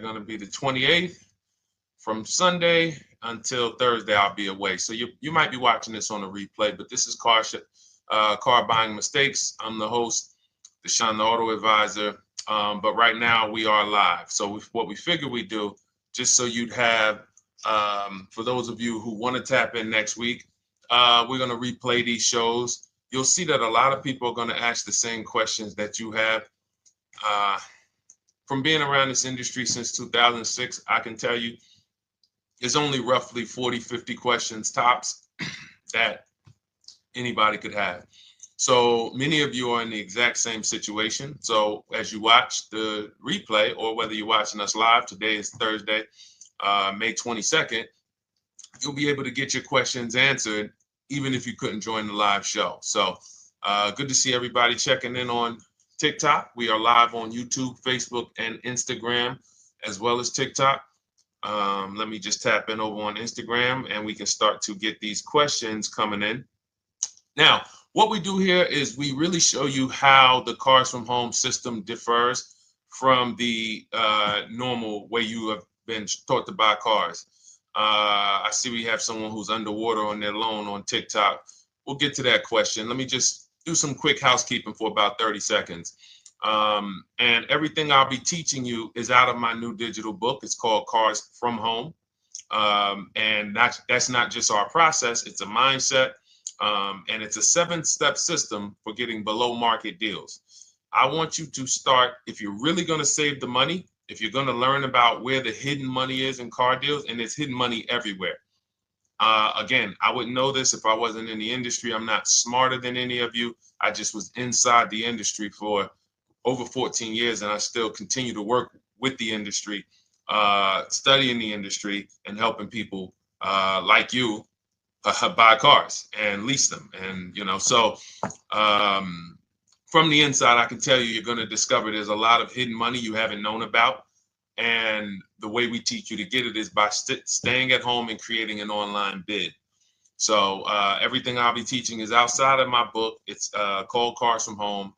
going to be the 28th. From Sunday until Thursday, I'll be away. So you might be watching this on a replay, but this is Car Buying Mistakes. I'm the host, Deshone the Auto Advisor. But right now we are live. So what we figure we do, just so you'd have, for those of you who want to tap in next week, we're going to replay these shows. You'll see that a lot of people are going to ask the same questions that you have. From being around this industry since 2006, I can tell you there's only roughly 40, 50 questions tops that anybody could have. So many of you are in the exact same situation. So as you watch the replay, or whether you're watching us live, today is Thursday, May 22nd, you'll be able to get your questions answered, even if you couldn't join the live show. So good to see everybody checking in on TikTok. We are live on YouTube, Facebook, and Instagram, as well as TikTok. Let me just tap in over on Instagram and we can start to get these questions coming in. Now, what we do here is we really show you how the Cars from Home system differs from the normal way you have been taught to buy cars. I see we have someone who's underwater on their loan on TikTok. We'll get to that question. Let me just do some quick housekeeping for about 30 seconds. And everything I'll be teaching you is out of my new digital book. It's called Cars from Home. And that's not just our process, it's a mindset. And it's a 7-step system for getting below market deals. I want you to start, if you're really going to save the money, if you're going to learn about where the hidden money is in car deals, and there's hidden money everywhere. Again, I wouldn't know this if I wasn't in the industry. I'm not smarter than any of you. I just was inside the industry for over 14 years, and I still continue to work with the industry, studying the industry and helping people like you buy cars and lease them. And, so from the inside, I can tell you, you're going to discover there's a lot of hidden money you haven't known about. And the way we teach you to get it is by staying at home and creating an online bid. So everything I'll be teaching is outside of my book. It's called Cars from Home.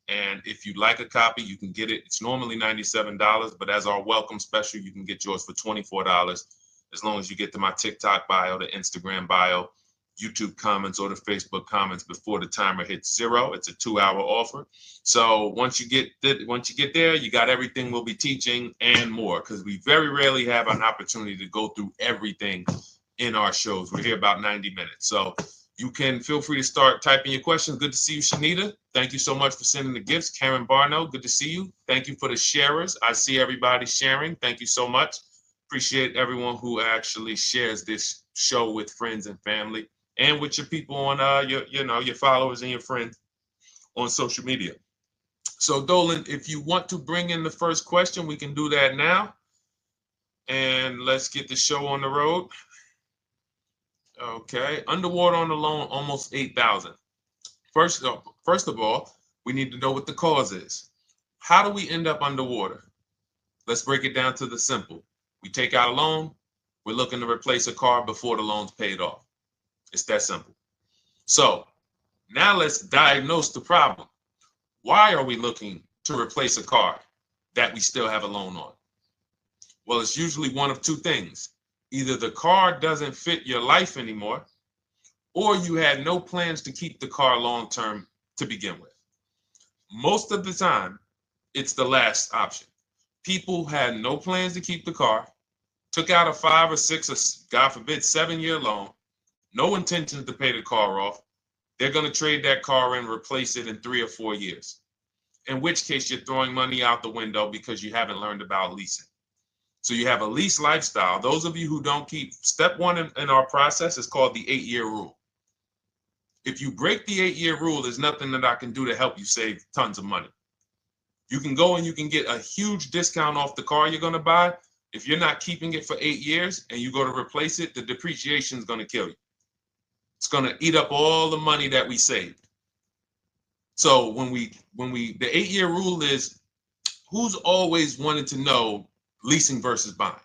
And if you'd like a copy, you can get it. It's normally $97, but as our welcome special, you can get yours for $24, as long as you get to my TikTok bio, the Instagram bio, YouTube comments, or the Facebook comments before the timer hits 0. It's a 2-hour offer. So once you get there, you got everything we'll be teaching and more, because we very rarely have an opportunity to go through everything in our shows. We're here about 90 minutes. So you can feel free to start typing your questions. Good to see you, Shanita. Thank you so much for sending the gifts. Karen Barno, good to see you. Thank you for the sharers. I see everybody sharing. Thank you so much. Appreciate everyone who actually shares this show with friends and family, and with your people on your followers and your friends on social media. So Dolan, if you want to bring in the first question, we can do that now. And let's get the show on the road. Okay, underwater on the loan, almost 8,000. First of all, we need to know what the cause is. How do we end up underwater? Let's break it down to the simple. We take out a loan, we're looking to replace a car before the loan's paid off. It's that simple. So now let's diagnose the problem. Why are we looking to replace a car that we still have a loan on? Well, it's usually one of two things. Either the car doesn't fit your life anymore, or you had no plans to keep the car long-term to begin with. Most of the time, it's the last option. People had no plans to keep the car, took out a 5 or 6 or, God forbid, 7-year loan, no intention to pay the car off. They're going to trade that car and replace it in 3 or 4 years, in which case you're throwing money out the window because you haven't learned about leasing. So you have a lease lifestyle. Those of you who don't keep, step 1 in our process is called the 8-year rule. If you break the 8-year rule, there's nothing that I can do to help you save tons of money. You can go and you can get a huge discount off the car you're going to buy. If you're not keeping it for 8 years and you go to replace it, the depreciation is going to kill you. It's going to eat up all the money that we saved. So the 8-year rule is, who's always wanted to know leasing versus buying?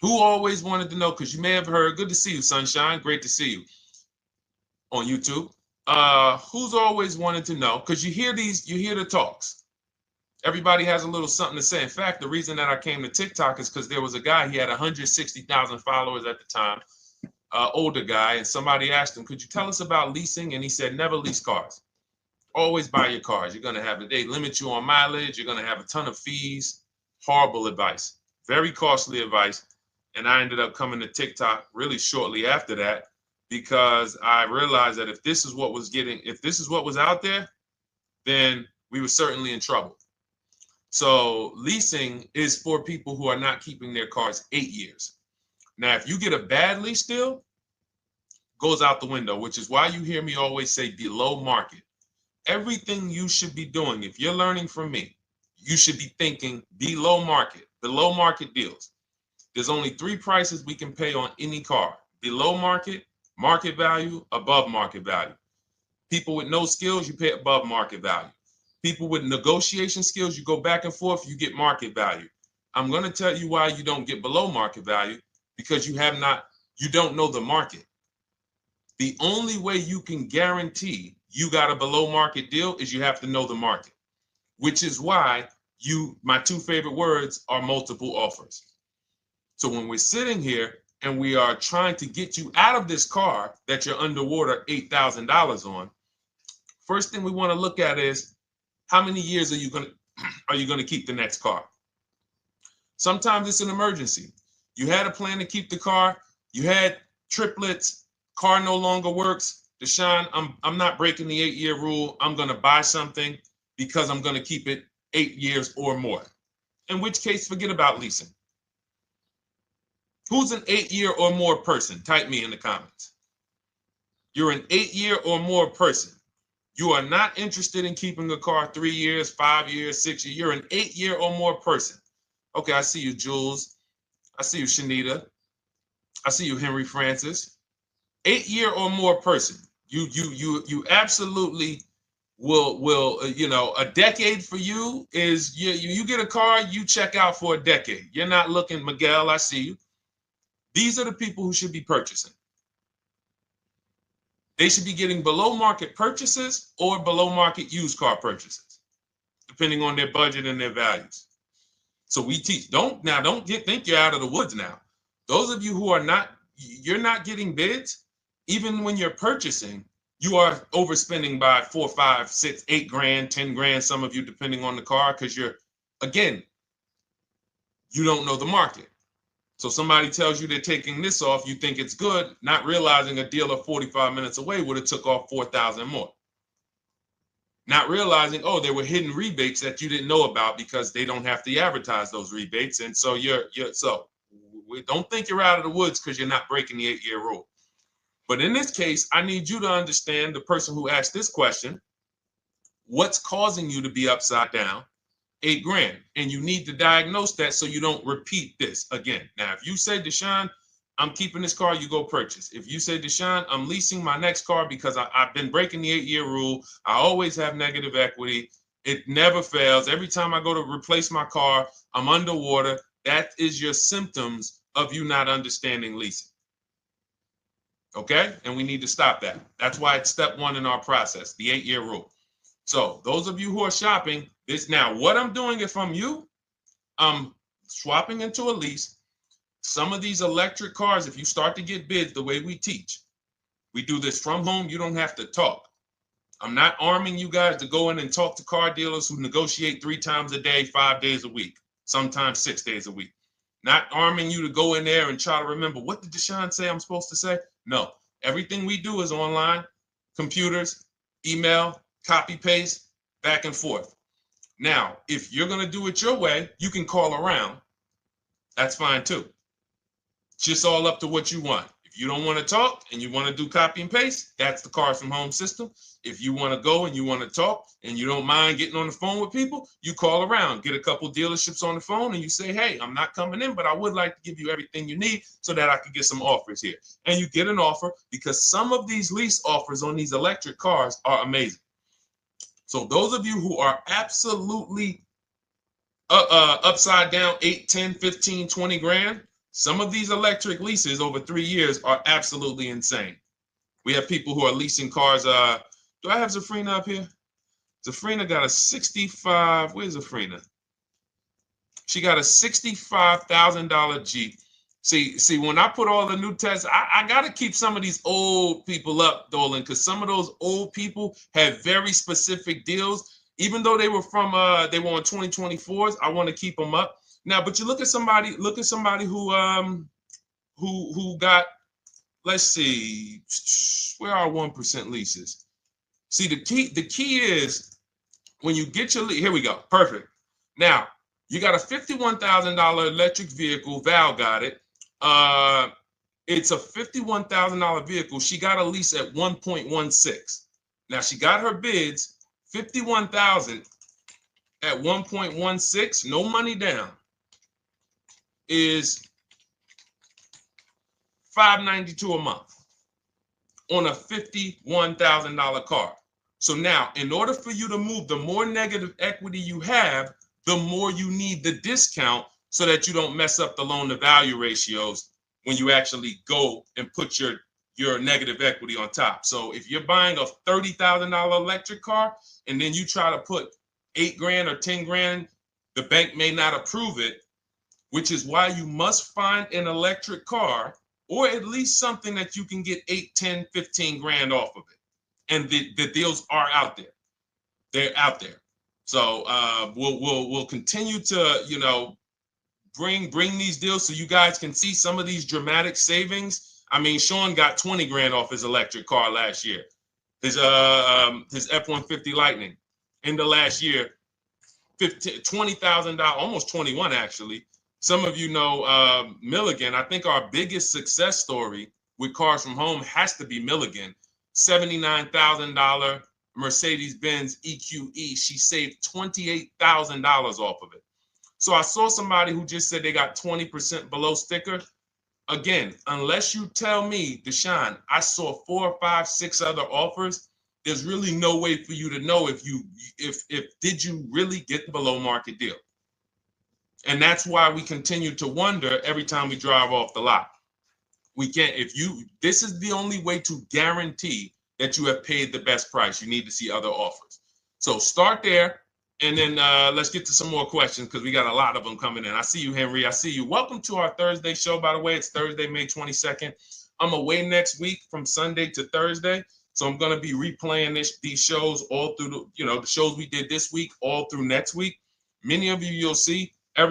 Who always wanted to know? Because you may have heard, good to see you, Sunshine. Great to see you on YouTube. Who's always wanted to know? Because you hear the talks. Everybody has a little something to say. In fact, the reason that I came to TikTok is because there was a guy, he had 160,000 followers at the time, older guy, and somebody asked him, could you tell us about leasing? And he said, never lease cars. Always buy your cars. You're going to have it. They limit you on mileage. You're going to have a ton of fees. Horrible advice. Very costly advice. And I ended up coming to TikTok really shortly after that because I realized that if this is what was out there, then we were certainly in trouble. So leasing is for people who are not keeping their cars 8 years. Now, if you get a bad lease deal, goes out the window, which is why you hear me always say below market. Everything you should be doing, if you're learning from me, you should be thinking below market deals. There's only 3 prices we can pay on any car: below market, market value, above market value. People with no skills, you pay above market value. People with negotiation skills, you go back and forth, you get market value. I'm going to tell you why you don't get below market value, because you don't know the market. The only way you can guarantee you got a below market deal is you have to know the market, which is why my 2 favorite words are multiple offers. So when we're sitting here and we are trying to get you out of this car that you're underwater $8,000 on, first thing we want to look at is, how many years are you going to keep the next car? Sometimes it's an emergency. You had a plan to keep the car. You had triplets. Car no longer works. Deshone, I'm not breaking the 8-year rule. I'm going to buy something because I'm going to keep it 8 years or more. In which case, forget about leasing. Who's an 8-year or more person? Type me in the comments. You're an 8-year or more person. You are not interested in keeping a car 3 years, 5 years, 6 years. You're an 8-year or more person. Okay, I see you, Jules. I see you, Shanita. I see you, Henry Francis. 8-year or more person. You absolutely will a decade for you is you get a car, you check out for a decade. You're not looking, Miguel, I see you. These are the people who should be purchasing. They should be getting below market purchases or below market used car purchases, depending on their budget and their values. So we teach, think you're out of the woods now. Those of you who you're not getting bids, even when you're purchasing, you are overspending by 4, 5, 6, 8 grand, 10 grand, some of you, depending on the car, because you don't know the market. So somebody tells you they're taking this off, you think it's good, not realizing a dealer 45 minutes away would have took off 4,000 more. Not realizing, there were hidden rebates that you didn't know about because they don't have to advertise those rebates. And so don't think you're out of the woods because you're not breaking the 8-year rule. But in this case, I need you to understand, the person who asked this question, what's causing you to be upside down 8 grand, and you need to diagnose that so you don't repeat this again. Now, if you say, Deshone, I'm keeping this car, you go purchase. If you say, Deshone, I'm leasing my next car because I've been breaking the 8-year rule, I always have negative equity, it never fails. Every time I go to replace my car, I'm underwater. That is your symptoms of you not understanding leasing. Okay? And we need to stop that. That's why it's step 1 in our process, the 8-year rule. So those of you who are shopping this now, what I'm doing, if I'm you, I'm swapping into a lease. Some of these electric cars, if you start to get bids the way we teach, we do this from home. You don't have to talk. I'm not arming you guys to go in and talk to car dealers who negotiate 3 times a day, 5 days a week, sometimes 6 days a week. Not arming you to go in there and try to remember, what did Deshone say I'm supposed to say? No, everything we do is online, computers, email, copy, paste, back and forth. Now, if you're going to do it your way, you can call around. That's fine too. It's just all up to what you want. If you don't want to talk and you want to do copy and paste, that's the Cars from Home system. If you want to go and you want to talk and you don't mind getting on the phone with people, you call around, get a couple dealerships on the phone, and you say, hey, I'm not coming in, but I would like to give you everything you need so that I could get some offers here. And you get an offer, because some of these lease offers on these electric cars are amazing. So those of you who are absolutely upside down 8, 10, 15, 20 grand, some of these electric leases over 3 years are absolutely insane. We have people who are leasing cars. Do I have Zafrina up here? Zafrina got a 65. Where's Zafrina? She got a $65,000 Jeep. See, when I put all the new tests, I got to keep some of these old people up, Dolan, because some of those old people have very specific deals. Even though they were on 2024s, I want to keep them up. Now, but you look at somebody who got, let's see, where are 1% leases? See, the key is when you get your lease, here we go. Perfect. Now, you got a $51,000 electric vehicle. Val got it. It's a $51,000 vehicle. She got a lease at 1.16. Now she got her bids, 51,000 at 1.16, no money down, is $592 a month on a $51,000 car. So now, in order for you to move, the more negative equity you have, the more you need the discount so that you don't mess up the loan to value ratios when you actually go and put your negative equity on top. So if you're buying a $30,000 electric car and then you try to put $8,000 or $10,000, the bank may not approve it, which is why you must find an electric car or at least something that you can get 8, 10, 15 grand off of it. And the deals are out there. They're out there. So we'll continue to bring these deals so you guys can see some of these dramatic savings. I mean, Sean got 20 grand off his electric car last year. His F-150 Lightning in the last year, $20,000, almost 21 actually. Some of you know Milligan. I think our biggest success story with Cars from Home has to be Milligan. $79,000 Mercedes-Benz EQE. She saved $28,000 off of it. So I saw somebody who just said they got 20% below sticker. Again, unless you tell me, Deshone, I saw 4, 5, 6 other offers, there's really no way for you to know if did you really get the below market deal. And that's why we continue to wonder every time we drive off the lot. We can't, this is the only way to guarantee that you have paid the best price. You need to see other offers. So start there, and then let's get to some more questions because we got a lot of them coming in. I see you, Henry. I see you. Welcome to our Thursday show, by the way. It's Thursday, May 22nd. I'm away next week from Sunday to Thursday. So I'm going to be replaying these shows all through, the shows we did this week, all through next week. Many of you, you'll see, a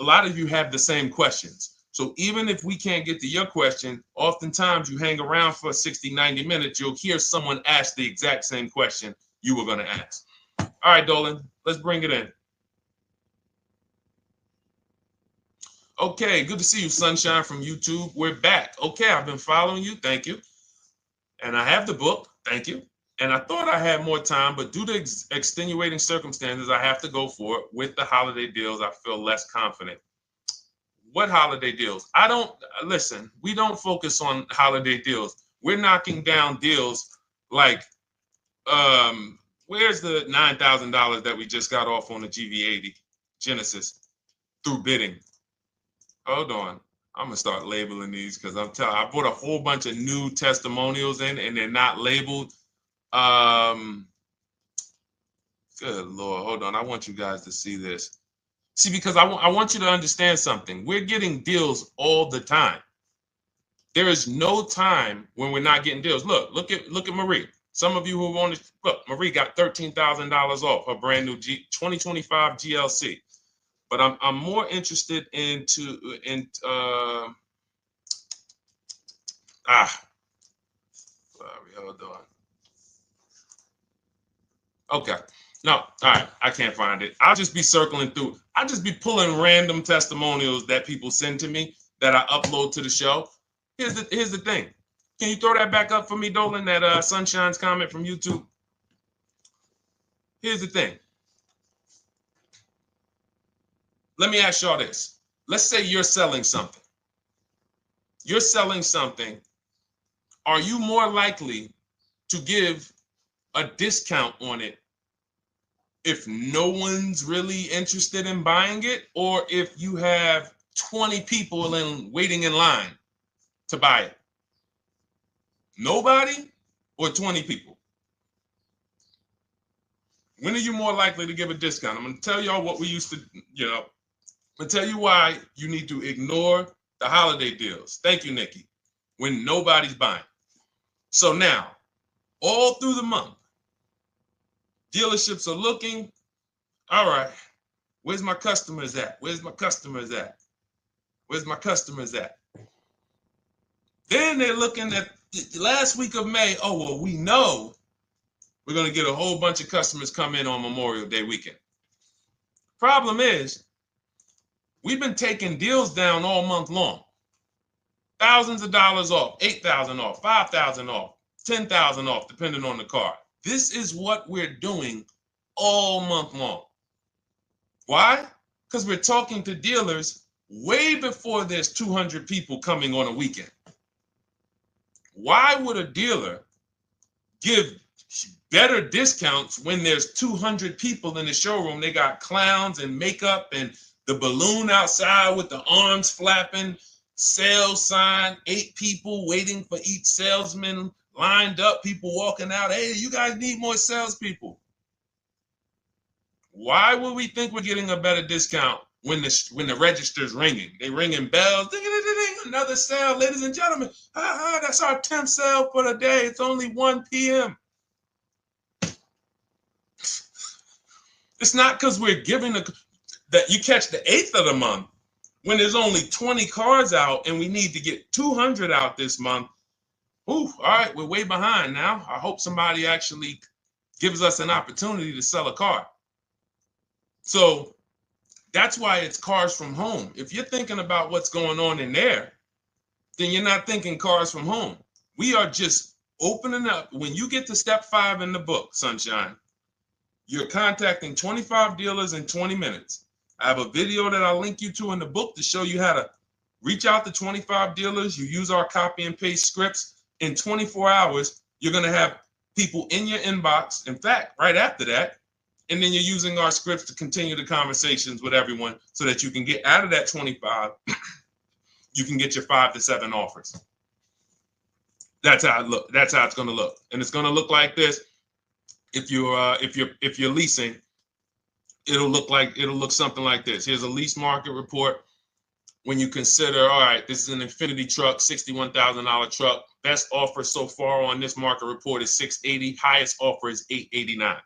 lot of you have the same questions. So even if we can't get to your question, oftentimes you hang around for 60, 90 minutes, you'll hear someone ask the exact same question you were going to ask. All right, Dolan, let's bring it in. Okay, good to see you, Sunshine from YouTube. We're back. Okay, I've been following you. Thank you. And I have the book. Thank you. And I thought I had more time, but due to extenuating circumstances, I have to go for it. With the holiday deals, I feel less confident. What holiday deals? Listen, we don't focus on holiday deals. We're knocking down deals like, where's the $9,000 that we just got off on the GV80 Genesis through bidding? Hold on. I'm gonna start labeling these because I put a whole bunch of new testimonials in and they're not labeled. Good Lord, hold on. I want you guys to see this. See, because I want you to understand something. We're getting deals all the time. There is no time when we're not getting deals. Look at Marie. Some of you who want to look, Marie got $13,000 off her brand new 2025 GLC. But I'm more interested sorry, hold on. Okay. No, all right. I can't find it. I'll just be circling through. I'll just be pulling random testimonials that people send to me that I upload to the show. Here's the thing. Can you throw that back up for me, Dolan? That Sunshine's comment from YouTube. Here's the thing. Let me ask y'all this. Let's say you're selling something. You're selling something. Are you more likely to give a discount on it if no one's really interested in buying it, or if you have 20 people waiting in line to buy it? Nobody or 20 people? When are you more likely to give a discount? I'm going to tell y'all what we used to, I'm going to tell you why you need to ignore the holiday deals. Thank you, Nikki. When nobody's buying. So now, all through the month, dealerships are looking, all right, where's my customers at? Where's my customers at? Where's my customers at? Then they're looking at the last week of May. Oh, well, we know we're going to get a whole bunch of customers come in on Memorial Day weekend. Problem is, we've been taking deals down all month long. Thousands of dollars off, 8,000 off, 5,000 off, 10,000 off, depending on the car. This is what we're doing all month long. Why? Because we're talking to dealers way before there's 200 people coming on a weekend. Why would a dealer give better discounts when there's 200 people in the showroom? They got clowns and makeup and the balloon outside with the arms flapping, sales sign, 8 people waiting for each salesman lined up, people walking out. Hey, you guys need more salespeople. Why would we think we're getting a better discount when the register's ringing? They ringing bells, ding, ding, ding, ding, another sale, ladies and gentlemen. That's our 10th sale for the day. It's only 1 p.m. It's not because we're giving that you catch the 8th of the month when there's only 20 cars out and we need to get 200 out this month. Ooh, all right, we're way behind now. I hope somebody actually gives us an opportunity to sell a car. So that's why it's cars from home. If you're thinking about what's going on in there, then you're not thinking cars from home. We are just opening up. When you get to step 5 in the book, Sunshine, you're contacting 25 dealers in 20 minutes. I have a video that I'll link you to in the book to show you how to reach out to 25 dealers. You use our copy and paste scripts. In 24 hours, you're going to have people in your inbox. In fact, right after that, and then you're using our scripts to continue the conversations with everyone so that you can get out of that 25, you can get your 5 to 7 offers. That's how it look. That's how it's going to look. And it's going to look like this. If you're leasing, it'll look something like this. Here's a lease market report. When you consider, all right, this is an Infinity truck, $61,000 truck. Best offer so far on this market report is $680. Highest offer is $889.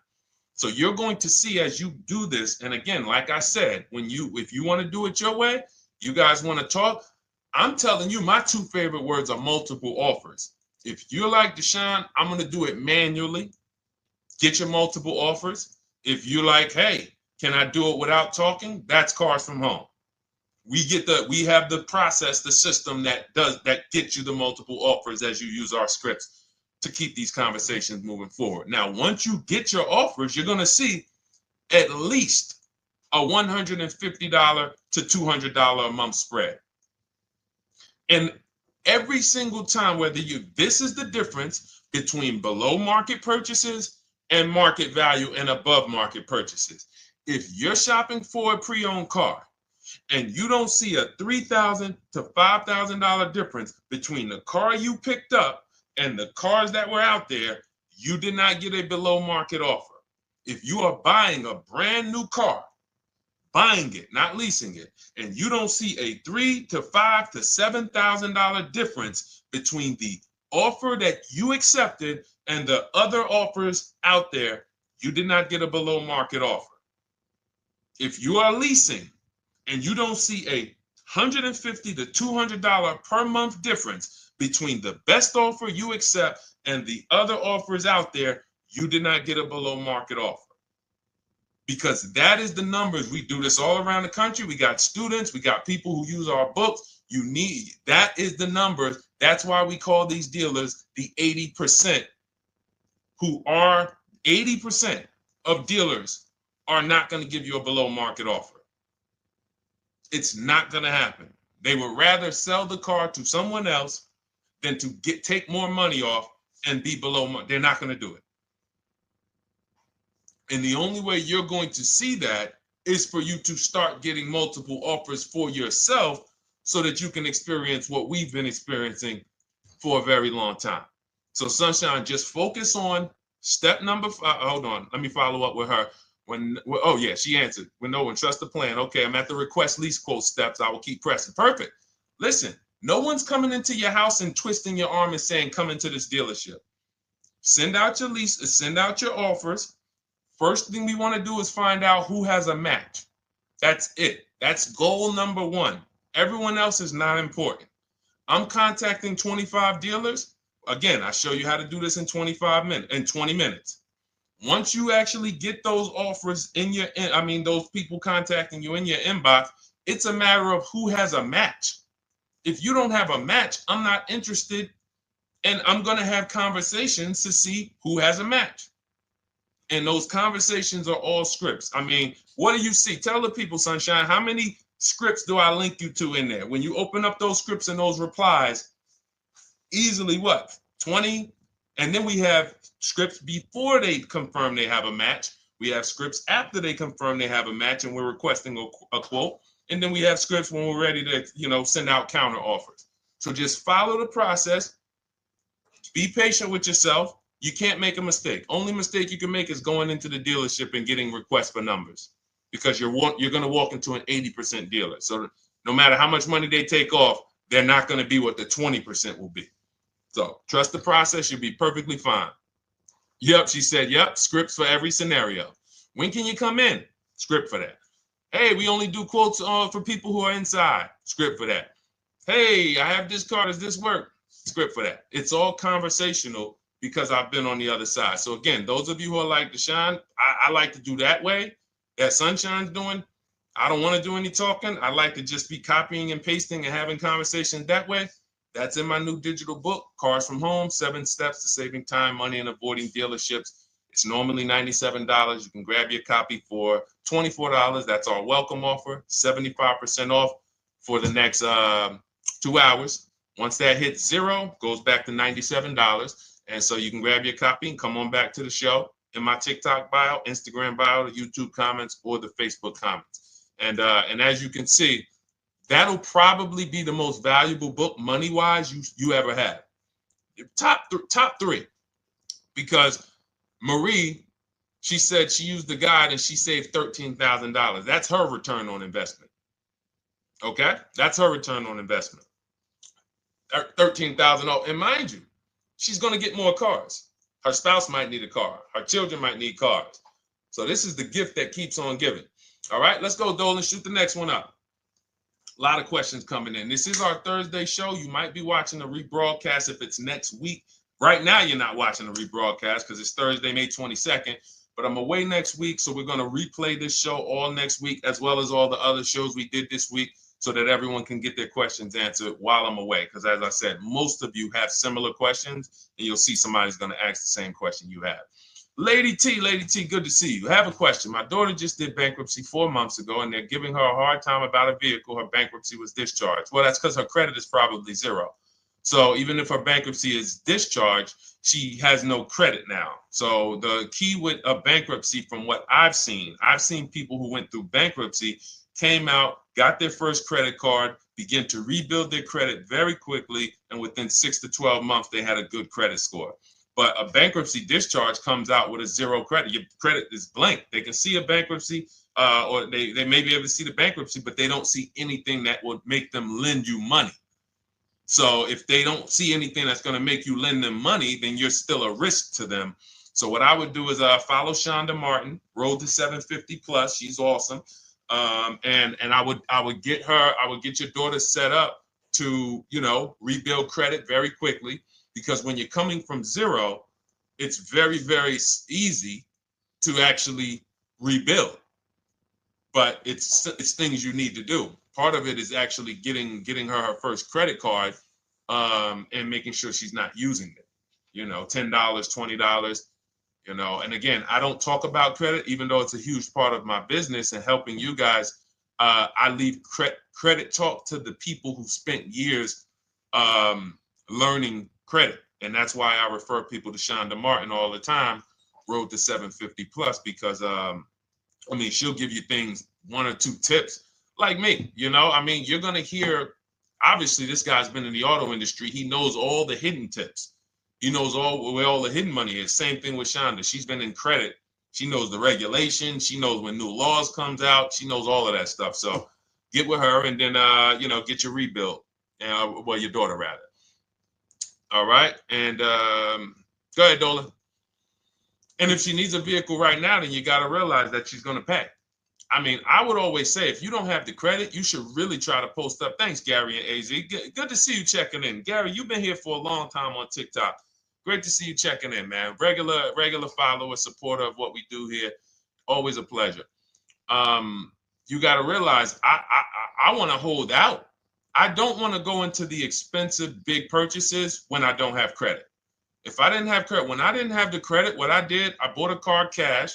So you're going to see as you do this, and again, like I said, if you want to do it your way, you guys want to talk, I'm telling you, my 2 favorite words are multiple offers. If you're like Deshone, I'm going to do it manually. Get your multiple offers. If you're like, hey, can I do it without talking? That's cars from home. We have the process, the system that gets you the multiple offers as you use our scripts to keep these conversations moving forward. Now, once you get your offers, you're going to see at least a $150 to $200 a month spread. And every single time, this is the difference between below market purchases and market value and above market purchases. If you're shopping for a pre-owned car and you don't see a $3,000 to $5,000 difference between the car you picked up and the cars that were out there, you did not get a below market offer. If you are buying a brand new car, buying it, not leasing it, and you don't see a $3,000 to $5,000 to $7,000 difference between the offer that you accepted and the other offers out there, you did not get a below market offer. If you are leasing and you don't see a $150 to $200 per month difference between the best offer you accept and the other offers out there, you did not get a below market offer. Because that is the numbers. We do this all around the country. We got students, we got people who use our books. That is the numbers. That's why we call these dealers the 80%, who are 80% of dealers are not going to give you a below market offer. It's not going to happen. They would rather sell the car to someone else than to take more money off and be below market. They're not going to do it. And the only way you're going to see that is for you to start getting multiple offers for yourself so that you can experience what we've been experiencing for a very long time. So Sunshine, just focus on Step number five, hold on, let me follow up with her. Oh yeah, she answered. When no one trusts the plan. Okay, I'm at the request lease quote steps. I will keep pressing. Perfect. Listen, no one's coming into your house and twisting your arm and saying, come into this dealership. Send out your leases, send out your offers. First thing we want to do is find out who has a match. That's it. That's goal number one. Everyone else is not important. I'm contacting 25 dealers. Again, I show you how to do this in 20 minutes. Once you actually get those offers in your, those people contacting you in your inbox, it's a matter of who has a match. If you don't have a match, I'm not interested, and I'm going to have conversations to see who has a match. And those conversations are all scripts. I mean, what do you see? Tell the people, Sunshine, how many scripts do I link you to in there? When you open up those scripts and those replies, easily what? 20? And then we have scripts before they confirm they have a match. We have scripts after they confirm they have a match and we're requesting a quote. And then we have scripts when we're ready to, send out counter offers. So just follow the process. Be patient with yourself. You can't make a mistake. Only mistake you can make is going into the dealership and getting requests for numbers, because you're going to walk into an 80% dealer. So no matter how much money they take off, they're not going to be what the 20% will be. So trust the process. You'll be perfectly fine. Yep, she said, yep, scripts for every scenario. When can you come in? Script for that. Hey, we only do quotes for people who are inside. Script for that. Hey, I have this car. Does this work? Script for that. It's all conversational because I've been on the other side. So again, those of you who are like Deshone, I like to do that way, that Sunshine's doing. I don't want to do any talking. I like to just be copying and pasting and having conversations that way. That's in my new digital book, Cars from Home, 7 Steps to Saving Time, Money, and Avoiding Dealerships. It's normally $97. You can grab your copy for $24. That's our welcome offer, 75% off for the next 2 hours. Once that hits zero, goes back to $97. And so you can grab your copy and come on back to the show in my TikTok bio, Instagram bio, the YouTube comments, or the Facebook comments. And as you can see, that'll probably be the most valuable book money-wise you ever have. Top three. Because Marie, she said she used the guide and she saved $13,000. That's her return on investment. Okay? That's her return on investment. $13,000. And mind you, she's going to get more cars. Her spouse might need a car. Her children might need cars. So this is the gift that keeps on giving. All right, let's go, Dolan. Shoot the next one up. A lot of questions coming in. This is our Thursday show. You might be watching the rebroadcast if it's next week. Right now, you're not watching the rebroadcast because it's Thursday, May 22nd. But I'm away next week, so we're going to replay this show all next week, as well as all the other shows we did this week, so that everyone can get their questions answered while I'm away. Because as I said, most of you have similar questions, and you'll see somebody's going to ask the same question you have. Lady T, good to see you. I have a question. My daughter just did bankruptcy 4 months ago, and they're giving her a hard time about a vehicle. Her bankruptcy was discharged. Well, that's because her credit is probably zero. So even if her bankruptcy is discharged, she has no credit now. So the key with a bankruptcy, from what I've seen people who went through bankruptcy, came out, got their first credit card, began to rebuild their credit very quickly, and within 6 to 12 months, they had a good credit score. But a bankruptcy discharge comes out with a zero credit. Your credit is blank. They can see a bankruptcy, or they may be able to see the bankruptcy, but they don't see anything that would make them lend you money. So if they don't see anything that's going to make you lend them money, then you're still a risk to them. So what I would do is follow Shonda Martin, Road to 750 Plus. She's awesome. And I would get your daughter set up to, rebuild credit very quickly, because when you're coming from zero, it's very, very easy to actually rebuild. But it's things you need to do. Part of it is actually getting her first credit card, and making sure she's not using it. $10, $20. And again, I don't talk about credit, even though it's a huge part of my business and helping you guys. I leave credit talk to the people who spent years learning credit. And that's why I refer people to Shonda Martin all the time, Road to 750 Plus, because she'll give you things, 1 or 2 tips, like me. You're going to hear, obviously this guy's been in the auto industry. He knows all the hidden tips. He knows where all the hidden money is. Same thing with Shonda. She's been in credit. She knows the regulations. She knows when new laws comes out. She knows all of that stuff. So get with her and then, get your rebuild. Well, your daughter rather. All right. And go ahead, Dola. And if she needs a vehicle right now, then you got to realize that she's going to pay. I mean, I would always say, if you don't have the credit, you should really try to post up. Thanks, Gary and AZ. Good to see you checking in. Gary, you've been here for a long time on TikTok. Great to see you checking in, man. Regular follower, supporter of what we do here. Always a pleasure. You got to realize, I want to hold out. I don't want to go into the expensive big purchases when I don't have credit. If I didn't have credit, when I didn't have the credit, what I did, I bought a car cash.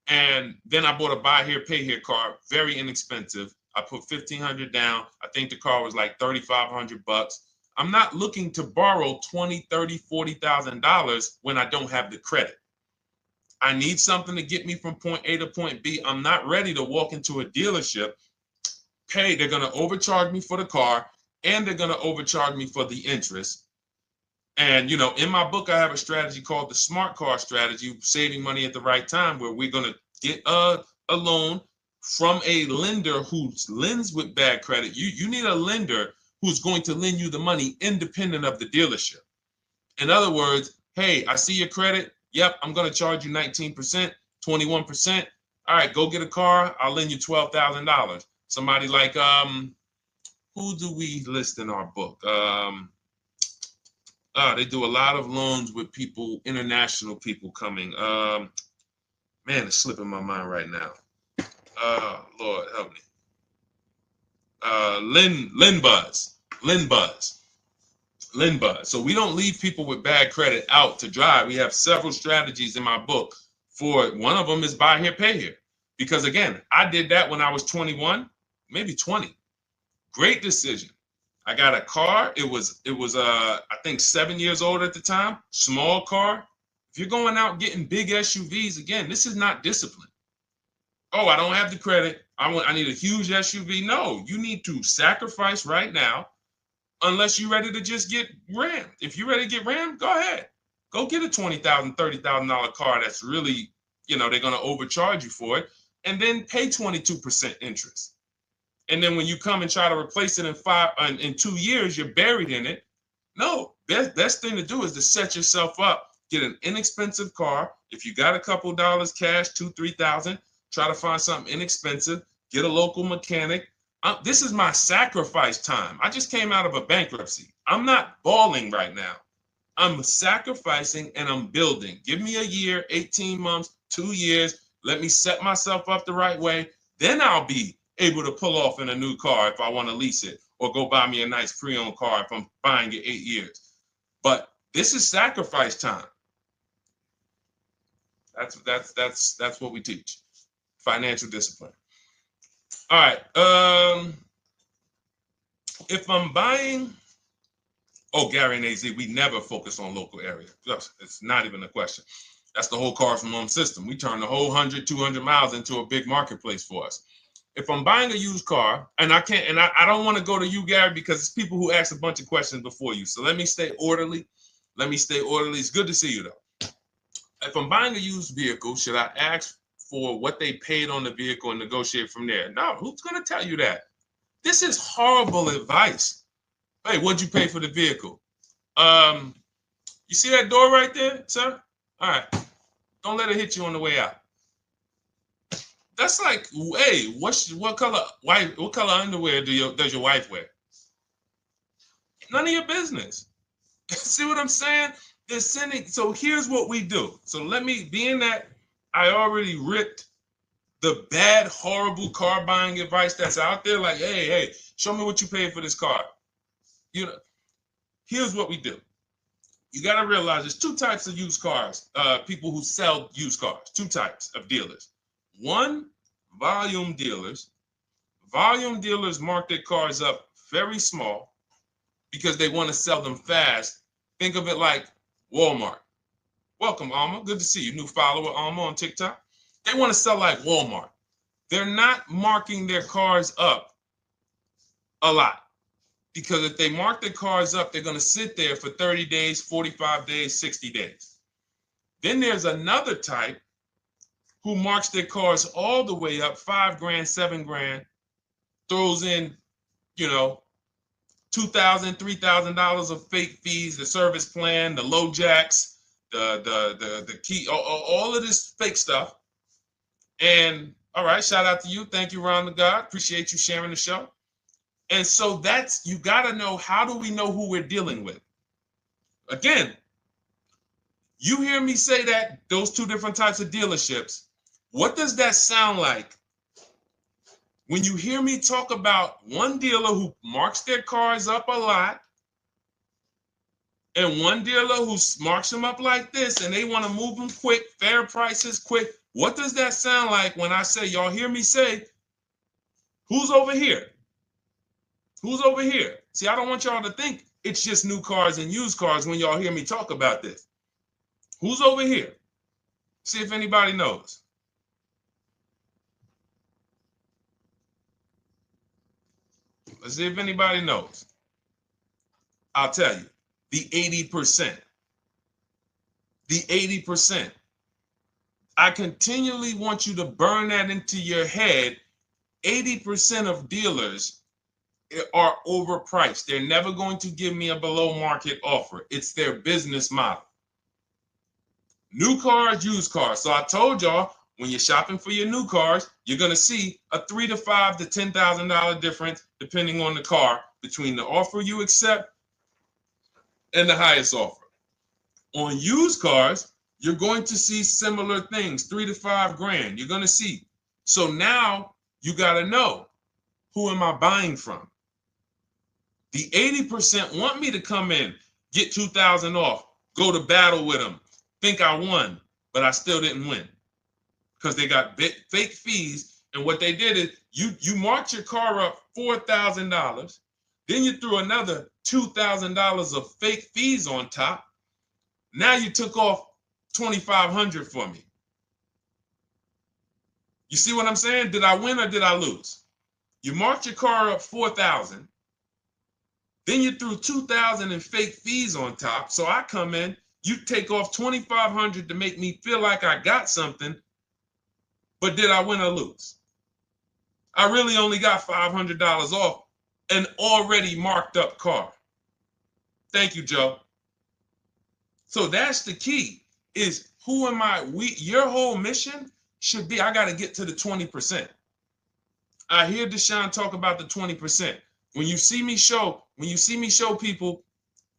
And then I bought a buy here, pay here car, very inexpensive. I put $1,500 down. I think the car was like $3,500. I'm not looking to borrow $20,000, $30,000, $40,000 when I don't have the credit. I need something to get me from point A to point B. I'm not ready to walk into a dealership, pay. They're going to overcharge me for the car, and they're going to overcharge me for the interest. And, in my book, I have a strategy called the smart car strategy, saving money at the right time, where we're going to get a loan from a lender who lends with bad credit. You need a lender who's going to lend you the money independent of the dealership. In other words, hey, I see your credit. Yep, I'm going to charge you 19%, 21%. All right, go get a car. I'll lend you $12,000. Somebody like, who do we list in our book? They do a lot of loans with people, international people coming. Man, it's slipping my mind right now. Lord help me. Linbuzz. So we don't leave people with bad credit out to dry. We have several strategies in my book. For one of them is buy here, pay here. Because again, I did that when I was 21, maybe 20. Great decision. I got a car. It was I think 7 years old at the time. Small car. If you're going out getting big SUVs, again, this is not discipline. Oh, I don't have the credit. I need a huge SUV. No, you need to sacrifice right now, unless you're ready to just get rammed. If you're ready to get rammed, go ahead. Go get a $20,000, $30,000 car that's really, they're going to overcharge you for it, and then pay 22% interest. And then when you come and try to replace it in 2 years, you're buried in it. No, best thing to do is to set yourself up. Get an inexpensive car. If you got a couple dollars cash, $2,000, $3,000, try to find something inexpensive. Get a local mechanic. This is my sacrifice time. I just came out of a bankruptcy. I'm not balling right now. I'm sacrificing and I'm building. Give me a year, 18 months, 2 years. Let me set myself up the right way. Then I'll be able to pull off in a new car if I want to lease it, or go buy me a nice pre-owned car if I'm buying it 8 years. But this is sacrifice time. That's what we teach. Financial discipline. All right. If I'm buying, Gary and AZ, we never focus on local area. It's not even a question. That's the whole car from home system. We turn the whole 100, 200 miles into a big marketplace for us. If I'm buying a used car, and I don't want to go to you, Gary, because it's people who ask a bunch of questions before you. So let me stay orderly. It's good to see you, though. If I'm buying a used vehicle, should I ask for what they paid on the vehicle and negotiate from there? No, who's going to tell you that? This is horrible advice. Hey, what'd you pay for the vehicle? You see that door right there, sir? All right. Don't let it hit you on the way out. That's like, hey, what color underwear does your wife wear? None of your business. See what I'm saying? They're sending. So here's what we do. So being that I already ripped the bad, horrible car buying advice that's out there, like, hey, show me what you paid for this car. Here's what we do. You got to realize there's two types of used cars, people who sell used cars, two types of dealers. One, volume dealers. Volume dealers mark their cars up very small because they want to sell them fast. Think of it like Walmart. Welcome, Alma. Good to see you. New follower, Alma, on TikTok. They want to sell like Walmart. They're not marking their cars up a lot. Because if they mark their cars up, they're going to sit there for 30 days, 45 days, 60 days. Then there's another type who marks their cars all the way up, 5 grand, 7 grand, throws in, you know, $2,000, $3,000 of fake fees, the service plan, the low jacks, the key, all of this fake stuff. And all right, shout out to you. Thank you, Ron the God. Appreciate you sharing the show. And so that's, you got to know, how do we know who we're dealing with? Again, you hear me say that, those two different types of dealerships. What does that sound like when you hear me talk about one dealer who marks their cars up a lot and one dealer who marks them up like this and they want to move them quick, fair prices, quick? What does that sound like when I say, y'all hear me say, who's over here? Who's over here? See, I don't want y'all to think it's just new cars and used cars when y'all hear me talk about this. Who's over here? See if anybody knows. Let's see if anybody knows. I'll tell you, the 80%. The 80%. I continually want you to burn that into your head. 80% of dealers are overpriced. They're never going to give me a below market offer. It's their business model. New cars, used cars. So I told y'all, when you're shopping for your new cars, you're going to see a $3,000 to $5,000 to $10,000 difference, depending on the car, between the offer you accept and the highest offer. On used cars, you're going to see similar things, 3 to 5 grand. You're going to see. So now you got to know, who am I buying from? The 80% want me to come in, get 2,000 off, go to battle with them, think I won, but I still didn't win because they got fake fees. And what they did is you marked your car up $4,000, then you threw another $2,000 of fake fees on top. Now you took off $2,500 for me. You see what I'm saying? Did I win or did I lose? You marked your car up $4,000. Then you threw $2,000 in fake fees on top. So I come in, you take off $2,500 to make me feel like I got something. But did I win or lose? I really only got $500 off an already marked up car. Thank you, Joe. So that's the key, is who am I? Your whole mission should be, I got to get to the 20%. I hear Deshone talk about the 20%. When you see me show people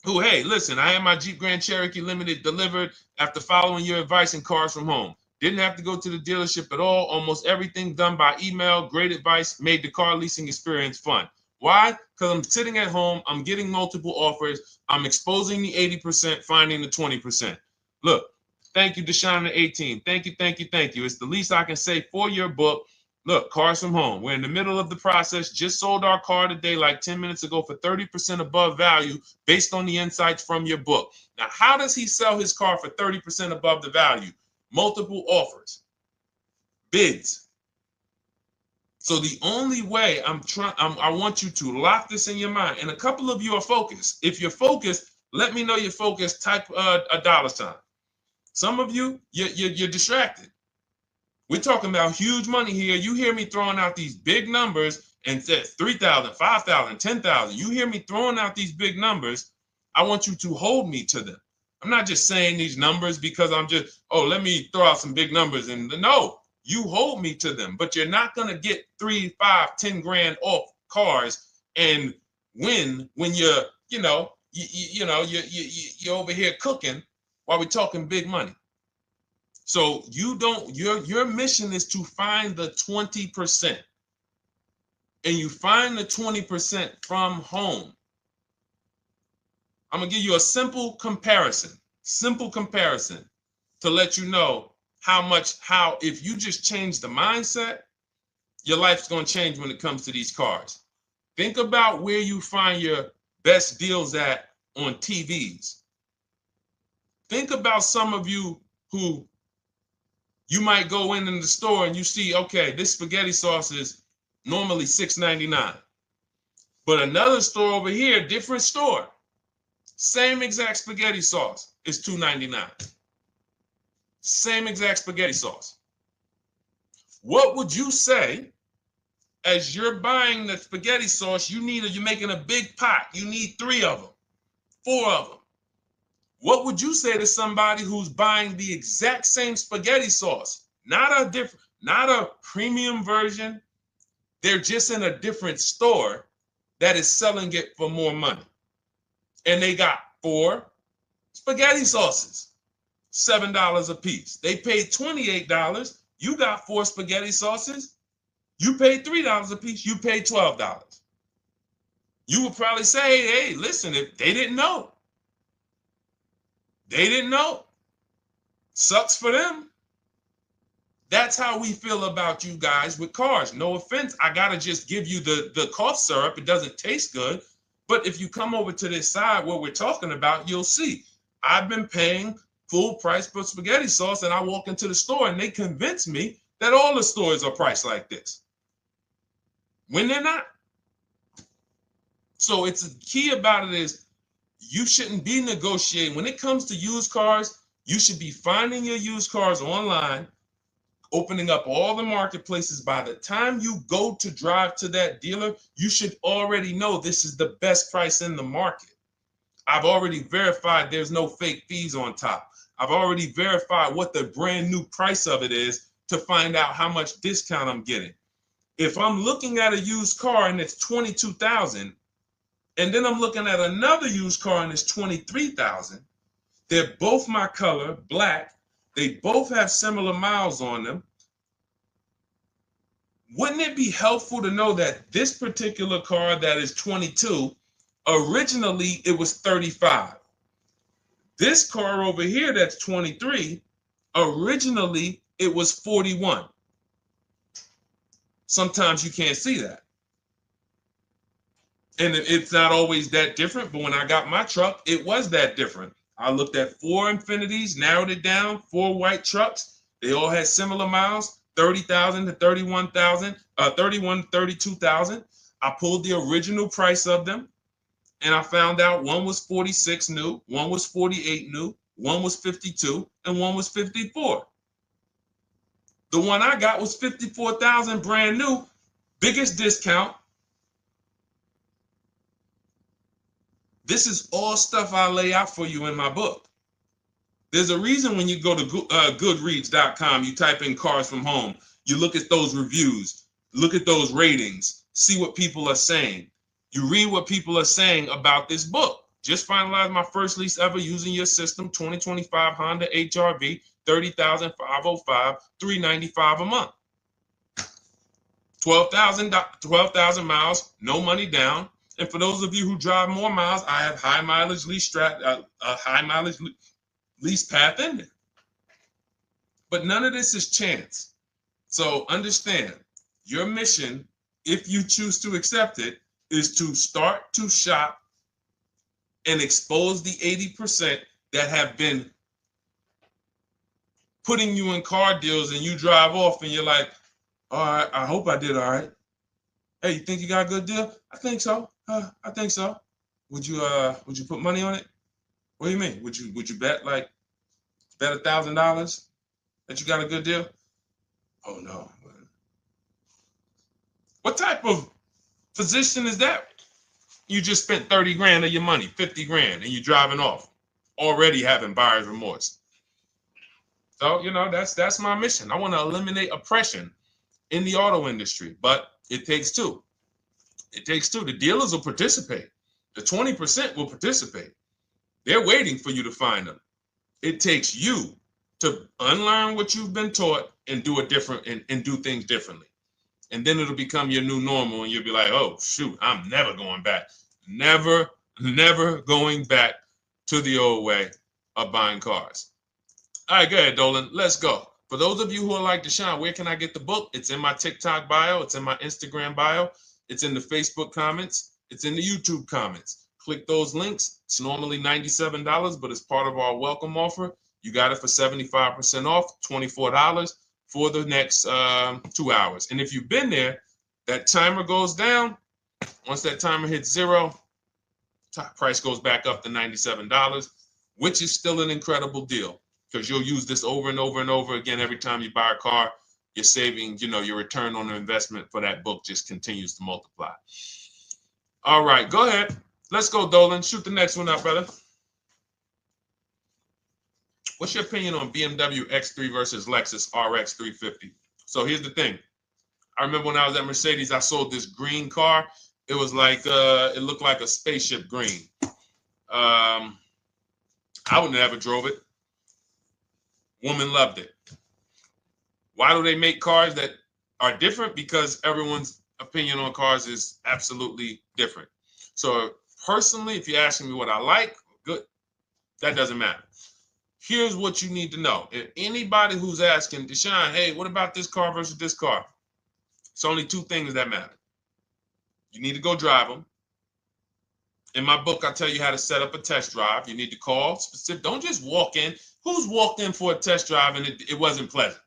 who, hey, listen, I had my Jeep Grand Cherokee Limited delivered after following your advice and cars from home. Didn't have to go to the dealership at all. Almost everything done by email. Great advice. Made the car leasing experience fun. Why? Because I'm sitting at home. I'm getting multiple offers. I'm exposing the 80%, finding the 20%. Look, thank you, Deshone the 18. Thank you, thank you, thank you. It's the least I can say for your book. Look, cars from home. We're in the middle of the process. Just sold our car today, like 10 minutes ago, for 30% above value based on the insights from your book. Now, how does he sell his car for 30% above the value? Multiple offers, bids. So the only way I want you to lock this in your mind. And a couple of you are focused. If you're focused, let me know you're focused. Type a $. Some of you, you're distracted. We're talking about huge money here. You hear me throwing out these big numbers and said 3,000, 5,000, 10,000. You hear me throwing out these big numbers. I want you to hold me to them. I'm not just saying these numbers because I'm just, oh, let me throw out some big numbers. And no, you hold me to them, but you're not going to get 3, 5, 10 grand off cars and win when you're over here cooking while we're talking big money. So your mission is to find the 20%. And you find the 20% from home. I'm going to give you a simple comparison to let you know how if you just change the mindset, your life's going to change when it comes to these cars. Think about where you find your best deals at on TVs. Think about some of you who you might go in the store and you see, okay, this spaghetti sauce is normally $6.99. But another store over here, different store, same exact spaghetti sauce is $2.99. Same exact spaghetti sauce. What would you say as you're buying the spaghetti sauce? You're making a big pot. You need 3 of them, 4 of them. What would you say to somebody who's buying the exact same spaghetti sauce? Not a premium version. They're just in a different store that is selling it for more money. And they got 4 spaghetti sauces, $7 a piece. They paid $28. You got 4 spaghetti sauces. You paid $3 a piece. You paid $12. You would probably say, hey, listen, if they didn't know. They didn't know. Sucks for them. That's how we feel about you guys with cars. No offense. I got to just give you the cough syrup. It doesn't taste good. But if you come over to this side where we're talking about, you'll see. I've been paying full price for spaghetti sauce, and I walk into the store and they convince me that all the stores are priced like this, when they're not. So it's the key about it is you shouldn't be negotiating. When it comes to used cars, you should be finding your used cars online, opening up all the marketplaces. By the time you go to drive to that dealer, you should already know this is the best price in the market. I've already verified there's no fake fees on top. I've already verified what the brand new price of it is to find out how much discount I'm getting. If I'm looking at a used car and it's $22,000, and then I'm looking at another used car and it's $23,000, they're both my color, black. They both have similar miles on them. Wouldn't it be helpful to know that this particular car that is 22, originally it was 35? This car over here that's 23, originally it was 41. Sometimes you can't see that. And it's not always that different, but when I got my truck, it was that different. I looked at 4 Infinities, narrowed it down, 4 white trucks. They all had similar miles, 30,000 to 31,000, 31, 32,000. I pulled the original price of them, and I found out one was 46 new, one was 48 new, one was 52, and one was 54. The one I got was 54,000 brand new, biggest discount. This is all stuff I lay out for you in my book. There's a reason when you go to Goodreads.com, you type in cars from home, you look at those reviews, look at those ratings, see what people are saying. You read what people are saying about this book. Just finalized my first lease ever using your system, 2025 Honda HR-V, 30,505, $395 a month. 12,000 miles, no money down. And for those of you who drive more miles, I have high mileage lease lease path in there. But none of this is chance. So understand, your mission, if you choose to accept it, is to start to shop and expose the 80% that have been putting you in car deals, and you drive off and you're like, all right, I hope I did all right. Hey, you think you got a good deal? I think so. I think so. Would you put money on it? What do you mean? Would you bet $1,000 that you got a good deal? Oh no. What type of position is that? You just spent 30 grand of your money, 50 grand, and you're driving off, already having buyer's remorse. So, that's my mission. I want to eliminate oppression in the auto industry, but it takes two. It takes two. The dealers will participate. The 20% will participate. They're waiting for you to find them. It takes you to unlearn what you've been taught and do it different and do things differently. And then it'll become your new normal, and you'll be like, oh, shoot, I'm never going back. Never going back to the old way of buying cars. All right, go ahead, Dolan. Let's go. For those of you who are like Deshone, where can I get the book? It's in my TikTok bio. It's in my Instagram bio. It's in the Facebook comments. It's in the YouTube comments. Click those links. It's normally $97, but it's part of our welcome offer. You got it for 75% off, $24 for the next 2 hours. And if you've been there, that timer goes down. Once that timer hits 0, top price goes back up to $97, which is still an incredible deal because you'll use this over and over and over again every time you buy a car. You're saving, your return on the investment for that book just continues to multiply. All right, go ahead. Let's go, Dolan. Shoot the next one up, brother. What's your opinion on BMW X3 versus Lexus RX 350? So here's the thing. I remember when I was at Mercedes, I sold this green car. It was like, it looked like a spaceship green. I would never drove it. Woman loved it. Why do they make cars that are different? Because everyone's opinion on cars is absolutely different. So personally, if you're asking me what I like, good, that doesn't matter. Here's what you need to know. If anybody who's asking, Deshone, hey, what about this car versus this car? It's only two things that matter. You need to go drive them. In my book, I tell you how to set up a test drive. You need to call specific. Don't just walk in. Who's walked in for a test drive and it wasn't pleasant?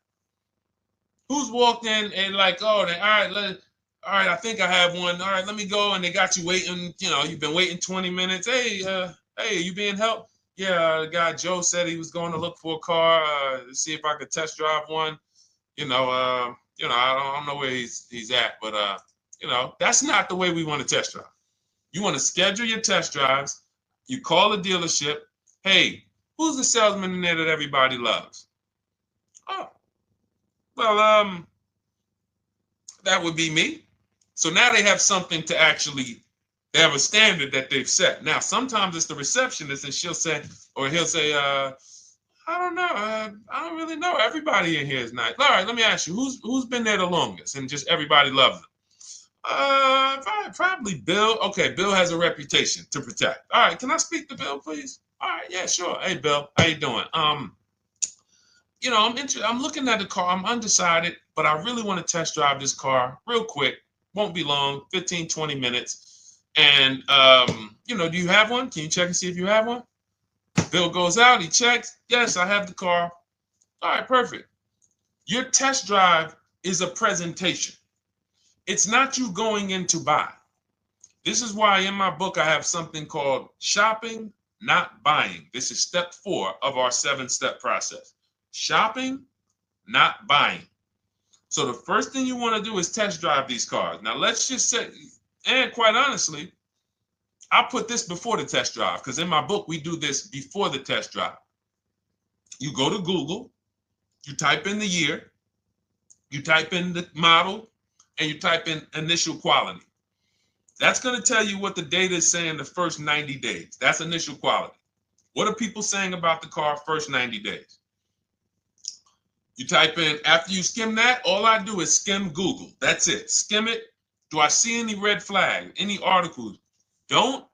Who's walked in and like, oh, all right, I think I have one. All right, let me go. And they got you waiting. You've been waiting 20 minutes. Hey, you being helped? Yeah, the guy Joe said he was going to look for a car to see if I could test drive one. I don't know where he's at, but that's not the way we want to test drive. You want to schedule your test drives. You call the dealership. Hey, who's the salesman in there that everybody loves? Oh, well, that would be me. So now they have something to actually, they have a standard that they've set. Now, sometimes it's the receptionist and he'll say, I don't know. I don't really know. Everybody in here is nice. All right, let me ask you, who's been there the longest? And just everybody loves them. Probably Bill. Okay, Bill has a reputation to protect. All right, can I speak to Bill, please? All right, yeah, sure. Hey, Bill, how you doing? I'm looking at the car. I'm undecided, but I really want to test drive this car real quick. Won't be long, 15, 20 minutes. And do you have one? Can you check and see if you have one? Bill goes out, he checks. Yes, I have the car. All right, perfect. Your test drive is a presentation. It's not you going in to buy. This is why in my book I have something called shopping, not buying. This is step 4 of our 7-step process. Shopping, not buying. So the first thing you want to do is test drive these cars. Now let's just say, and quite honestly, I put this before the test drive because in my book we do this before the test drive. You go to Google, you type in the year, you type in the model, and you type in initial quality. That's going to tell you what the data is saying the first 90 days. That's initial quality. What are people saying about the car first 90 days? You type in, after you skim that, all I do is skim Google. That's it. Skim it. Do I see any red flag, any articles? Don't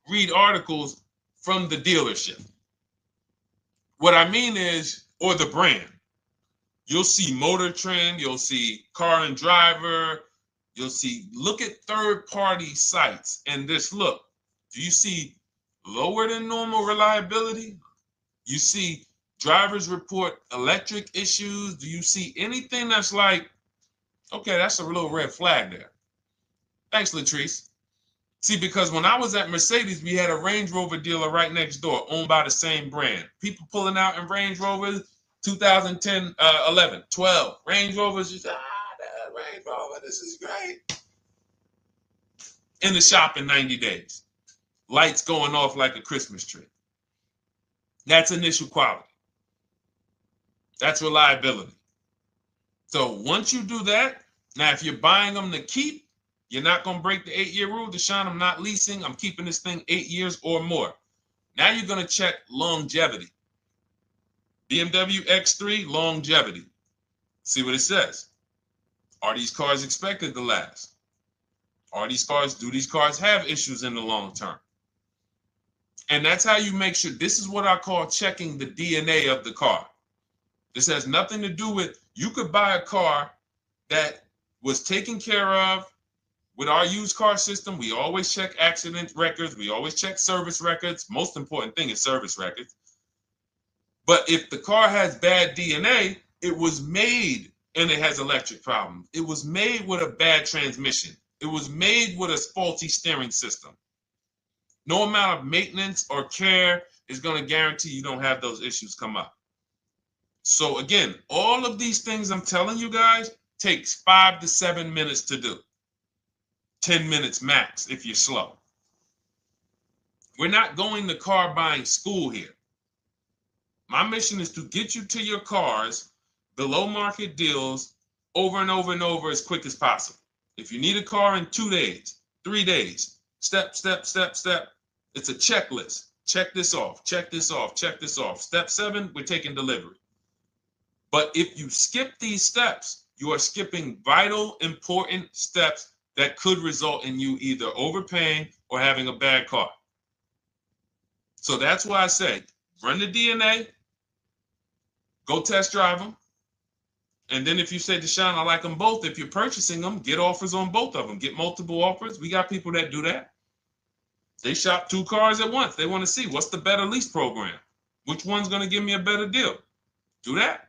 read articles from the dealership. What I mean is, or the brand. You'll see Motor Trend, you'll see Car and Driver, look at third-party sites and just look. Do you see lower than normal reliability? You see drivers report electric issues? Do you see anything that's like, okay, that's a little red flag there? Thanks, Latrice. See, because when I was at Mercedes, we had a Range Rover dealer right next door owned by the same brand. People pulling out in Range Rovers, 2010, 11, 12. Range Rovers, that Range Rover, this is great. In the shop in 90 days. Lights going off like a Christmas tree. That's initial quality. That's reliability. So once you do that, now if you're buying them to keep, you're not going to break the 8-year rule. Deshone, I'm not leasing. I'm keeping this thing 8 years or more. Now you're going to check longevity. BMW X3, longevity. See what it says. Are these cars expected to last? Do these cars have issues in the long term? And that's how you make sure. This is what I call checking the DNA of the car. This has nothing to do with, you could buy a car that was taken care of. With our used car system, we always check accident records. We always check service records. Most important thing is service records. But if the car has bad DNA, it was made and it has electric problems. It was made with a bad transmission. It was made with a faulty steering system. No amount of maintenance or care is going to guarantee you don't have those issues come up. So again, all of these things I'm telling you guys takes 5 to 7 minutes to do. 10 minutes max if you're slow. We're not going to car buying school here. My mission is to get you to your cars below market deals over and over and over as quick as possible. If you need a car in 2 days, 3 days, step, step, step, step. It's a checklist. Check this off, check this off, check this off. Step 7, we're taking delivery. But if you skip these steps, you are skipping vital, important steps that could result in you either overpaying or having a bad car. So that's why I say, run the DNA, go test drive them. And then if you say, Deshone, I like them both, if you're purchasing them, get offers on both of them. Get multiple offers. We got people that do that. They shop 2 cars at once. They want to see what's the better lease program. Which one's going to give me a better deal? Do that.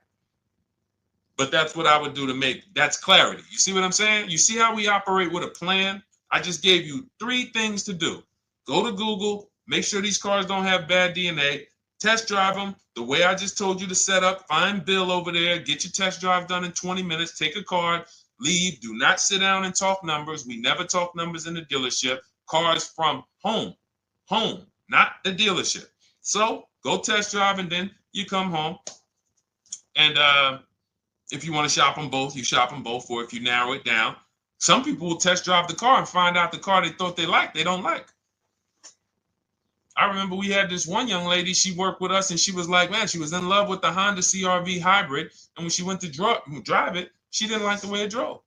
But that's what I would do to make, that's clarity. You see what I'm saying? You see how we operate with a plan? I just gave you 3 things to do. Go to Google, make sure these cars don't have bad DNA, test drive them the way I just told you to set up, find Bill over there, get your test drive done in 20 minutes, take a card, leave, do not sit down and talk numbers. We never talk numbers in the dealership. Cars from home, not the dealership. So go test drive and then you come home. And if you want to shop them both, you shop them both. Or if you narrow it down, some people will test drive the car and find out the car they thought they liked, they don't like. I remember we had this one young lady, she worked with us and she was like, man, she was in love with the Honda CR-V hybrid. And when she went to drive it, she didn't like the way it drove.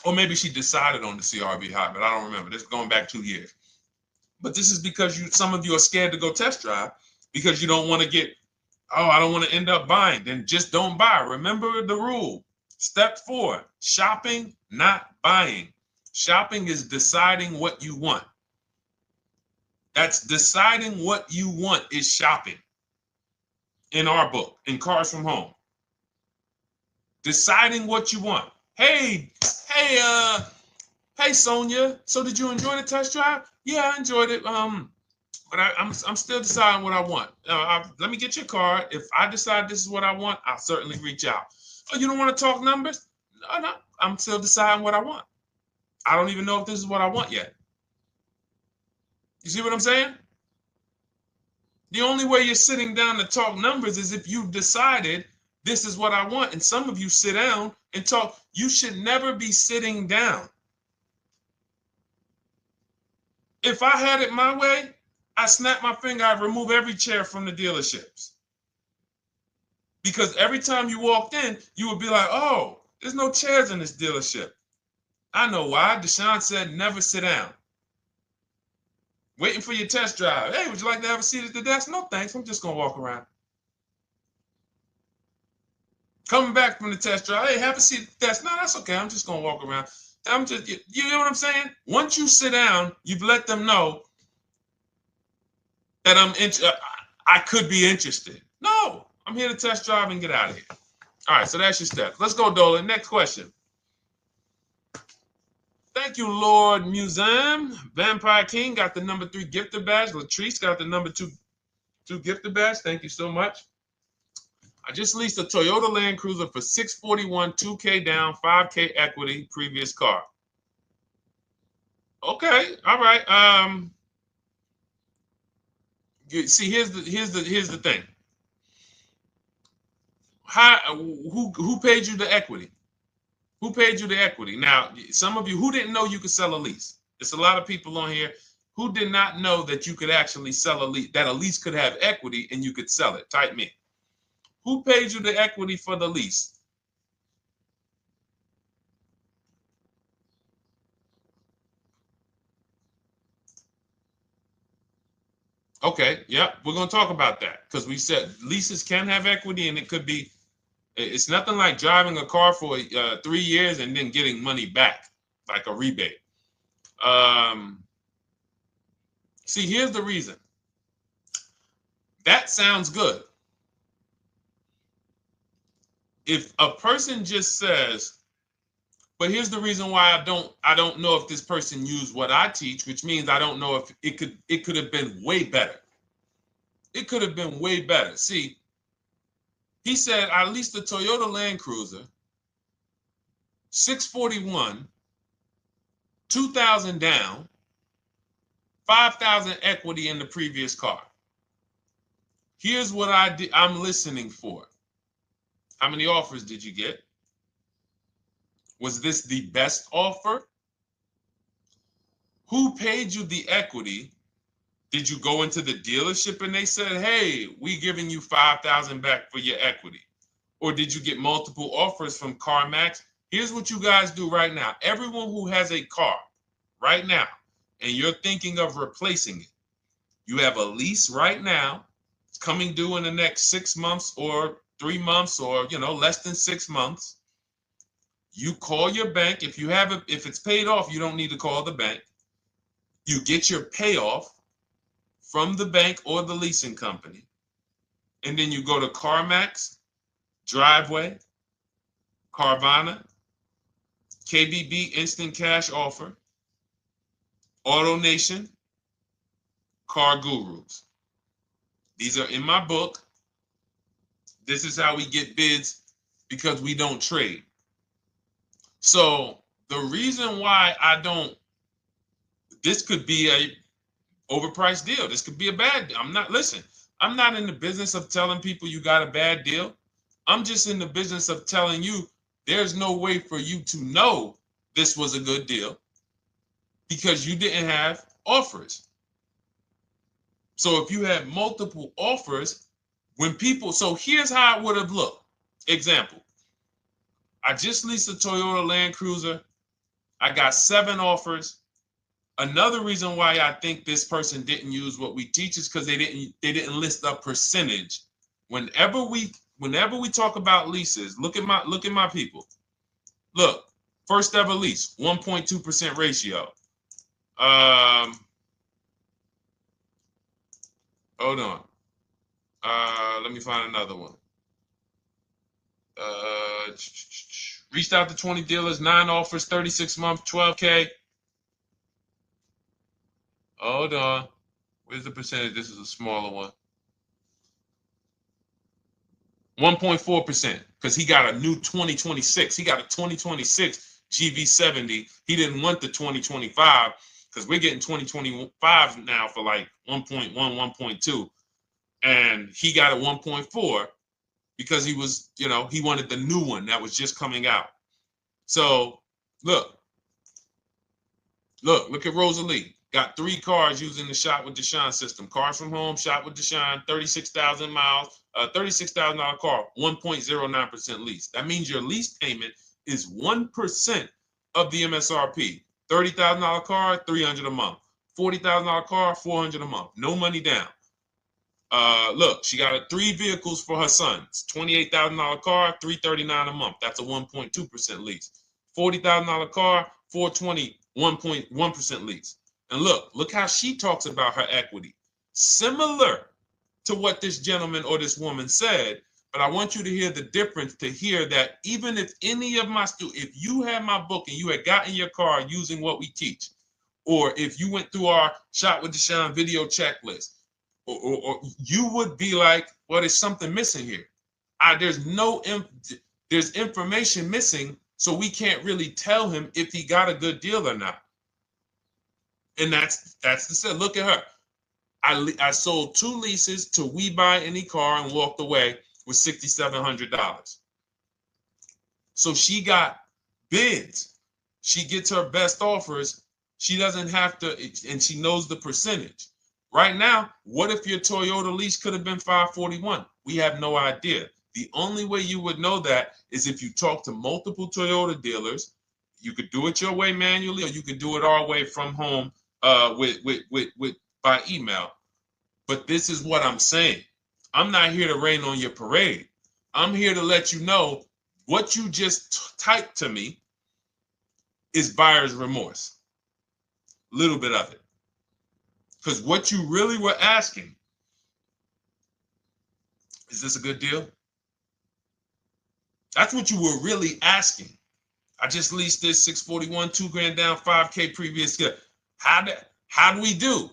Or maybe she decided on the CR-V hybrid. I don't remember. This is going back 2 years. But this is because some of you are scared to go test drive because you don't want to get, oh, I don't want to end up buying. Then just don't buy. Remember the rule. Step 4, shopping, not buying. Shopping is deciding what you want. That's deciding what you want is shopping. In our book, in Cars from Home. Deciding what you want. Hey, Sonia. So did you enjoy the test drive? Yeah, I enjoyed it. But I'm still deciding what I want. Let me get your card. If I decide this is what I want, I'll certainly reach out. Oh, you don't want to talk numbers? No, I'm still deciding what I want. I don't even know if this is what I want yet. You see what I'm saying? The only way you're sitting down to talk numbers is if you've decided this is what I want. And some of you sit down and talk. You should never be sitting down. If I had it my way, I snap my finger, I remove every chair from the dealerships. Because every time you walked in, you would be like, oh, there's no chairs in this dealership. I know why. Deshone said never sit down. Waiting for your test drive. Hey, would you like to have a seat at the desk? No, thanks. I'm just going to walk around. Coming back from the test drive. Hey, have a seat at the desk. No, that's okay. I'm just going to walk around. You know what I'm saying? Once you sit down, you've let them know that I could be interested. No, I'm here to test drive and get out of here. All right, so that's your steps. Let's go, Dolan. Next question. Thank you, Lord Museum. Vampire King got the number 3 gifter badge. Latrice got the number 2 gifter badge. Thank you so much. I just leased a Toyota Land Cruiser for $641, $2K down, $5K equity, previous car. Okay, all right. See, here's the thing. Who paid you the equity? Who paid you the equity? Now, some of you who didn't know you could sell a lease. There's a lot of people on here who did not know that you could actually sell a lease, that a lease could have equity and you could sell it. Type me. Who paid you the equity for the lease? Okay, yeah, we're going to talk about that because we said leases can have equity and it could be, it's nothing like driving a car for 3 years and then getting money back, like a rebate. See, here's the reason. That sounds good. If a person just says, But here's the reason why I don't know if this person used what I teach, which means I don't know if it could have been way better. It could have been way better. See, he said I leased a Toyota Land Cruiser, 641, 2,000 down, 5,000 equity in the previous car. Here's what I'm listening for. How many offers did you get? Was this the best offer? Who paid you the equity? Did you go into the dealership and they said, hey, we giving you 5,000 back for your equity? Or did you get multiple offers from CarMax? Here's what you guys do right now. Everyone who has a car right now, and you're thinking of replacing it, you have a lease right now. It's coming due in the next 6 months or 3 months or, less than 6 months. You call your bank. If it's paid off, you don't need to call the bank. You get your payoff from the bank or the leasing company. And then you go to CarMax, Driveway, Carvana, KBB Instant Cash Offer, AutoNation, Car Gurus. These are in my book. This is how we get bids because we don't trade. So the reason why this could be a overpriced deal. This could be a bad deal. I'm not in the business of telling people you got a bad deal. I'm just in the business of telling you there's no way for you to know this was a good deal because you didn't have offers. So if you had multiple offers, so here's how it would have looked. Example, I just leased a Toyota Land Cruiser. I got 7 offers. Another reason why I think this person didn't use what we teach is because they didn't list a percentage. Whenever we talk about leases, look at my people. Look, first ever lease, 1.2% ratio. Hold on. Let me find another one. Reached out to 20 dealers, 9 offers, 36 months, 12K. Hold on. Where's the percentage? This is a smaller one. 1.4%, because he got a new 2026. He got a 2026 GV70. He didn't want the 2025 because we're getting 2025 now for like 1.1, 1.2. And he got a 1.4 because he was, he wanted the new one that was just coming out. So look at Rosalie. Got 3 cars using the Shop with Deshone system. Cars from home, Shop with Deshone, 36,000 miles, $36,000 car, 1.09% lease. That means your lease payment is 1% of the MSRP. $30,000 car, $300 a month. $40,000 car, $400 a month. No money down. Look, she got 3 vehicles for her sons. $28,000 car, $339 a month. That's a 1.2% lease. $40,000 car, $420, 1.1% lease. And look how she talks about her equity. Similar to what this gentleman or this woman said, but I want you to hear the difference, to hear that even if any of my students, if you had my book and you had gotten your car using what we teach, or if you went through our Shop with Deshone video checklist, or you would be like, well, there's something missing here. There's information missing, so we can't really tell him if he got a good deal or not. And that's the set. Look at her. I sold 2 leases to We Buy Any Car and walked away with $6,700. So she got bids. She gets her best offers. She doesn't have to, and she knows the percentage. Right now, what if your Toyota lease could have been 541? We have no idea. The only way you would know that is if you talk to multiple Toyota dealers. You could do it your way manually, or you could do it our way from home by email. But this is what I'm saying. I'm not here to rain on your parade. I'm here to let you know what you just typed to me is buyer's remorse. A little bit of it. Because what you really were asking, is this a good deal? That's what you were really asking. I just leased this 641, 2 grand down, 5K previous. How do we do?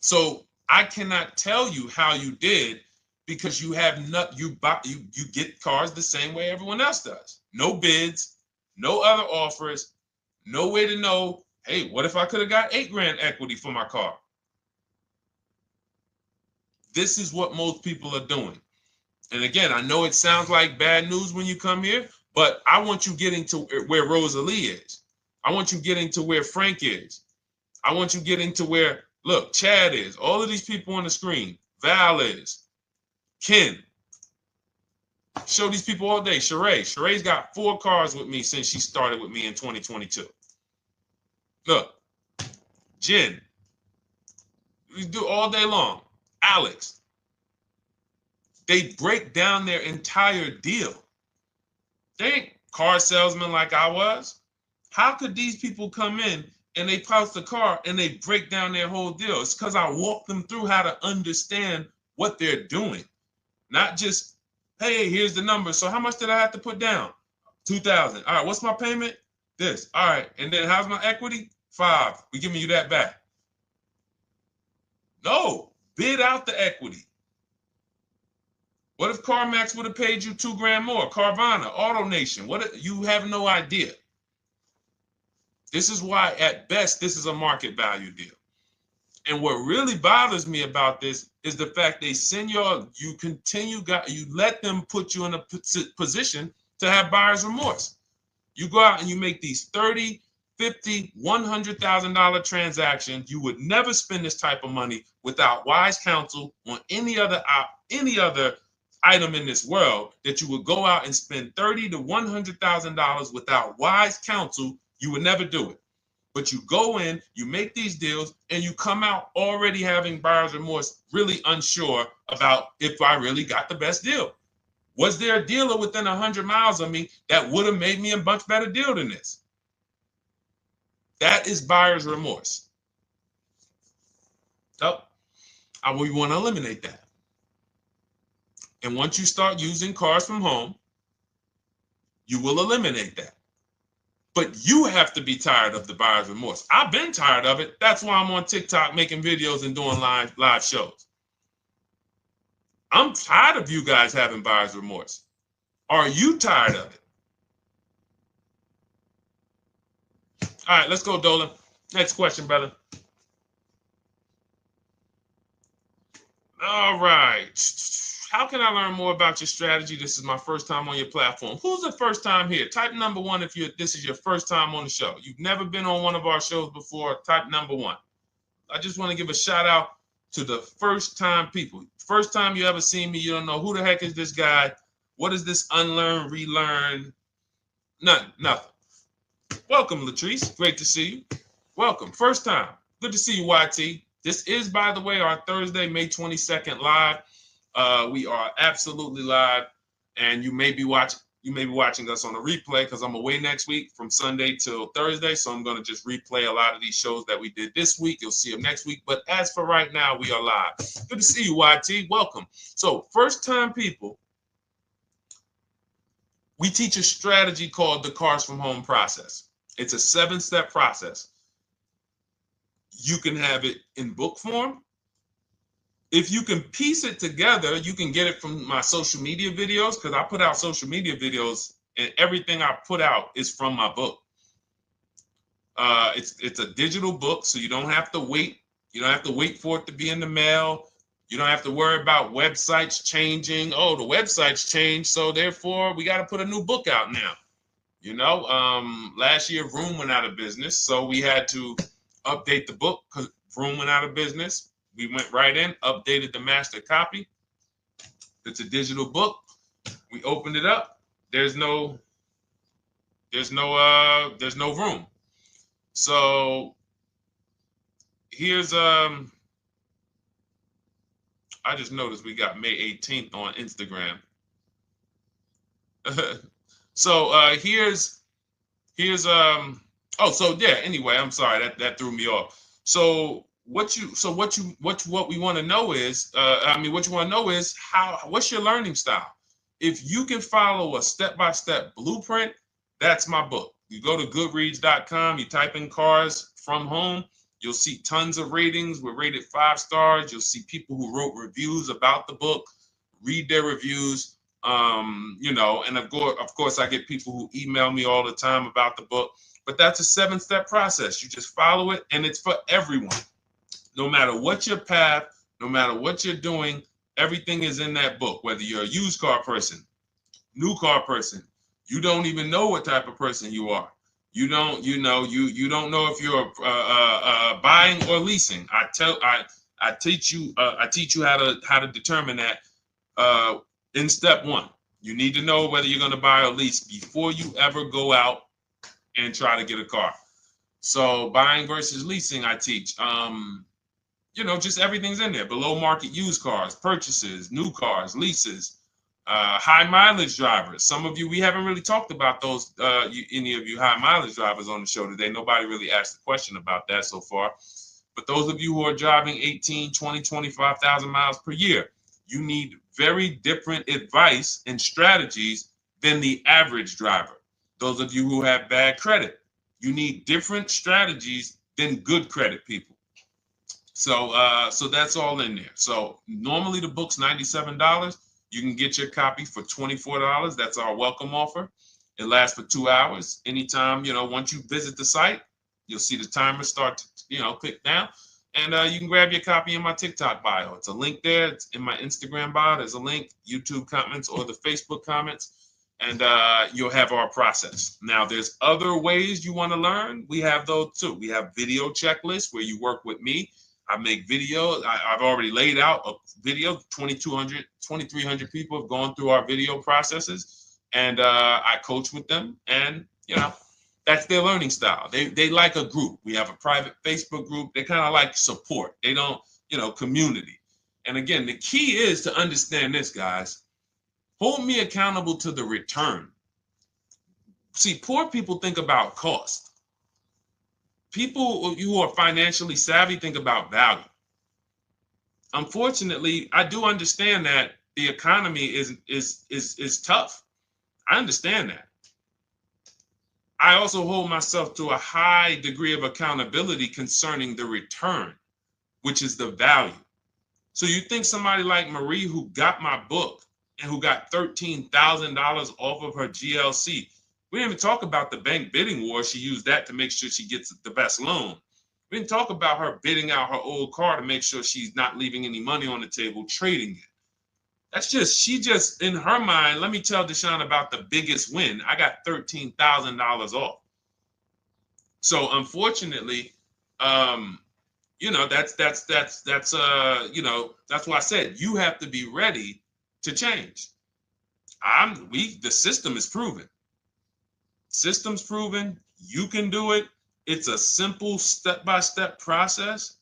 So I cannot tell you how you did because you have not you get cars the same way everyone else does. No bids, no other offers, no way to know, hey, what if I could have got 8 grand equity for my car? This is what most people are doing. And again, I know it sounds like bad news when you come here, but I want you getting to where Rosalie is. I want you getting to where Frank is. I want you getting to where, look, Chad is. All of these people on the screen. Val is. Ken. Show these people all day. Sheree. Sheree's got 4 cars with me since she started with me in 2022. Look. Jen. We do all day long. Alex. They break down their entire deal. They ain't car salesmen like I was. How could these people come in and they post the car and they break down their whole deal? It's because I walk them through how to understand what they're doing. Not just, hey, here's the number. So how much did I have to put down? 2,000. All right, what's my payment? This. All right, and then how's my equity? 5. We giving you that back. No, bid out the equity. What if CarMax would have paid you 2 grand more? Carvana, AutoNation, what? You have no idea. This is why, at best, this is a market value deal. And what really bothers me about this is the fact they send you let them put you in a position to have buyer's remorse. You go out and you make these $30,000, $50,000, $100,000 transactions. You would never spend this type of money without wise counsel on any other item in this world, that you would go out and spend $30,000 to $100,000 without wise counsel. You would never do it. But you go in, you make these deals, and you come out already having buyer's remorse, really unsure about if I really got the best deal. Was there a dealer within 100 miles of me that would have made me a much better deal than this? That is buyer's remorse. So we want to eliminate that. And once you start using cars from home, you will eliminate that. But you have to be tired of the buyer's remorse. I've been tired of it. That's why I'm on TikTok making videos and doing live shows. I'm tired of you guys having buyer's remorse. Are you tired of it? All right, let's go, Dolan. Next question, brother. All right. How can I learn more about your strategy? This is my first time on your platform. Who's the first time here? Type number 1 if this is your first time on the show. You've never been on one of our shows before. Type number 1. I just want to give a shout out to the first time people. First time you ever seen me, you don't know who the heck is this guy. What is this unlearn, relearn? Nothing. Welcome, Latrice. Great to see you. Welcome. First time. Good to see you, YT. This is, by the way, our Thursday, May 22nd live. We are absolutely live, and you may be watching us on a replay because I'm away next week from Sunday till Thursday. So I'm going to just replay a lot of these shows that we did this week. You'll see them next week. But as for right now, we are live. Good to see you, YT. Welcome. So first time people, we teach a strategy called the Cars from Home process. It's a 7-step process. You can have it in book form. If you can piece it together, you can get it from my social media videos, because I put out social media videos and everything I put out is from my book. It's a digital book, so you don't have to wait. You don't have to wait for it to be in the mail. You don't have to worry about websites changing. Oh, the website's changed, so therefore we got to put a new book out now. You know, last year Vroom went out of business, so we had to update the book because Vroom went out of business. We went right in, updated the master copy. It's a digital book. We opened it up. There's no room. So here's I just noticed we got May 18th on Instagram. So here's anyway, I'm sorry, that threw me off. So what we want to know is, what's your learning style? If you can follow a step-by-step blueprint, that's my book. You go to goodreads.com, you type in cars from home, you'll see tons of ratings. We're rated 5 stars. You'll see people who wrote reviews about the book, read their reviews. And of course, I get people who email me all the time about the book. But that's a 7-step process. You just follow it, and it's for everyone. No matter what your path, no matter what you're doing, everything is in that book. Whether you're a used car person, new car person, you don't even know what type of person you are. You don't know if you're buying or leasing. I teach you how to determine that in step 1. You need to know whether you're going to buy or lease before you ever go out and try to get a car. So buying versus leasing, I teach. Just everything's in there. Below market used cars, purchases, new cars, leases, high mileage drivers. Some of you, we haven't really talked about those, any of you high mileage drivers on the show today. Nobody really asked a question about that so far. But those of you who are driving 18, 20, 25,000 miles per year, you need very different advice and strategies than the average driver. Those of you who have bad credit, you need different strategies than good credit people. So that's all in there. So normally the book's $97. You can get your copy for $24. That's our welcome offer. It lasts for 2 hours. Anytime, once you visit the site, you'll see the timer start to, click down. And you can grab your copy in my TikTok bio. It's a link there. It's in my Instagram bio. There's a link, YouTube comments or the Facebook comments. And you'll have our process. Now, there's other ways you want to learn. We have those too. We have video checklists where you work with me. I make videos. I've already laid out a video. 2,300 people have gone through our video processes. And I coach with them. And, that's their learning style. They like a group. We have a private Facebook group. They kind of like support. They don't, community. And again, the key is to understand this, guys. Hold me accountable to the return. See, poor people think about cost. People who are financially savvy think about value. Unfortunately, I do understand that the economy is tough. I understand that. I also hold myself to a high degree of accountability concerning the return, which is the value. So you think somebody like Marie, who got my book and who got $13,000 off of her GLC, we didn't even talk about the bank bidding war. She used that to make sure she gets the best loan. We didn't talk about her bidding out her old car to make sure she's not leaving any money on the table, trading it. She just, in her mind, let me tell Deshone about the biggest win. I got $13,000 off. So unfortunately, that's why I said you have to be ready to change. The system is proven. System's proven. You can do it. It's a simple step-by-step process.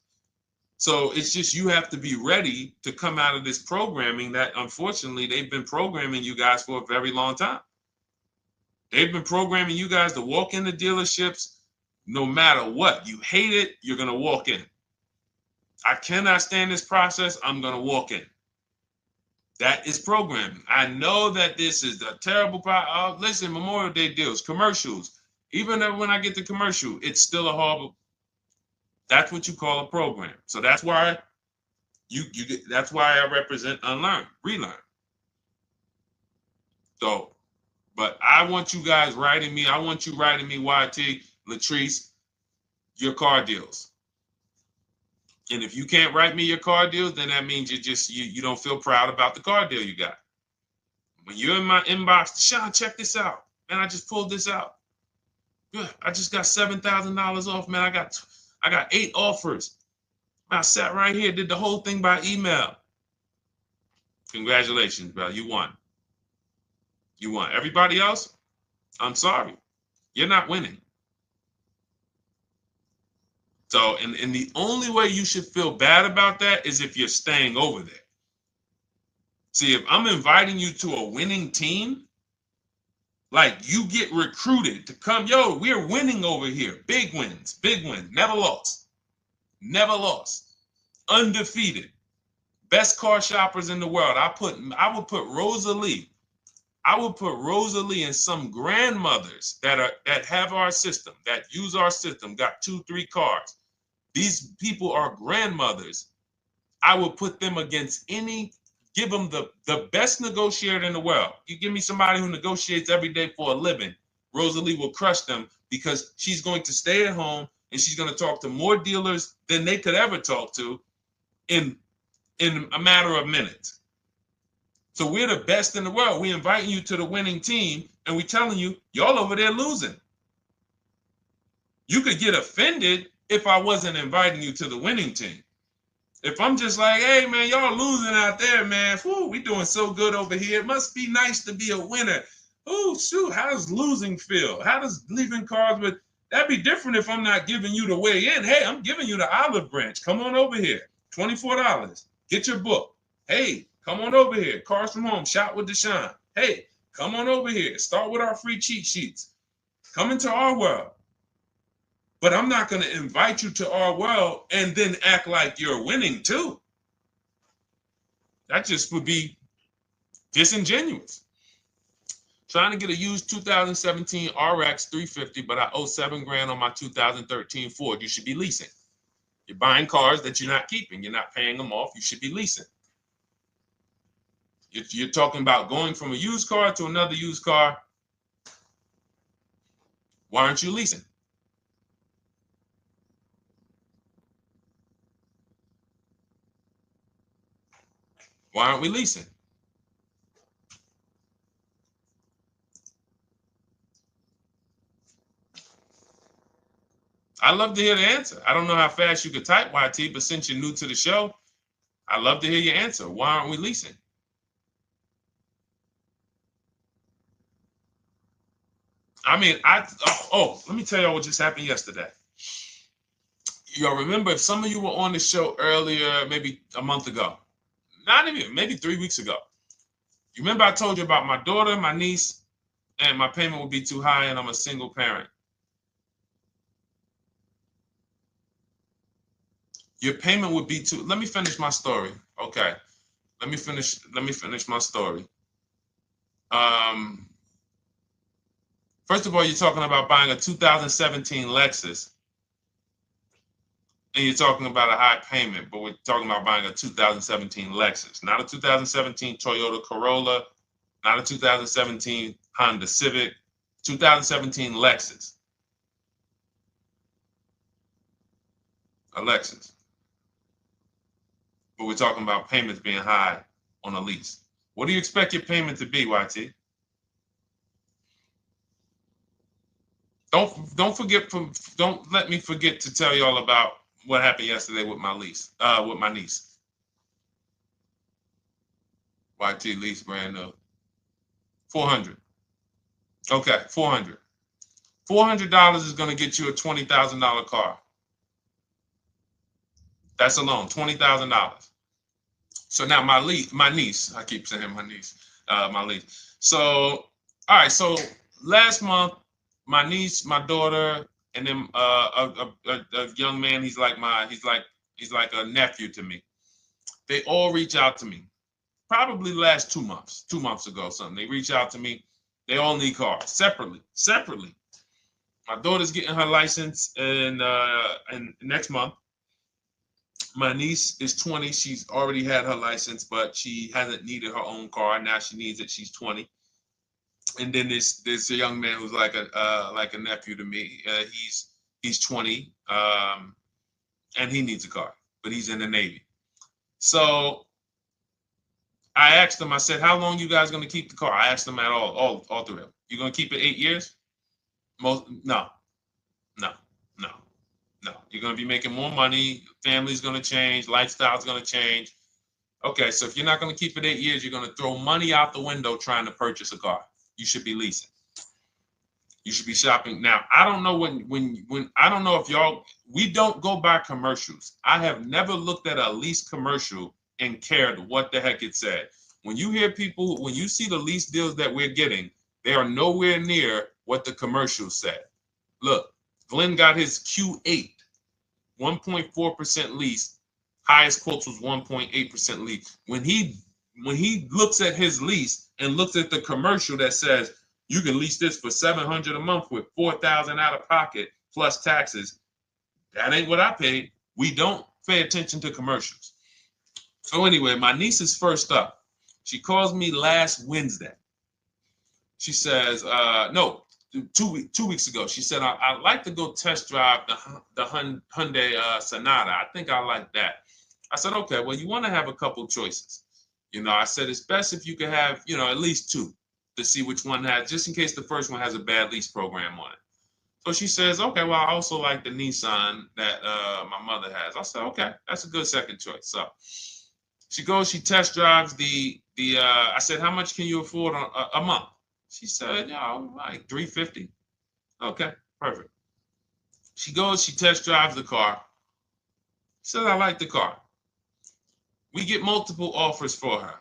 So it's just you have to be ready to come out of this programming that, unfortunately, they've been programming you guys for a very long time. They've been programming you guys to walk into dealerships no matter what. You hate it, you're going to walk in. I cannot stand this process, I'm going to walk in. That is programming. I know that this is a terrible problem. Listen, Memorial Day deals, commercials. Even when I get the commercial, it's still a horrible. That's what you call a program. So that's why that's why I represent unlearn, relearn. So, but I want you guys writing me. I want you writing me, YT, Latrice, your car deals. And if you can't write me your car deals, then that means you don't feel proud about the car deal you got. When you're in my inbox, Deshone, check this out. Man, I just pulled this out. Good. I just got $7,000 off, man. I got 8 offers. I sat right here, did the whole thing by email. Congratulations, bro. You won. You won. Everybody else, I'm sorry. You're not winning. So, and the only way you should feel bad about that is if you're staying over there. See, if I'm inviting you to a winning team, like you get recruited to come, yo, we're winning over here. Big wins, never lost. Never lost. Undefeated. Best car shoppers in the world. I would put Rosalie I would put Rosalie and some grandmothers that have our system, that use our system, got 2-3 cars. These people are grandmothers. I would put them against give them the best negotiator in the world. You give me somebody who negotiates every day for a living, Rosalie will crush them because she's going to stay at home and she's going to talk to more dealers than they could ever talk to in a matter of minutes. So we're the best in the world. We're inviting you to the winning team, and we're telling you, y'all over there losing. You could get offended if I wasn't inviting you to the winning team. If I'm just like, hey, man, y'all losing out there, man. Whew, we doing so good over here. It must be nice to be a winner. Oh, shoot, how does losing feel? How does leaving cars with... That'd be different if I'm not giving you the way in. Hey, I'm giving you the olive branch. Come on over here. $24. Get your book. Hey, come on over here. Cars from Home. Shop with Deshone. Hey, come on over here. Start with our free cheat sheets. Come into our world. But I'm not going to invite you to our world and then act like you're winning too. That just would be disingenuous. Trying to get a used 2017 RX 350, but I owe $7,000 on my 2013 Ford. You should be leasing. You're buying cars that you're not keeping. You're not paying them off. You should be leasing. If you're talking about going from a used car to another used car, why aren't you leasing? Why aren't we leasing? I'd love to hear the answer. I don't know how fast you could type, YT, but since you're new to the show, I'd love to hear your answer. Why aren't we leasing? I mean, let me tell y'all what just happened yesterday. Y'all remember, if some of you were on the show earlier, maybe a month ago, not even, maybe 3 weeks ago. You remember I told you about my daughter, my niece, and my payment would be too high, and I'm a single parent. Your payment would be too... Let me finish my story. Okay. Let me finish my story. First of all, you're talking about buying a 2017 Lexus, and you're talking about a high payment, but we're talking about buying a 2017 Lexus, not a 2017 Toyota Corolla, not a 2017 Honda Civic, 2017 Lexus. A Lexus. But we're talking about payments being high on a lease. What do you expect your payment to be, YT? Don't let me forget to tell y'all about what happened yesterday with my niece. YT lease brand new. $400. Okay, $400. $400 is going to get you a $20,000 car. That's alone, $20,000. So now my niece, I keep saying my niece, my lease. So, all right, so last month, my niece, my daughter, and then a young man, he's like a nephew to me. They all reach out to me. Probably the last 2 months, 2 months ago, something. They reach out to me. They all need cars separately. My daughter's getting her license in next month. My niece is 20. She's already had her license, but she hasn't needed her own car. Now she needs it. She's 20. And then there's a young man who's like a nephew to me. He's 20, and he needs a car, but he's in the Navy. So I asked them. I said, "How long you guys going to keep the car?" I asked them at all three of them. You going to keep it 8 years? No. You're going to be making more money. Family's going to change. Lifestyle's going to change. Okay, so if you're not going to keep it 8 years, you're going to throw money out the window trying to purchase a car. You should be leasing. You should be shopping. Now, I don't know when I don't know if y'all, we don't go by commercials. I have never looked at a lease commercial and cared what the heck it said. When you hear people, when you see the lease deals that we're getting, they are nowhere near what the commercial said. Look, Glenn got his Q8, 1.4% lease. Highest quotes was 1.8% lease. When he when he looks at his lease and looks at the commercial that says you can lease this for $700 a month with $4,000 out of pocket plus taxes, that ain't what I paid. We don't pay attention to commercials. So anyway, my niece is first up. She calls me last Wednesday. She says, no, 2 weeks ago. She said, I'd like to go test drive the Hyundai Sonata. I think I like that. I said, okay, well, you want to have a couple choices. I said, it's best if you could have, at least two to see which one has, just in case the first one has a bad lease program on it. So she says, okay, well, I also like the Nissan that my mother has. I said, okay, that's a good second choice. So she goes, she test drives I said, how much can you afford a month? She said, like $350. Okay, perfect. She goes, she test drives the car. She said, I like the car. We get multiple offers for her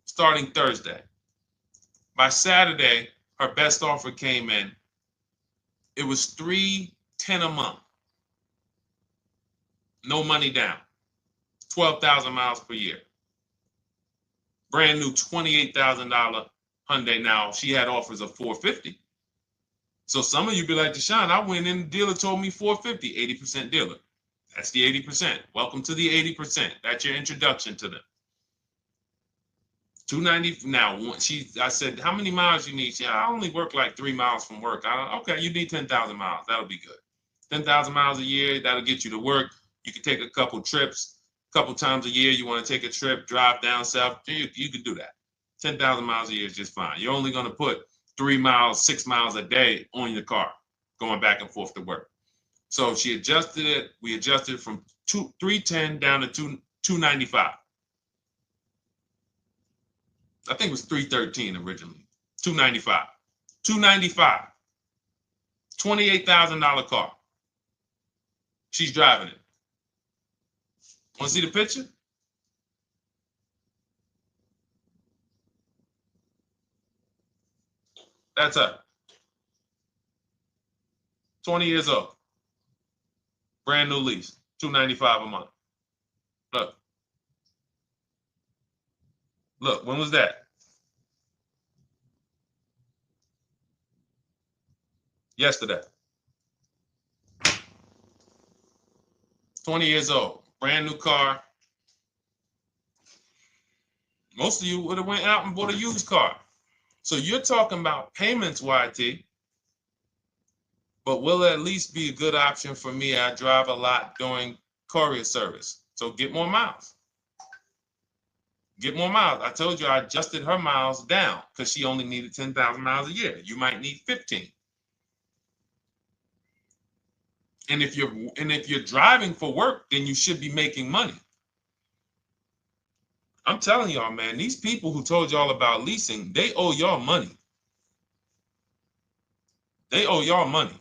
starting Thursday. By Saturday, her best offer came in. It was $310 a month. No money down. 12,000 miles per year. Brand new $28,000 Hyundai. Now, she had offers of $450. So some of you be like, Deshone, I went in, the dealer told me $450, 80% dealer. That's the 80%. Welcome to the 80%. That's your introduction to them. $290. Now, I said, how many miles you need? She said, I only work like 3 miles from work. Okay, you need 10,000 miles. That'll be good. 10,000 miles a year, that'll get you to work. You can take a couple trips, a couple times a year. You want to take a trip, drive down south, you can do that. 10,000 miles a year is just fine. You're only going to put 3 miles, 6 miles a day on your car, going back and forth to work. So she adjusted it. We adjusted it from 310 down to 295. I think it was 313 originally. 295. 295. $28,000 car. She's driving it. Want to see the picture? That's her. 20 years old. Brand new lease. $295 a month. Look. Look, when was that? Yesterday. 20 years old. Brand new car. Most of you would have went out and bought a used car. So you're talking about payments, YT. But will it at least be a good option for me? I drive a lot during courier service. So get more miles. Get more miles. I told you I adjusted her miles down because she only needed 10,000 miles a year. You might need 15. And if you're driving for work, then you should be making money. I'm telling y'all, man, these people who told y'all about leasing, they owe y'all money. They owe y'all money.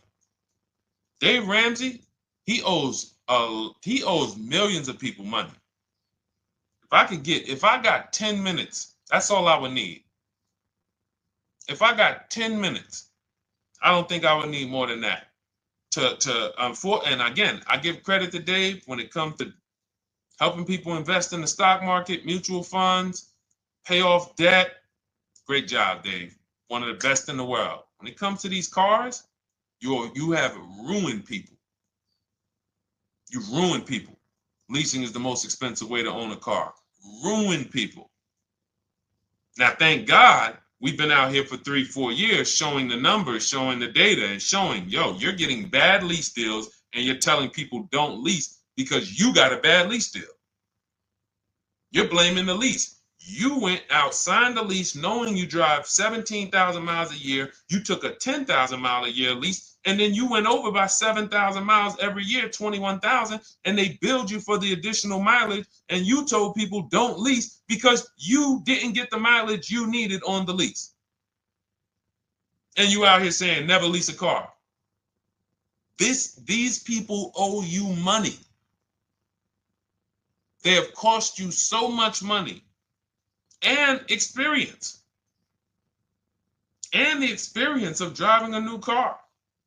Dave Ramsey, he owes millions of people money. If I got 10 minutes, that's all I would need. If I got 10 minutes, I don't think I would need more than that. And again, I give credit to Dave when it comes to helping people invest in the stock market, mutual funds, pay off debt. Great job, Dave. One of the best in the world. When it comes to these cars, you have ruined people. You've ruined people. Leasing is the most expensive way to own a car. Ruined people. Now, thank God, we've been out here for 3-4 years showing the numbers, showing the data, and showing, you're getting bad lease deals, and you're telling people don't lease because you got a bad lease deal. You're blaming the lease. You went out, signed the lease, knowing you drive 17,000 miles a year. You took a 10,000 mile a year lease, and then you went over by 7,000 miles every year, 21,000, and they billed you for the additional mileage, and you told people don't lease because you didn't get the mileage you needed on the lease. And you out here saying never lease a car. These people owe you money. They have cost you so much money and experience. And the experience of driving a new car,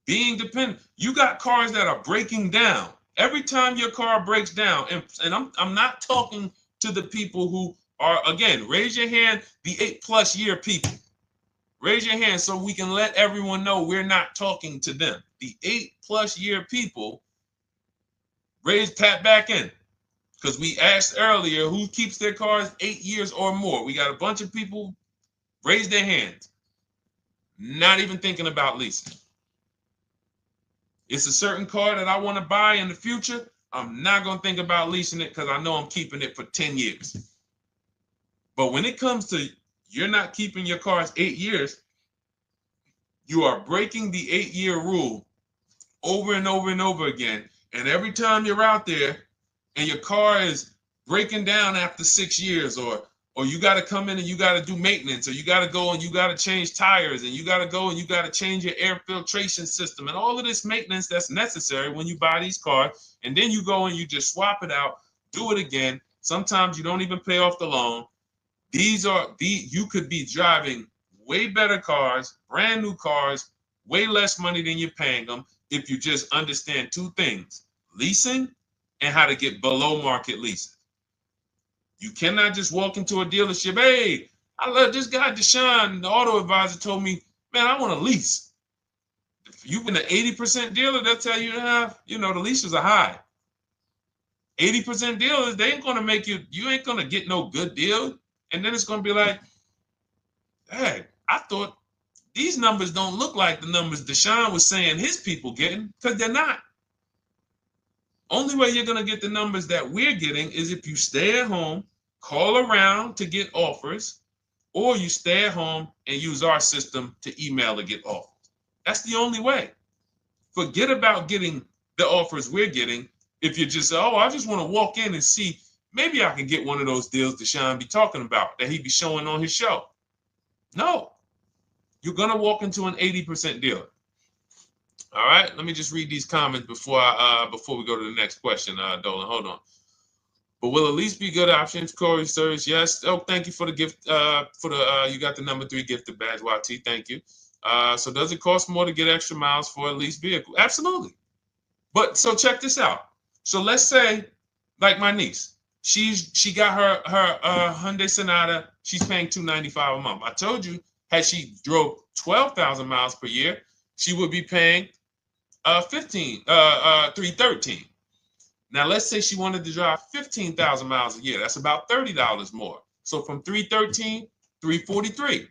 being dependent. You got cars that are breaking down. Every time your car breaks down, and I'm not talking to the people who Or again, raise your hand, the 8+ year people. Raise your hand so we can let everyone know we're not talking to them. The 8+ year people, tap back in. Because we asked earlier who keeps their cars 8 years or more. We got a bunch of people raise their hands. Not even thinking about leasing. It's a certain car that I want to buy in the future. I'm not going to think about leasing it because I know I'm keeping it for 10 years. But when it comes to you're not keeping your cars 8 years, you are breaking the 8-year rule over and over and over again. And every time you're out there and your car is breaking down after 6 years, or you got to come in and you got to do maintenance, or you got to go and you got to change tires, and you got to go and you got to change your air filtration system, and all of this maintenance that's necessary when you buy these cars, and then you go and you just swap it out, do it again. Sometimes you don't even pay off the loan. You could be driving way better cars, brand new cars, way less money than you're paying them if you just understand 2 things: leasing and how to get below market leasing. You cannot just walk into a dealership. Hey, I love this guy, Deshone, the auto advisor, told me, man, I want to lease. If you've been an 80% dealer, they'll tell you to have, the leases are high. 80% dealers, they ain't going to make you ain't going to get no good deal. And then it's going to be like, hey, I thought these numbers don't look like the numbers Deshone was saying his people getting, because they're not. Only way you're going to get the numbers that we're getting is if you stay at home, call around to get offers, or you stay at home and use our system to email to get offers. That's the only way. Forget about getting the offers we're getting. If you just say, oh, I just want to walk in and see, maybe I can get one of those deals Deshone be talking about that he be showing on his show. No, you're going to walk into an 80% dealer. All right, let me just read these comments before we go to the next question, Dolan. Hold on. But will a lease be good options? Corey Sirs, yes. Oh, thank you for the gift. You got the number 3 gifted badge, YT. Thank you. So does it cost more to get extra miles for a leased vehicle? Absolutely. But so check this out. So let's say, like my niece, she got her Hyundai Sonata. She's paying $295 a month. I told you, had she drove 12,000 miles per year, she would be paying $313. Now let's say she wanted to drive 15,000 miles a year. That's about $30 more. So from $313, $343.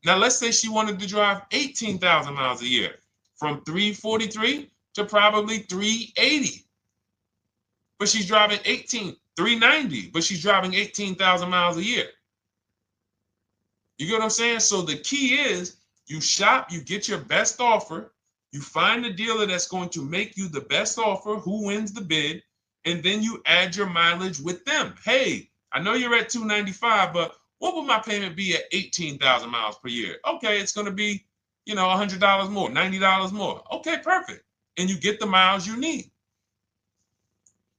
Now let's say she wanted to drive 18,000 miles a year, from $343 to probably $380. But she's driving $390, but she's driving 18,000 miles a year. You get what I'm saying? So the key is you shop, you get your best offer, you find the dealer that's going to make you the best offer, who wins the bid, and then you add your mileage with them. Hey, I know you're at $295, but what would my payment be at 18,000 miles per year? Okay, it's going to be, $100 more, $90 more. Okay, perfect. And you get the miles you need.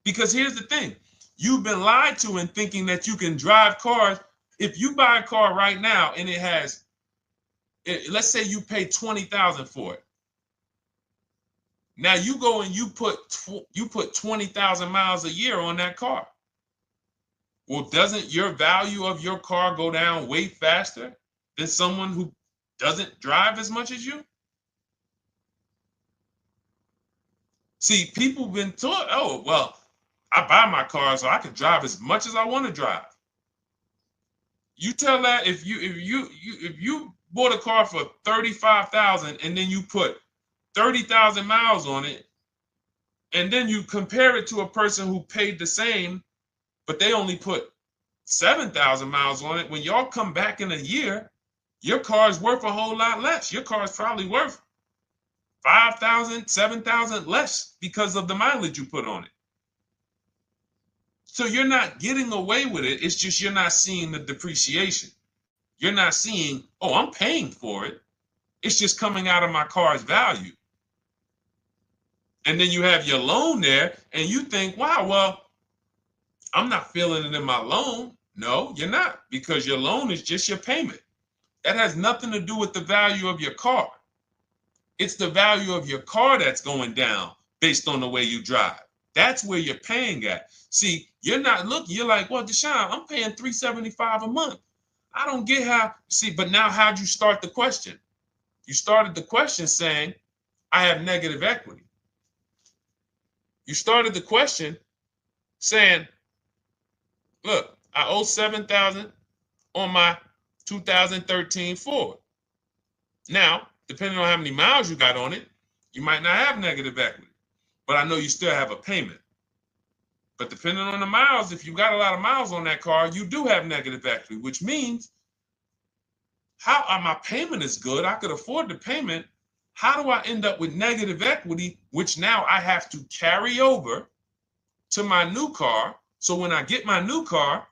Because here's the thing. You've been lied to in thinking that you can drive cars. If you buy a car right now and it has, let's say you pay $20,000 for it. Now you go and you put 20,000 miles a year on that car. Well, doesn't your value of your car go down way faster than someone who doesn't drive as much as you? See, people have been taught, oh, well, I buy my car so I can drive as much as I want to drive. You tell that if you bought a car for $35,000 and then you put 30,000 miles on it, and then you compare it to a person who paid the same, but they only put 7,000 miles on it, when y'all come back in a year, your car is worth a whole lot less. Your car is probably worth 5,000, 7,000 less because of the mileage you put on it. So you're not getting away with it. It's just you're not seeing the depreciation. You're not seeing, oh, I'm paying for it. It's just coming out of my car's value. And then you have your loan there and you think, wow, well, I'm not feeling it in my loan. No, you're not, because your loan is just your payment. That has nothing to do with the value of your car. It's the value of your car that's going down based on the way you drive. That's where you're paying at. See, you're not looking, you're like, well, Deshone, I'm paying $375 a month. I don't get how, see, but now how'd you start the question? You started the question saying, I have negative equity. You started the question saying, look, I owe $7,000 on my 2013 Ford. Now, depending on how many miles you got on it, you might not have negative equity, but I know you still have a payment. But depending on the miles, if you got a lot of miles on that car, you do have negative equity, which means my payment is good. I could afford the payment. How do I end up with negative equity, which now I have to carry over to my new car? So when I get my new car,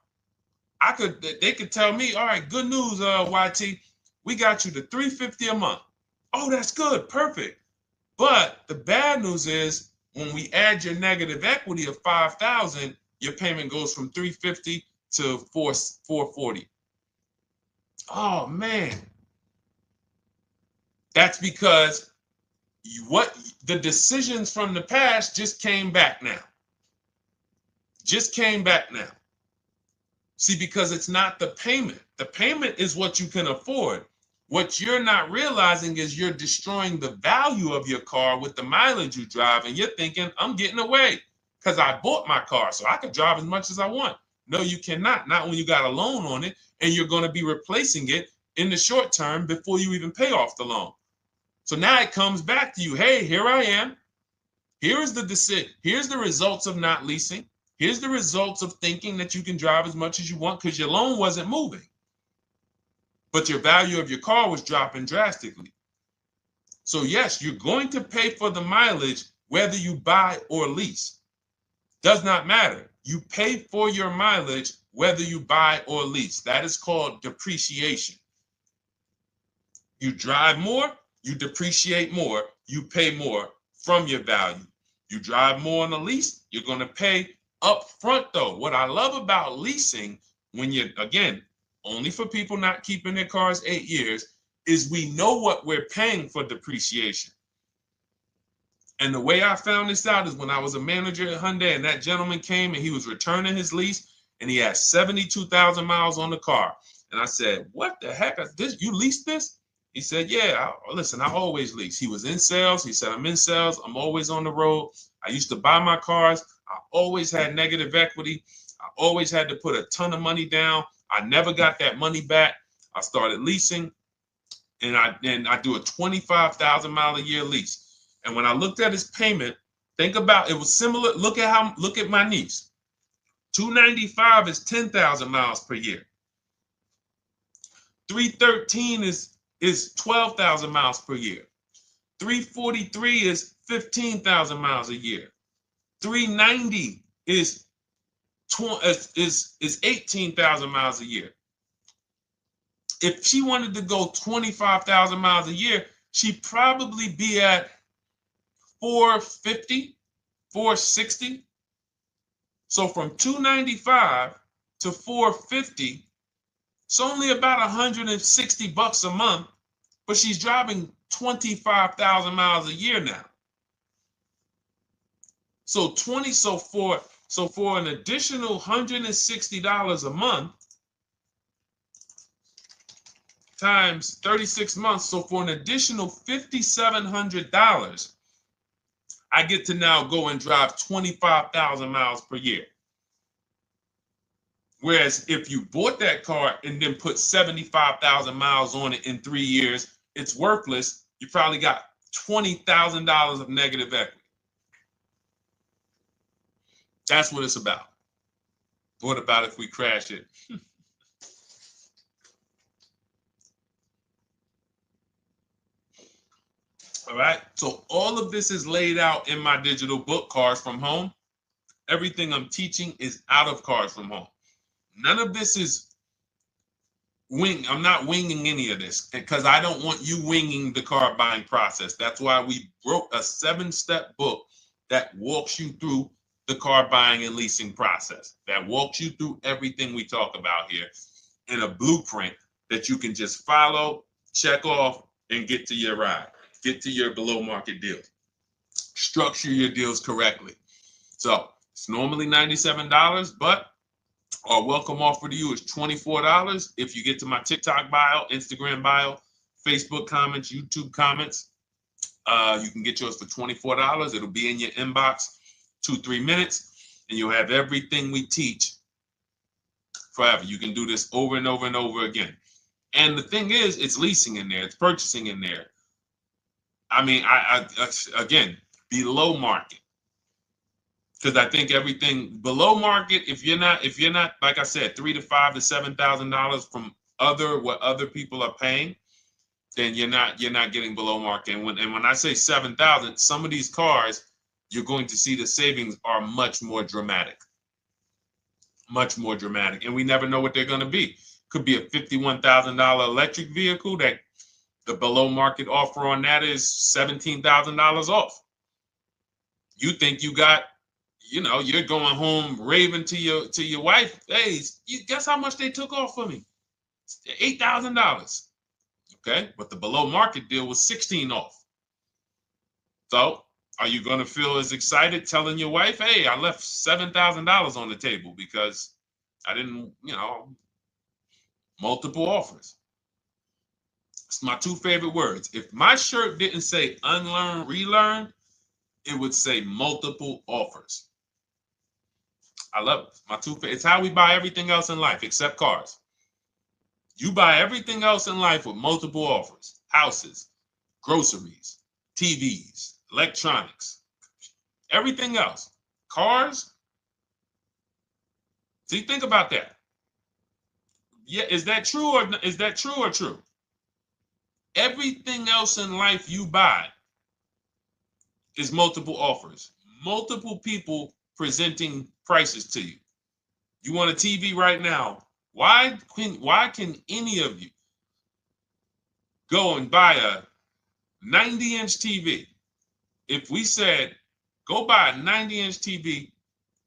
they could tell me, all right, good news, YT, we got you to $350 a month. Oh, that's good, perfect. But the bad news is when we add your negative equity of $5,000, your payment goes from $350 to $440. Oh man, that's because the decisions from the past just came back now. Just came back now. See, because it's not the payment. The payment is what you can afford. What you're not realizing is you're destroying the value of your car with the mileage you drive, and you're thinking, I'm getting away because I bought my car, so I can drive as much as I want. No, you cannot. Not when you got a loan on it, and you're going to be replacing it in the short term before you even pay off the loan. So now it comes back to you. Hey, here I am. Here's the decision. Here's the results of not leasing. Here's the results of thinking that you can drive as much as you want because your loan wasn't moving. But your value of your car was dropping drastically. So yes, you're going to pay for the mileage whether you buy or lease. Does not matter. You pay for your mileage whether you buy or lease. That is called depreciation. You drive more, you depreciate more, you pay more from your value. You drive more on a lease, you're going to pay up front though. What I love about leasing, when you're, again, only for people not keeping their cars 8 years, is we know what we're paying for depreciation. And the way I found this out is when I was a manager at Hyundai and that gentleman came and he was returning his lease and he had 72,000 miles on the car. And I said, what the heck? You leased this? He said, yeah, listen, I always lease. He was in sales. He said, I'm in sales. I'm always on the road. I used to buy my cars. I always had negative equity. I always had to put a ton of money down. I never got that money back. I started leasing, and I do a 25,000 mile a year lease. And when I looked at his payment, think about it was similar. Look at my niece. 295 is 10,000 miles per year. 313 is 12,000 miles per year. 343 is 15,000 miles a year. 390 is 18,000 miles a year. If she wanted to go 25,000 miles a year, she'd probably be at 450, 460. So from 295 to 450, it's only about 160 bucks a month, but she's driving 25,000 miles a year now. So for an additional $160 a month times 36 months, so for an additional $5,700, I get to now go and drive 25,000 miles per year. Whereas if you bought that car and then put 75,000 miles on it in 3 years, it's worthless. You probably got $20,000 of negative equity. That's what it's about. What about if we crash it? All right. So all of this is laid out in my digital book, Cars from Home. Everything I'm teaching is out of Cars from Home. None of this is I'm not winging any of this because I don't want you winging the car buying process. That's why we wrote a 7-step book that walks you through the car buying and leasing process, that walks you through everything we talk about here in a blueprint that you can just follow, check off, and get to your ride, get to your below market deals, structure your deals correctly. So it's normally $97, but our welcome offer to you is $24 if you get to my TikTok bio, Instagram bio, Facebook comments, YouTube comments. You can get yours for $24. It'll be in your inbox 2-3 minutes, and you'll have everything we teach forever. You can do this over and over and over again. And the thing is, it's leasing in there, it's purchasing in there. I mean, I again, below market. Because I think everything below market, if you're not, like I said, $3,000 to $5,000 to $7,000 from what other people are paying, then you're not getting below market. And when I say 7,000, some of these cars, you're going to see the savings are much more dramatic, and we never know what they're going to be. Could be a $51,000 electric vehicle that the below market offer on that is $17,000 off. You think you got, you're going home raving to your wife. Hey, you guess how much they took off for me? $8,000. Okay, but the below market deal was 16 off. So are you going to feel as excited telling your wife, hey, I left $7,000 on the table because I didn't, multiple offers? It's my two favorite words. If my shirt didn't say unlearn, relearn, it would say multiple offers. I love it. My two favorite. It's how we buy everything else in life except cars. You buy everything else in life with multiple offers: houses, groceries, TVs, electronics, everything else. Cars. See, think about that. Yeah, is that true or true? Everything else in life you buy is multiple offers, multiple people presenting prices to you. You want a TV right now? Why can any of you go and buy a 90-inch TV? If we said, go buy a 90-inch TV,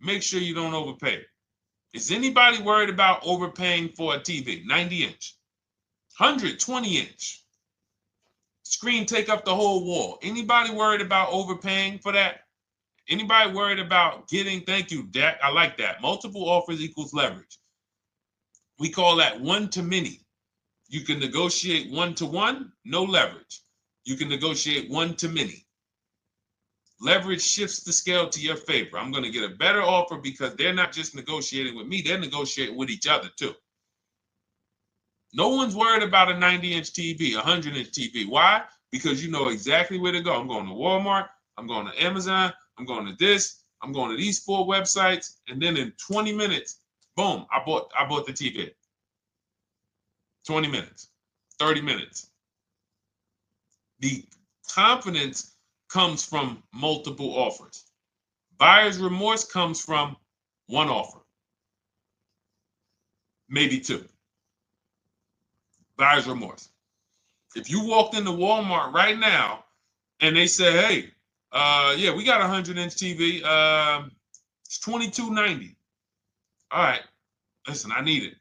make sure you don't overpay. Is anybody worried about overpaying for a TV? 90-inch, 120-inch. Screen take up the whole wall. Anybody worried about overpaying for that? Anybody worried about getting, thank you, Dak, I like that. Multiple offers equals leverage. We call that one to many. You can negotiate 1-to-1, no leverage. You can negotiate 1 to many. Leverage shifts the scale to your favor. I'm going to get a better offer because they're not just negotiating with me, they're negotiating with each other too. No one's worried about a 90-inch TV, a 100-inch TV. Why? Because you know exactly where to go. I'm going to Walmart, I'm going to Amazon, I'm going to this, I'm going to these 4 websites, and then in 20 minutes, boom, I bought the TV. 20 minutes, 30 minutes. The confidence comes from multiple offers. Buyer's remorse comes from one offer, maybe 2. Buyer's remorse. If you walked into Walmart right now and they say, hey, yeah, we got a 100-inch TV. It's $22.90. All right, listen, I need it.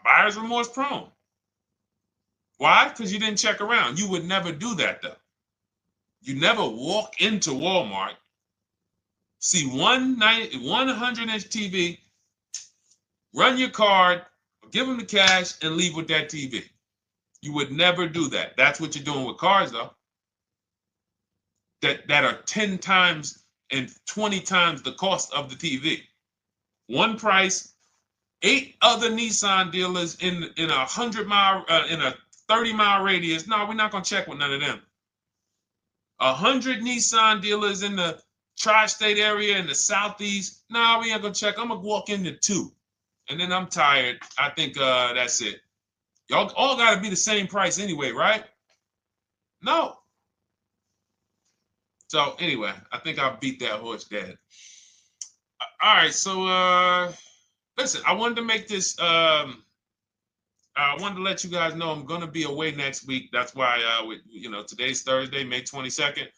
Buyer's remorse prone. Why? Because you didn't check around. You would never do that, though. You never walk into Walmart, see one 100-inch TV, run your card, give them the cash, and leave with that TV. You would never do that. That's what you're doing with cars, though. That are 10 times and 20 times the cost of the TV. One price, 8 other Nissan dealers in a 100-mile, in a 30-mile radius. No, we're not gonna check with none of them. 100 Nissan dealers in the tri-state area in the southeast. No, we ain't gonna check. I'm gonna walk into 2. And then I'm tired. I think that's it. Y'all all gotta be the same price anyway, right? No. So anyway, I think I beat that horse dead. All right, so listen, I wanted to make this I wanted to let you guys know I'm gonna be away next week. That's why today's Thursday, May 22nd.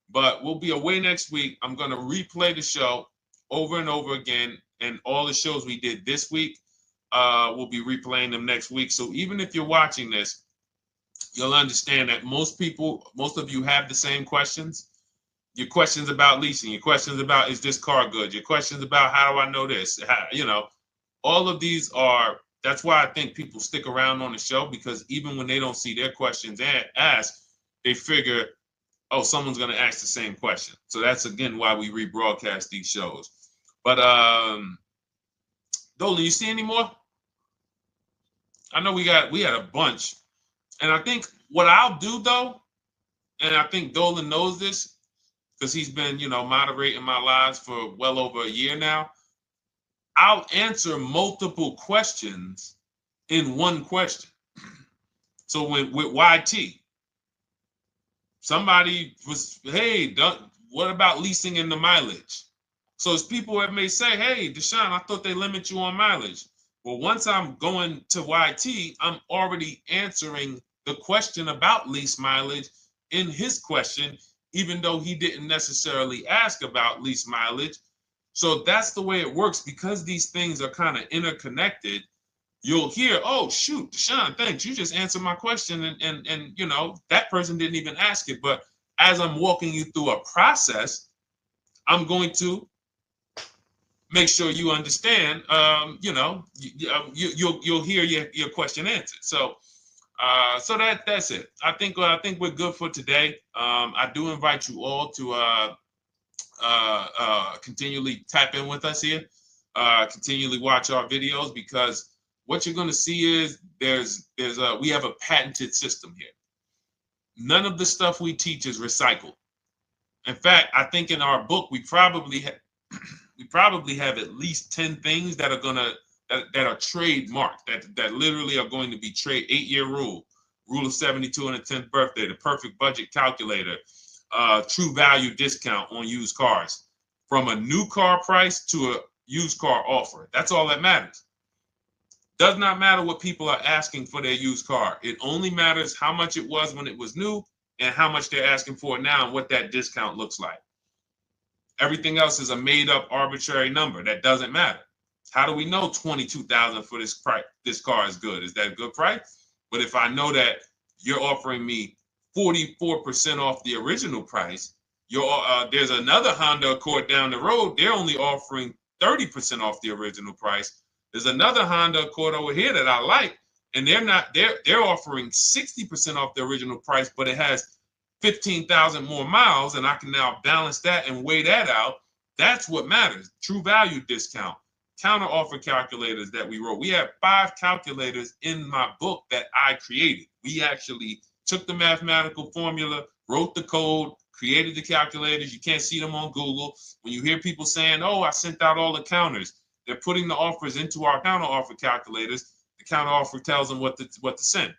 But we'll be away next week. I'm gonna replay the show over and over again, and all the shows we did this week, we'll be replaying them next week. So even if you're watching this you'll understand that most of you have the same questions. Your questions about leasing, your questions about, is this car good? Your questions about, how do I know this? All of these are, that's why I think people stick around on the show, because even when they don't see their questions asked, they figure, oh, someone's going to ask the same question. So that's, again, why we rebroadcast these shows. But Dolan, you see any more? I know we had a bunch. And I think what I'll do, though, and I think Dolan knows this because he's been, moderating my lives for well over a year now, I'll answer multiple questions in one question. So with YT, somebody was, hey, what about leasing in the mileage? So it's people that may say, hey, Deshone, I thought they limit you on mileage. Well, once I'm going to YT, I'm already answering the question about lease mileage in his question, even though he didn't necessarily ask about lease mileage. So that's the way it works. Because these things are kind of interconnected, you'll hear, oh, shoot, Deshone, thanks. You just answered my question. And that person didn't even ask it. But as I'm walking you through a process, I'm going to make sure you understand, you'll hear your question answered. So that's it. I think we're good for today. I do invite you all to continually tap in with us here, continually watch our videos, because what you're going to see is we have a patented system here. None of the stuff we teach is recycled. In fact, I think in our book we probably have at least 10 things that are trademarked, that literally are going to be 8-year rule of 72 on the 10th birthday, the perfect budget calculator, true value discount on used cars, from a new car price to a used car offer. That's all that matters. Does not matter what people are asking for their used car. It only matters how much it was when it was new and how much they're asking for it now and what that discount looks like. Everything else is a made up arbitrary number that doesn't matter. How do we know $22,000 for this price? This car is good. Is that a good price? But if I know that you're offering me 44% off the original price, there's another Honda Accord down the road. They're only offering 30% off the original price. There's another Honda Accord over here that I like, and they're offering 60% off the original price, but it has 15,000 more miles, and I can now balance that and weigh that out. That's what matters. True value discount, counter offer calculators that we wrote. We have 5 calculators in my book that I created. We actually took the mathematical formula, wrote the code, created the calculators. You can't see them on Google. When you hear people saying, oh, I sent out all the counters, they're putting the offers into our counter offer calculators. The counter offer tells them what to send.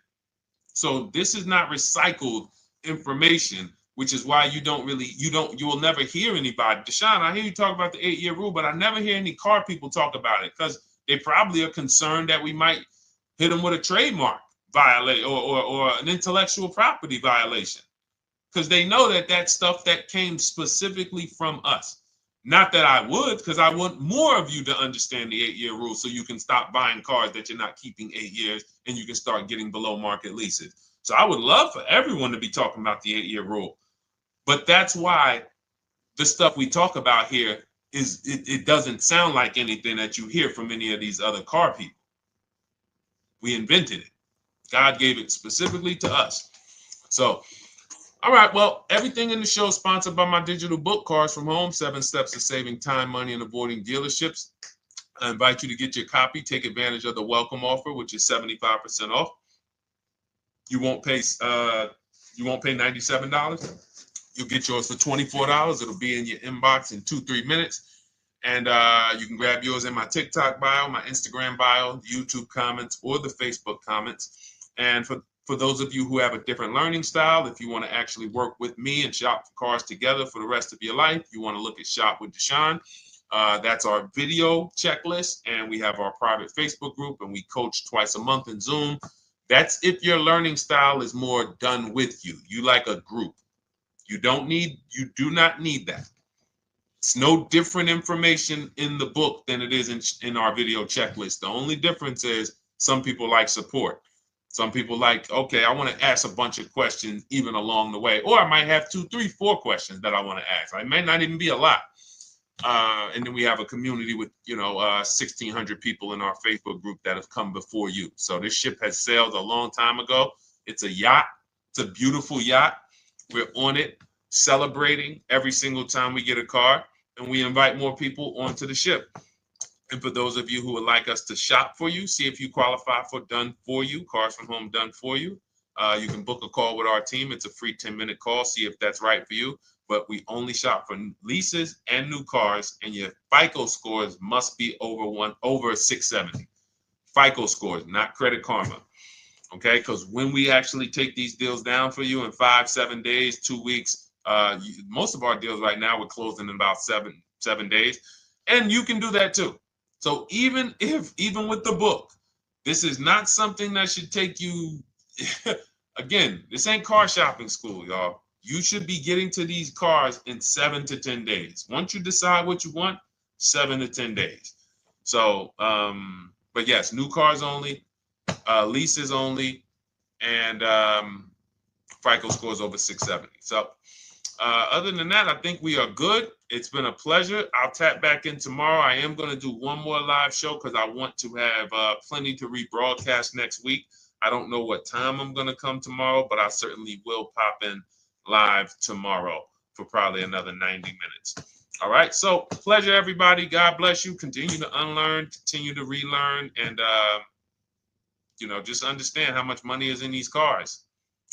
So this is not recycled information, which is why you will never hear anybody. Deshone, I hear you talk about the 8-year rule, but I never hear any car people talk about it, because they probably are concerned that we might hit them with a trademark violation or an intellectual property violation, because they know that that's stuff that came specifically from us. Not that I would, because I want more of you to understand the 8-year rule, so you can stop buying cars that you're not keeping 8 years, and you can start getting below market leases. So I would love for everyone to be talking about the 8-year rule. But that's why the stuff we talk about here it doesn't sound like anything that you hear from any of these other car people. We invented it. God gave it specifically to us. So, all right, well, everything in the show is sponsored by my digital book, Cars from Home, 7 Steps to Saving Time, Money, and Avoiding Dealerships. I invite you to get your copy. Take advantage of the welcome offer, which is 75% off. You won't pay $97. You'll get yours for $24. It'll be in your inbox in 2-3 minutes. And you can grab yours in my TikTok bio, my Instagram bio, YouTube comments, or the Facebook comments. And for those of you who have a different learning style, if you want to actually work with me and shop for cars together for the rest of your life, you want to look at Shop with Deshone. That's our video checklist. And we have our private Facebook group, and we coach twice a month in Zoom. That's if your learning style is more done with you. You like a group. You do not need that. It's no different information in the book than it is in our video checklist. The only difference is some people like support. Some people like, okay, I want to ask a bunch of questions even along the way, or I might have 2, 3, 4 questions that I want to ask. It may not even be a lot. And then we have a community with, 1,600 people in our Facebook group that have come before you. So this ship has sailed a long time ago. It's a yacht. It's a beautiful yacht. We're on it, celebrating every single time we get a car, and we invite more people onto the ship. And for those of you who would like us to shop for you, see if you qualify for Done For You, Cars from Home Done For You. You can book a call with our team. It's a free 10-minute call. See if that's right for you. But we only shop for leases and new cars, and your FICO scores must be over 670. FICO scores, not Credit Karma. Okay, because when we actually take these deals down for you in 5, 7 days, 2 weeks, most of our deals right now we're closing in about seven days, and you can do that too. So even with the book, this is not something that should take you. Again, this ain't car shopping school, y'all. You should be getting to these cars in 7 to 10 days. Once you decide what you want, 7 to 10 days. So, but yes, new cars only, leases only, and FICO scores over 670. So other than that, I think we are good. It's been a pleasure. I'll tap back in tomorrow. I am going to do one more live show because I want to have plenty to rebroadcast next week. I don't know what time I'm going to come tomorrow, but I certainly will pop in live tomorrow for probably another 90 minutes. All right. So pleasure, everybody. God bless you. Continue to unlearn, continue to relearn, and, just understand how much money is in these cars.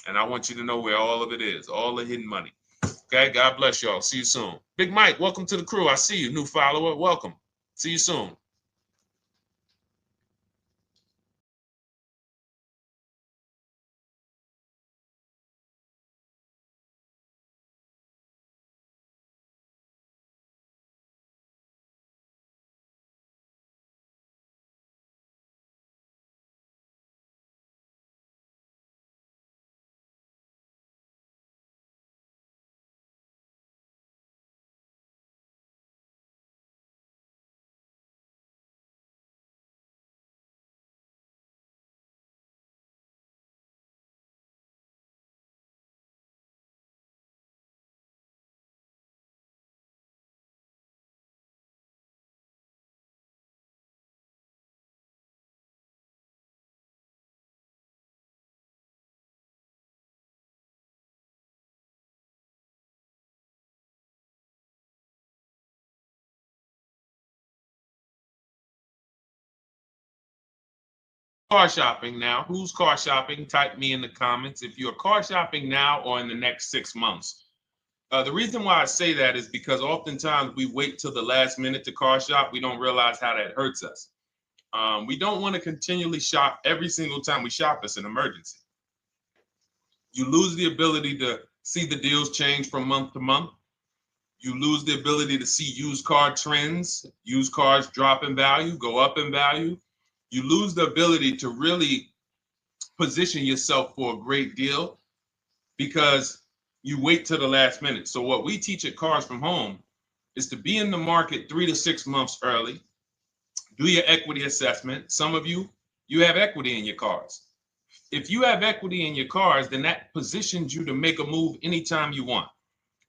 And I want you to know where all of it is, all the hidden money. Okay, God bless y'all. See you soon. Big Mike, welcome to the crew. I see you, new follower. Welcome. See you soon. Car shopping now. Who's car shopping? Type me in the comments if you're car shopping now or in the next 6 months. The reason why I say that is because oftentimes we wait till the last minute to car shop. We don't realize how that hurts us. We don't want to continually shop every single time we shop. It's an emergency. You lose the ability to see the deals change from month to month. You lose the ability to see used car trends, used cars drop in value, go up in value. You lose the ability to really position yourself for a great deal because you wait till the last minute. So what we teach at Cars from Home is to be in the market 3 to 6 months early. Do your equity assessment. Some of you have equity in your cars. If you have equity in your cars, then that positions you to make a move anytime you want.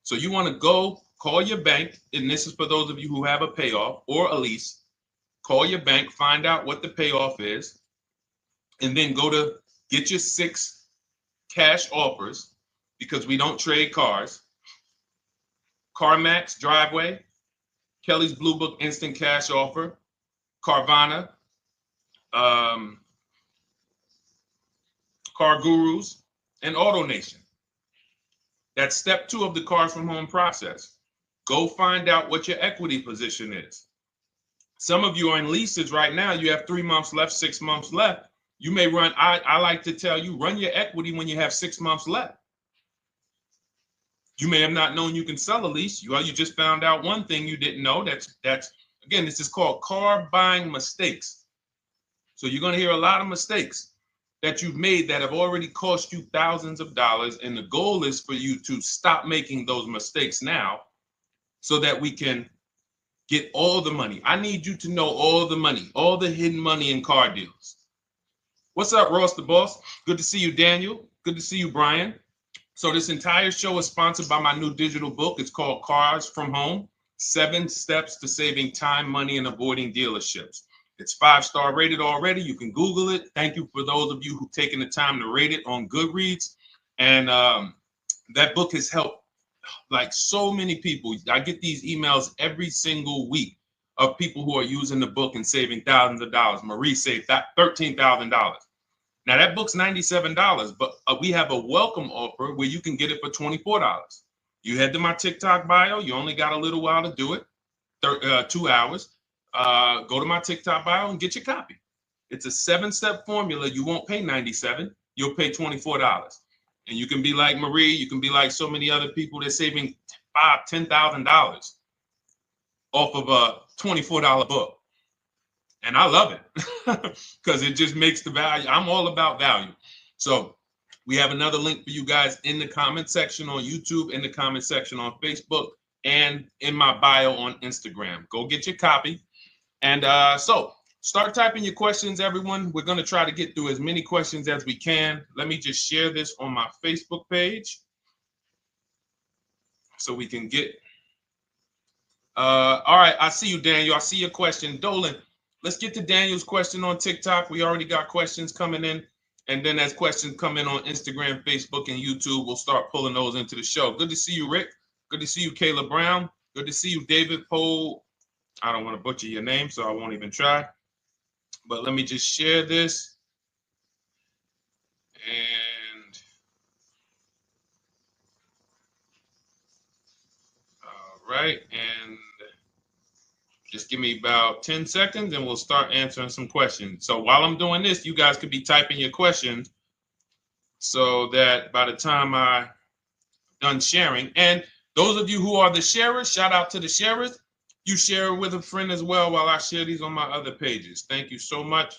So you want to go call your bank, and this is for those of you who have a payoff or a lease. Call your bank, find out what the payoff is, and then go to get your 6 cash offers because we don't trade cars. CarMax, Driveway, Kelly's Blue Book Instant Cash Offer, Carvana, Car Gurus, and AutoNation. That's step 2 of the Cars from Home process. Go find out what your equity position is. Some of you are in leases right now. You have 3 months left, 6 months left. You may run, I like to tell you, run your equity when you have 6 months left. You may have not known you can sell a lease. You just found out one thing you didn't know. That's again, this is called car buying mistakes. So you're going to hear a lot of mistakes that you've made that have already cost you thousands of dollars. And the goal is for you to stop making those mistakes now so that we can get all the money. I need you to know all the money, all the hidden money in car deals. What's up, Ross the Boss? Good to see you, Daniel. Good to see you, Brian. So this entire show is sponsored by my new digital book. It's called Cars from Home, 7 Steps to Saving Time, Money, and Avoiding Dealerships. It's 5-star rated already. You can Google it. Thank you for those of you who've taken the time to rate it on Goodreads. And that book has helped like so many people. I get these emails every single week of people who are using the book and saving thousands of dollars. Marie saved $13,000. Now that book's $97, but we have a welcome offer where you can get it for $24. You head to my TikTok bio. You only got a little while to do it, 2 hours. Go to my TikTok bio and get your copy. It's a 7-step formula. You won't pay $97. You'll pay $24. And you can be like Marie. You can be like so many other people. They're saving $5,000, $10,000 off of a $24 book. And I love it because it just makes the value. I'm all about value. So we have another link for you guys in the comment section on YouTube, in the comment section on Facebook, and in my bio on Instagram. Go get your copy. And so start typing your questions, everyone. We're going to try to get through as many questions as we can. Let me just share this on my Facebook page so we can get. All right. I see you, Daniel. I see your question. Dolan, let's get to Daniel's question on TikTok. We already got questions coming in. And then as questions come in on Instagram, Facebook, and YouTube, we'll start pulling those into the show. Good to see you, Rick. Good to see you, Kayla Brown. Good to see you, David Poe. I don't want to butcher your name, so I won't even try. But let me just share this. And all right. And just give me about 10 seconds and we'll start answering some questions. So while I'm doing this, you guys could be typing your questions so that by the time I'm done sharing, and those of you who are the sharers, shout out to the sharers. You share it with a friend as well while I share these on my other pages. Thank you so much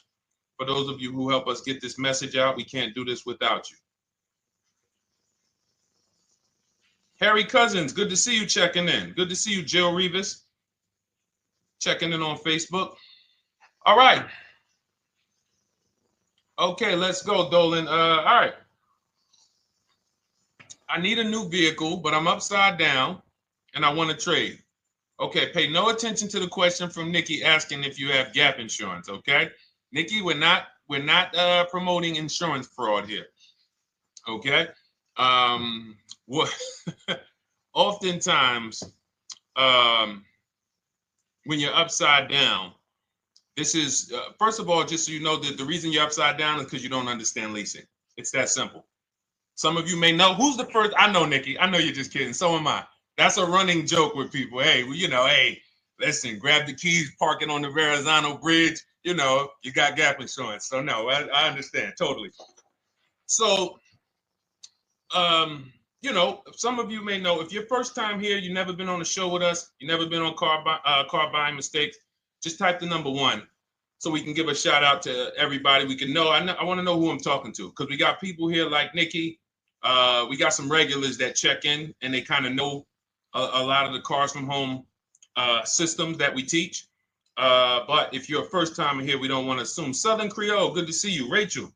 for those of you who help us get this message out. We can't do this without you. Harry Cousins, good to see you checking in. Good to see you, Jill Rivas, checking in on Facebook. All right. Okay, let's go, Dolan. All right. I need a new vehicle, but I'm upside down and I want to trade. Okay, pay no attention to the question from Nikki asking if you have gap insurance, okay? Nikki, we're not promoting insurance fraud here, okay? Oftentimes, when you're upside down, this is, first of all, just so you know that the reason you're upside down is because you don't understand leasing. It's that simple. Some of you may know, who's the first? I know, Nikki. I know you're just kidding. So am I. That's a running joke with people. Hey, well, you know, hey, listen, grab the keys, park it on the Verrazano Bridge. You know, you got gap insurance. So no, I understand totally. So, you know, some of you may know, if you're first time here, you've never been on a show with us, you've never been on car buying mistakes, just type the number 1 so we can give a shout out to everybody. We can know. I want to know who I'm talking to because we got people here like Nikki. We got some regulars that check in and they kind of know a lot of the Cars from Home systems that we teach. But if you're a first timer here, we don't want to assume. Southern Creole, good to see you. Rachel,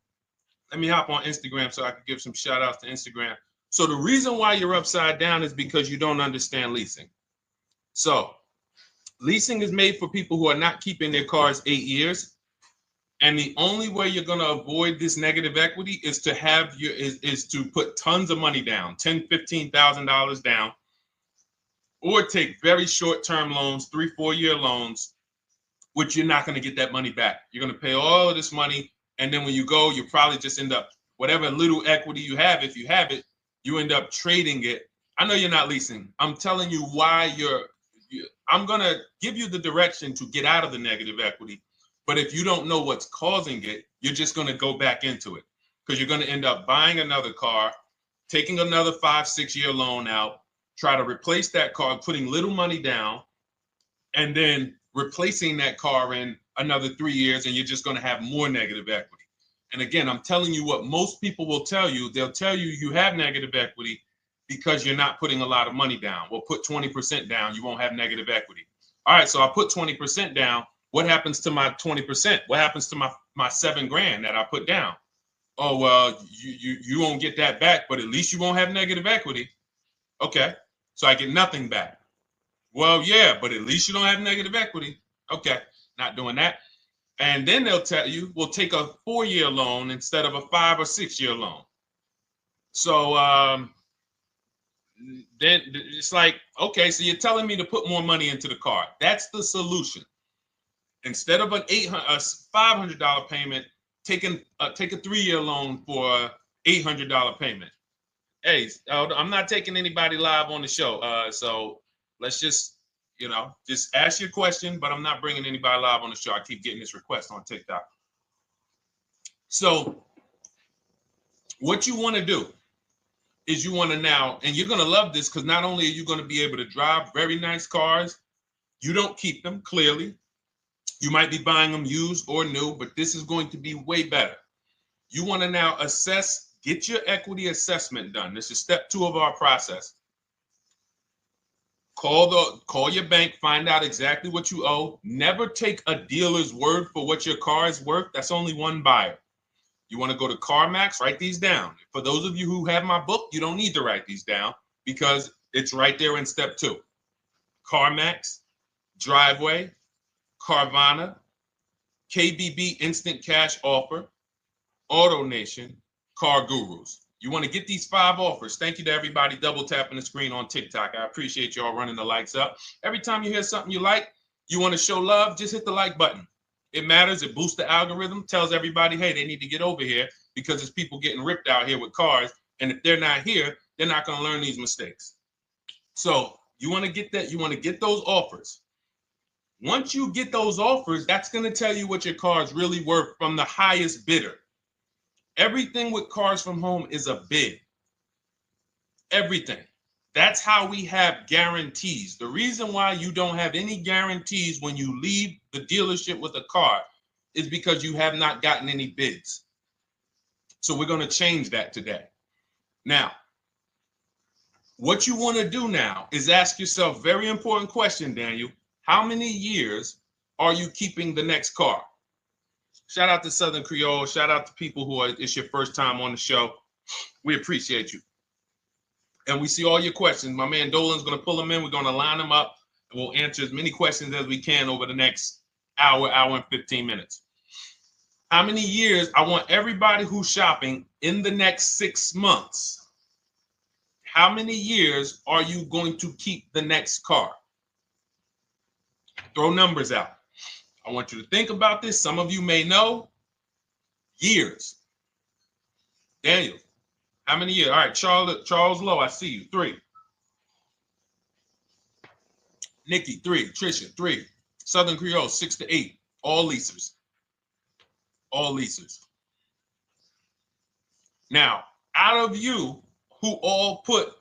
let me hop on Instagram so I can give some shout outs to Instagram. So the reason why you're upside down is because you don't understand leasing. So leasing is made for people who are not keeping their cars 8 years. And the only way you're going to avoid this negative equity is to have is to put tons of money down, $10,000, $15,000 down, or take very short-term loans, 3-4 year loans, which you're not going to get that money back. You're going to pay all of this money. And then when you go, you probably just end up, whatever little equity you have, if you have it, you end up trading it. I know you're not leasing. I'm telling you why I'm going to give you the direction to get out of the negative equity. But if you don't know what's causing it, you're just going to go back into it because you're going to end up buying another car, taking another 5-6 year loan out, try to replace that car, putting little money down, and then replacing that car in another 3 years, and you're just going to have more negative equity. And again, I'm telling you what most people will tell you. They'll tell you you have negative equity because you're not putting a lot of money down. Well, put 20% down, you won't have negative equity. All right, so I put 20% down. What happens to my 20%? What happens to my my $7,000 that I put down. Oh, well, you won't get that back, but at least you won't have negative equity. Okay, so I get nothing back. Well, yeah, but at least you don't have negative equity. Okay, not doing that. And then they'll tell you, we'll take a 4-year loan instead of a 5 or 6 year loan. So then it's like, okay, so you're telling me to put more money into the car. That's the solution. Instead of a $500 payment, take a 3-year loan for a $800 payment. Hey, I'm not taking anybody live on the show. So let's just ask your question, but I'm not bringing anybody live on the show. I keep getting this request on TikTok. So what you want to do is you want to now, and you're going to love this because not only are you going to be able to drive very nice cars, you don't keep them, clearly. You might be buying them used or new, but this is going to be way better. You want to now assess, get your equity assessment done. This is step 2 of our process. Call your bank, find out exactly what you owe. Never take a dealer's word for what your car is worth. That's only one buyer. You want to go to CarMax, write these down. For those of you who have my book, you don't need to write these down because it's right there in step 2. CarMax, Driveway, Carvana, KBB Instant Cash Offer, AutoNation, Car Gurus. You want to get these 5 offers. Thank you to everybody double tapping the screen on TikTok. I appreciate y'all running the likes up. Every time you hear something you like, you want to show love, just hit the like button. It matters. It boosts the algorithm, tells everybody, hey, they need to get over here because there's people getting ripped out here with cars. And if they're not here, they're not going to learn these mistakes. So you want to get that. You want to get those offers. Once you get those offers, that's going to tell you what your car is really worth from the highest bidder. Everything with Cars from Home is a bid. Everything. That's how we have guarantees. The reason why you don't have any guarantees when you leave the dealership with a car is because you have not gotten any bids. So we're going to change that today. Now, what you want to do now is ask yourself, very important question, Daniel. How many years are you keeping the next car? Shout out to Southern Creole. Shout out to people who it's your first time on the show. We appreciate you. And we see all your questions. My man Dolan's going to pull them in. We're going to line them up. And we'll answer as many questions as we can over the next hour and 15 minutes. How many years? I want everybody who's shopping in the next 6 months. How many years are you going to keep the next car? Throw numbers out. I want you to think about this. Some of you may know. Years. Daniel, how many years? All right, Charles Lowe, I see you. 3. Nikki, 3. Trisha, 3. Southern Creole, 6 to 8. All leasers. All leasers. Now, out of you who all put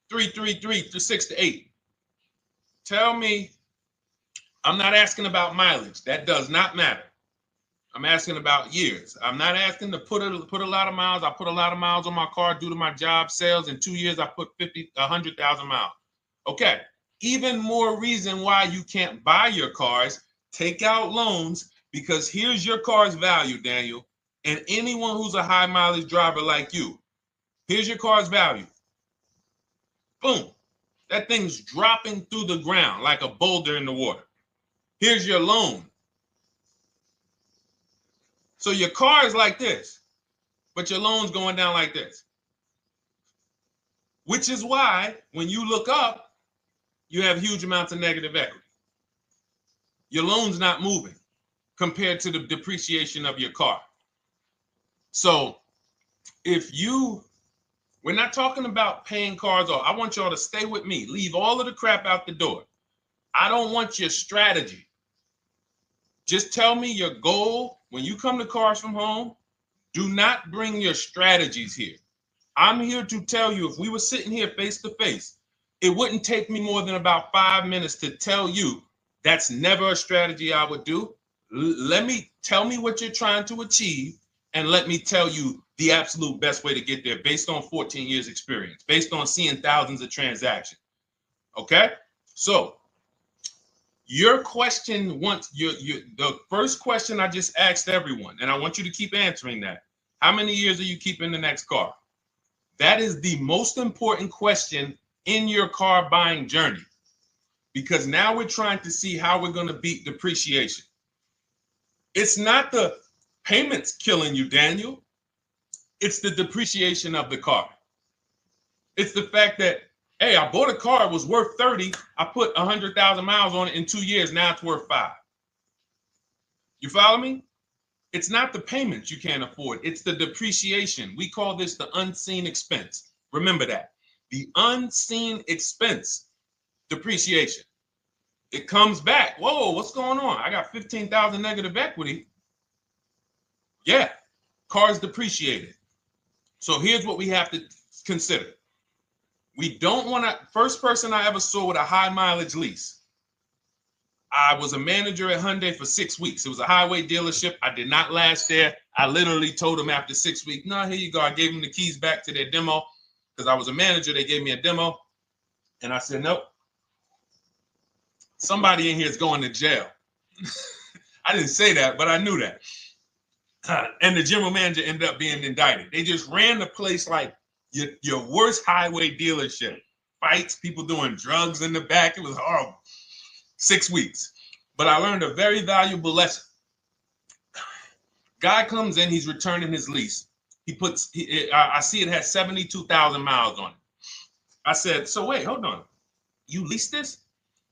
3 to 6 to 8, tell me. I'm not asking about mileage. That does not matter. I'm asking about years. I'm not asking to put a lot of miles. I put a lot of miles on my car due to my job sales. In 2 years, I put 100,000 miles. Okay. Even more reason why you can't buy your cars. Take out loans because here's your car's value, Daniel. And anyone who's a high mileage driver like you, here's your car's value. Boom. That thing's dropping through the ground like a boulder in the water. Here's your loan. So your car is like this, but your loan's going down like this. Which is why when you look up, you have huge amounts of negative equity. Your loan's not moving compared to the depreciation of your car. So we're not talking about paying cars off. I want y'all to stay with me. Leave all of the crap out the door. I don't want your strategy. Just tell me your goal. When you come to Cars from Home, do not bring your strategies here. I'm here to tell you, if we were sitting here face to face, it wouldn't take me more than about 5 minutes to tell you that's never a strategy I would do. Tell me what you're trying to achieve, and let me tell you the absolute best way to get there based on 14 years experience, based on seeing thousands of transactions. Okay? So Your question the first question I just asked everyone, and I want you to keep answering that. How many years are you keeping the next car? That is the most important question in your car buying journey, because now we're trying to see how we're going to beat depreciation. It's not the payments killing you, Daniel. It's the depreciation of the car. It's the fact that, hey, I bought a car, it was worth 30. I put 100,000 miles on it in 2 years. Now it's worth 5. You follow me? It's not the payments you can't afford. It's the depreciation. We call this the unseen expense. Remember that. The unseen expense, depreciation. It comes back. Whoa, what's going on? I got 15,000 negative equity. Yeah, car's depreciated. So here's what we have to consider. We don't want to, first person I ever saw with a high mileage lease. I was a manager at Hyundai for 6 weeks. It was a highway dealership. I did not last there. I literally told them after 6 weeks, no, here you go. I gave them the keys back to their demo because I was a manager. They gave me a demo. And I said, nope. Somebody in here is going to jail. I didn't say that, but I knew that. And the general manager ended up being indicted. They just ran the place like your worst highway dealership. Fights, people doing drugs in the back. It was horrible. 6 weeks. But I learned a very valuable lesson. Guy comes in, he's returning his lease. I see it has 72,000 miles on it. I said, so wait, hold on. You leased this?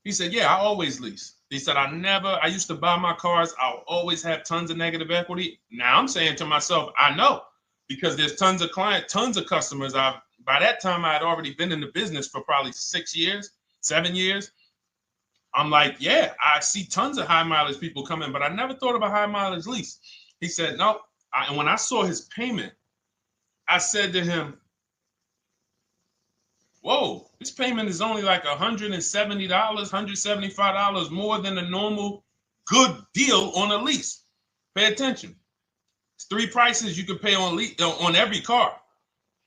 He said, yeah, I always lease. He said, I used to buy my cars. I'll always have tons of negative equity. Now I'm saying to myself, I know, because there's tons of clients, tons of customers. By that time, I had already been in the business for probably 6 years, 7 years. I'm like, yeah, I see tons of high mileage people coming, but I never thought of a high mileage lease. He said, no. And when I saw his payment, I said to him, whoa, this payment is only like $170, $175 more than a normal good deal on a lease. Pay attention. It's 3 prices you can pay on every car.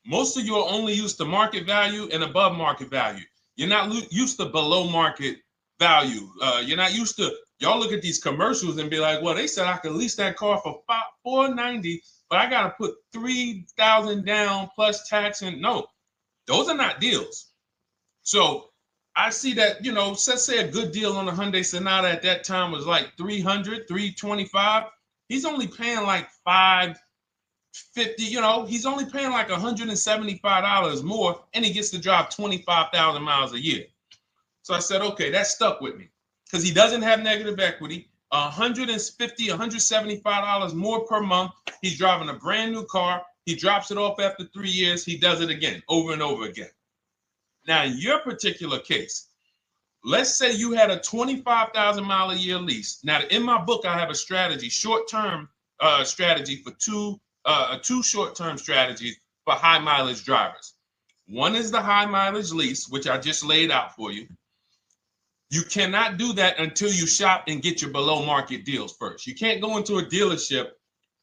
Most of you are only used to market value and above market value. You're not used to below market value. You're not used to, y'all look at these commercials and be like, well, they said I could lease that car for $490, but I got to put $3,000 down plus tax. And no, those are not deals. So I see that, let's say a good deal on a Hyundai Sonata at that time was like $300, $325. He's only paying like $550, he's only paying like $175 more, and he gets to drive 25,000 miles a year. So I said, okay, that stuck with me because he doesn't have negative equity. $150, $175 more per month. He's driving a brand new car. He drops it off after 3 years. He does it again, over and over again. Now, in your particular case, let's say you had a 25,000 mile a year lease. Now, in my book, I have a strategy, short-term strategy for two short-term strategies for high mileage drivers. One is the high mileage lease, which I just laid out for you. You cannot do that until you shop and get your below market deals first. You can't go into a dealership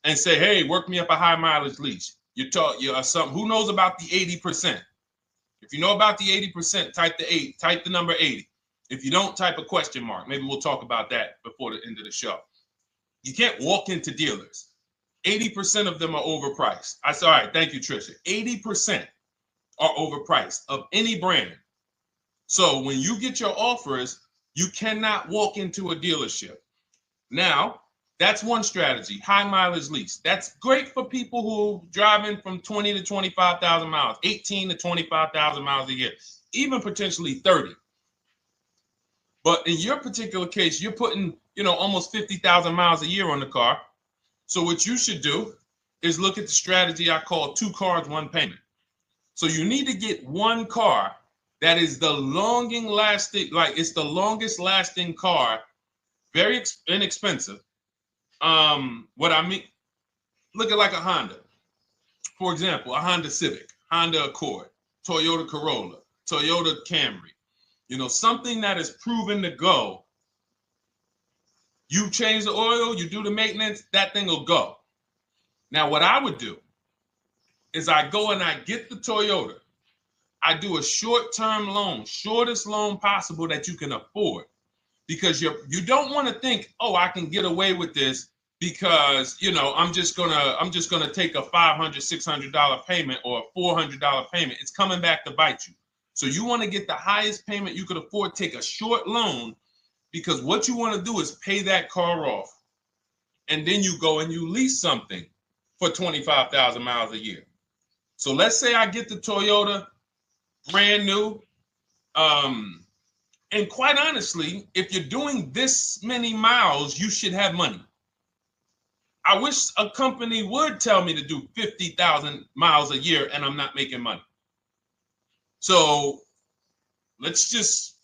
and say, hey, work me up a high mileage lease. Who knows about the 80%? If you know about the 80%, type the number 80. If you don't, type a question mark. Maybe we'll talk about that before the end of the show. You can't walk into dealers. 80% of them are overpriced. I said, all right, thank you, Trisha. 80% are overpriced of any brand. So when you get your offers, you cannot walk into a dealership. Now, that's one strategy, high mileage lease. That's great for people who are driving from 20 to 25,000 miles, 18 to 25,000 miles a year, even potentially 30. But in your particular case, you're putting, almost 50,000 miles a year on the car. So what you should do is look at the strategy I call 2 cars, 1 payment. So you need to get one car that is the longest lasting car, very inexpensive. What I mean, look at like a Honda. For example, a Honda Civic, Honda Accord, Toyota Corolla, Toyota Camry. Something that is proven to go. You change the oil, you do the maintenance, that thing will go. Now, what I would do is I go and I get the Toyota. I do a short-term loan, shortest loan possible that you can afford. because you don't want to think, oh, I can get away with this because, you know, I'm just gonna take a $500, $600 payment or a $400 payment. It's coming back to bite you. So you want to get the highest payment you could afford, take a short loan, because what you want to do is pay that car off. And then you go and you lease something for 25,000 miles a year. So let's say I get the Toyota brand new. And quite honestly, if you're doing this many miles, you should have money. I wish a company would tell me to do 50,000 miles a year and I'm not making money. So let's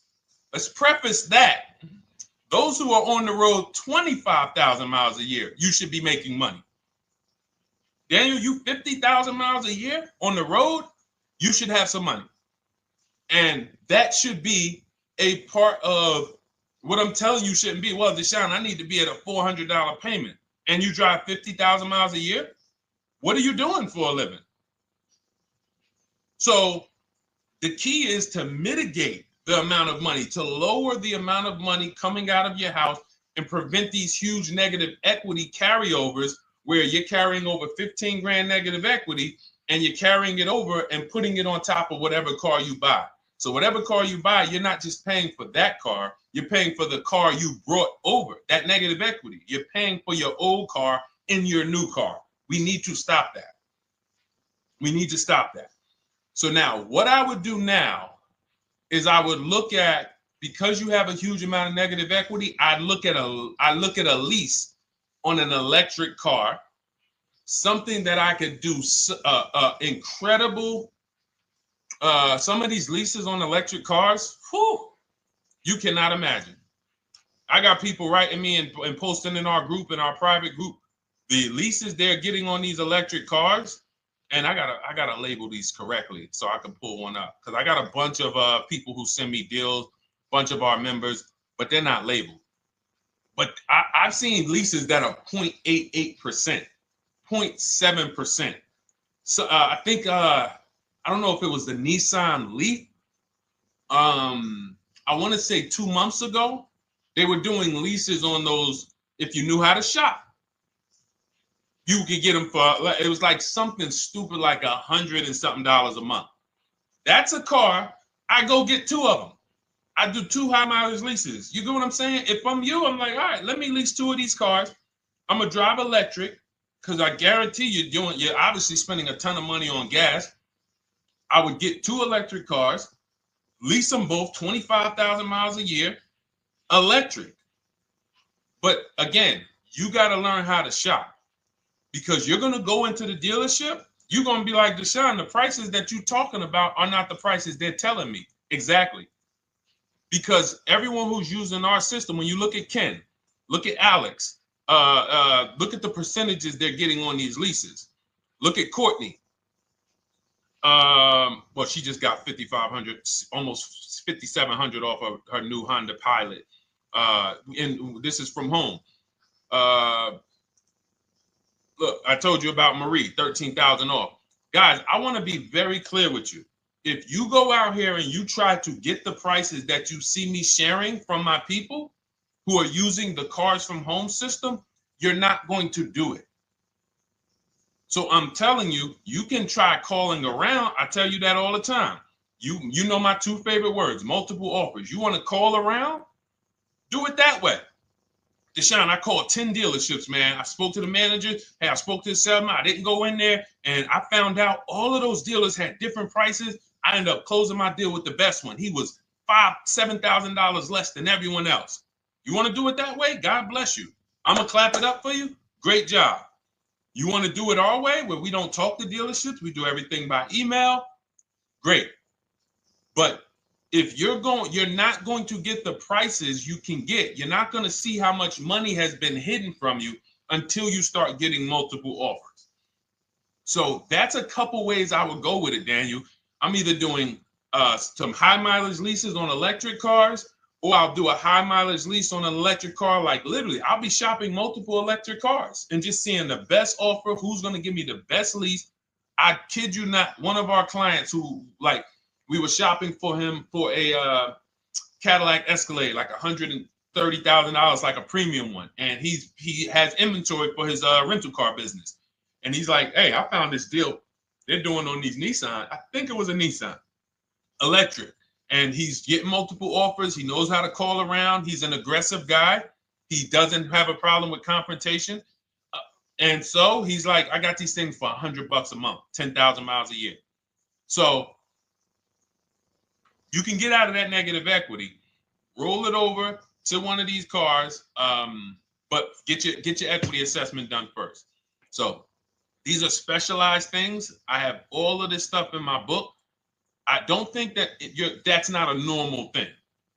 preface that. Those who are on the road 25,000 miles a year, you should be making money. Daniel, you 50,000 miles a year on the road, you should have some money. And that should be a part of what I'm telling you shouldn't be. Well, Deshone, I need to be at a $400 payment. And you drive 50,000 miles a year? What are you doing for a living? So the key is to mitigate the amount of money, to lower the amount of money coming out of your house and prevent these huge negative equity carryovers where you're carrying over 15 grand negative equity and you're carrying it over and putting it on top of whatever car you buy. So whatever car you buy, you're not just paying for that car, you're paying for the car you brought over, that negative equity. You're paying for your old car in your new car. We need to stop that. We need to stop that. So now what I would do now is I would look at, because you have a huge amount of negative equity, I look at a lease on an electric car, something that I could do incredible. Some of these leases on electric cars, whew, you cannot imagine. I got people writing me and posting in our group, in our private group, the leases they're getting on these electric cars. And I gotta label these correctly so I can pull one up, because I got a bunch of people who send me deals, bunch of our members, but they're not labeled. But I've seen leases that are 0.88%, 0.7%. So I think I don't know if it was the Nissan Leaf. I want to say 2 months ago, they were doing leases on those. If you knew how to shop, you could get them for, it was like something stupid like $100 and something a month. That's a car. I go get 2 of them. I do 2 high mileage leases. You get what I'm saying? If I'm you, I'm like, all right, let me lease 2 of these cars. I'm gonna drive electric, because I guarantee you're obviously spending a ton of money on gas. I would get 2 electric cars, lease them both 25,000 miles a year, electric. But again, you got to learn how to shop, because you're going to go into the dealership. You're going to be like, Deshone, the prices that you're talking about are not the prices they're telling me. Exactly. Because everyone who's using our system, when you look at Ken, look at Alex, look at the percentages they're getting on these leases. Look at Courtney. Well, she just got 5,500, almost 5,700 off of her new Honda Pilot. And this is from home. Look, I told you about Marie, 13,000 off. Guys, I want to be very clear with you. If you go out here and you try to get the prices that you see me sharing from my people who are using the Cars from Home system, you're not going to do it. So I'm telling you, you can try calling around. I tell you that all the time. You know my 2 favorite words, multiple offers. You want to call around? Do it that way. Deshone, I called 10 dealerships, man. I spoke to the manager. Hey, I spoke to the salesman. I didn't go in there, and I found out all of those dealers had different prices. I ended up closing my deal with the best one. He was $5,000, $7,000 less than everyone else. You want to do it that way? God bless you. I'm going to clap it up for you. Great job. You want to do it our way, where we don't talk to dealerships, we do everything by email? Great. But if you're not going to get the prices you can get. You're not going to see how much money has been hidden from you until you start getting multiple offers. So that's a couple ways I would go with it, Daniel. I'm either doing some high mileage leases on electric cars, or I'll do a high mileage lease on an electric car. Like literally, I'll be shopping multiple electric cars and just seeing the best offer, who's going to give me the best lease. I kid you not, one of our clients who, like, we were shopping for him for a Cadillac Escalade, like $30,000, like a premium one, and he has inventory for his rental car business, and he's like, hey, I found this deal they're doing on these Nissan. I think it was a Nissan electric, and he's getting multiple offers. He knows how to call around. He's an aggressive guy. He doesn't have a problem with confrontation, and so he's like, I got these things for $100 a month, 10,000 miles a year. So you can get out of that negative equity, roll it over to one of these cars, but get your equity assessment done first. So these are specialized things. I have all of this stuff in my book. I don't think that that's not a normal thing.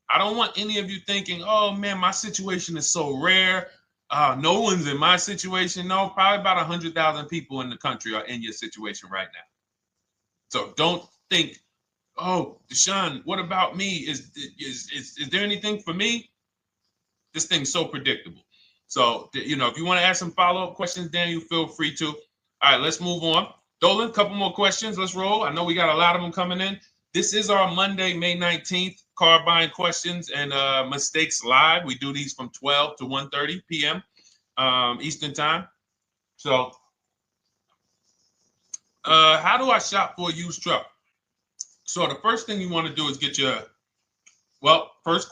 I don't want any of you thinking, oh man, my situation is so rare. No one's in my situation. No, probably about 100,000 people in the country are in your situation right now. So don't think, oh, Deshone, what about me? Is there anything for me? This thing's so predictable. So, if you want to ask some follow-up questions, Daniel, feel free to. All right, let's move on. Dolan, a couple more questions. Let's roll. I know we got a lot of them coming in. This is our Monday, May 19th, car buying questions and mistakes live. We do these from 12 to 1:30 p.m. Eastern time. So, how do I shop for a used truck? So the first thing you want to do is get your, first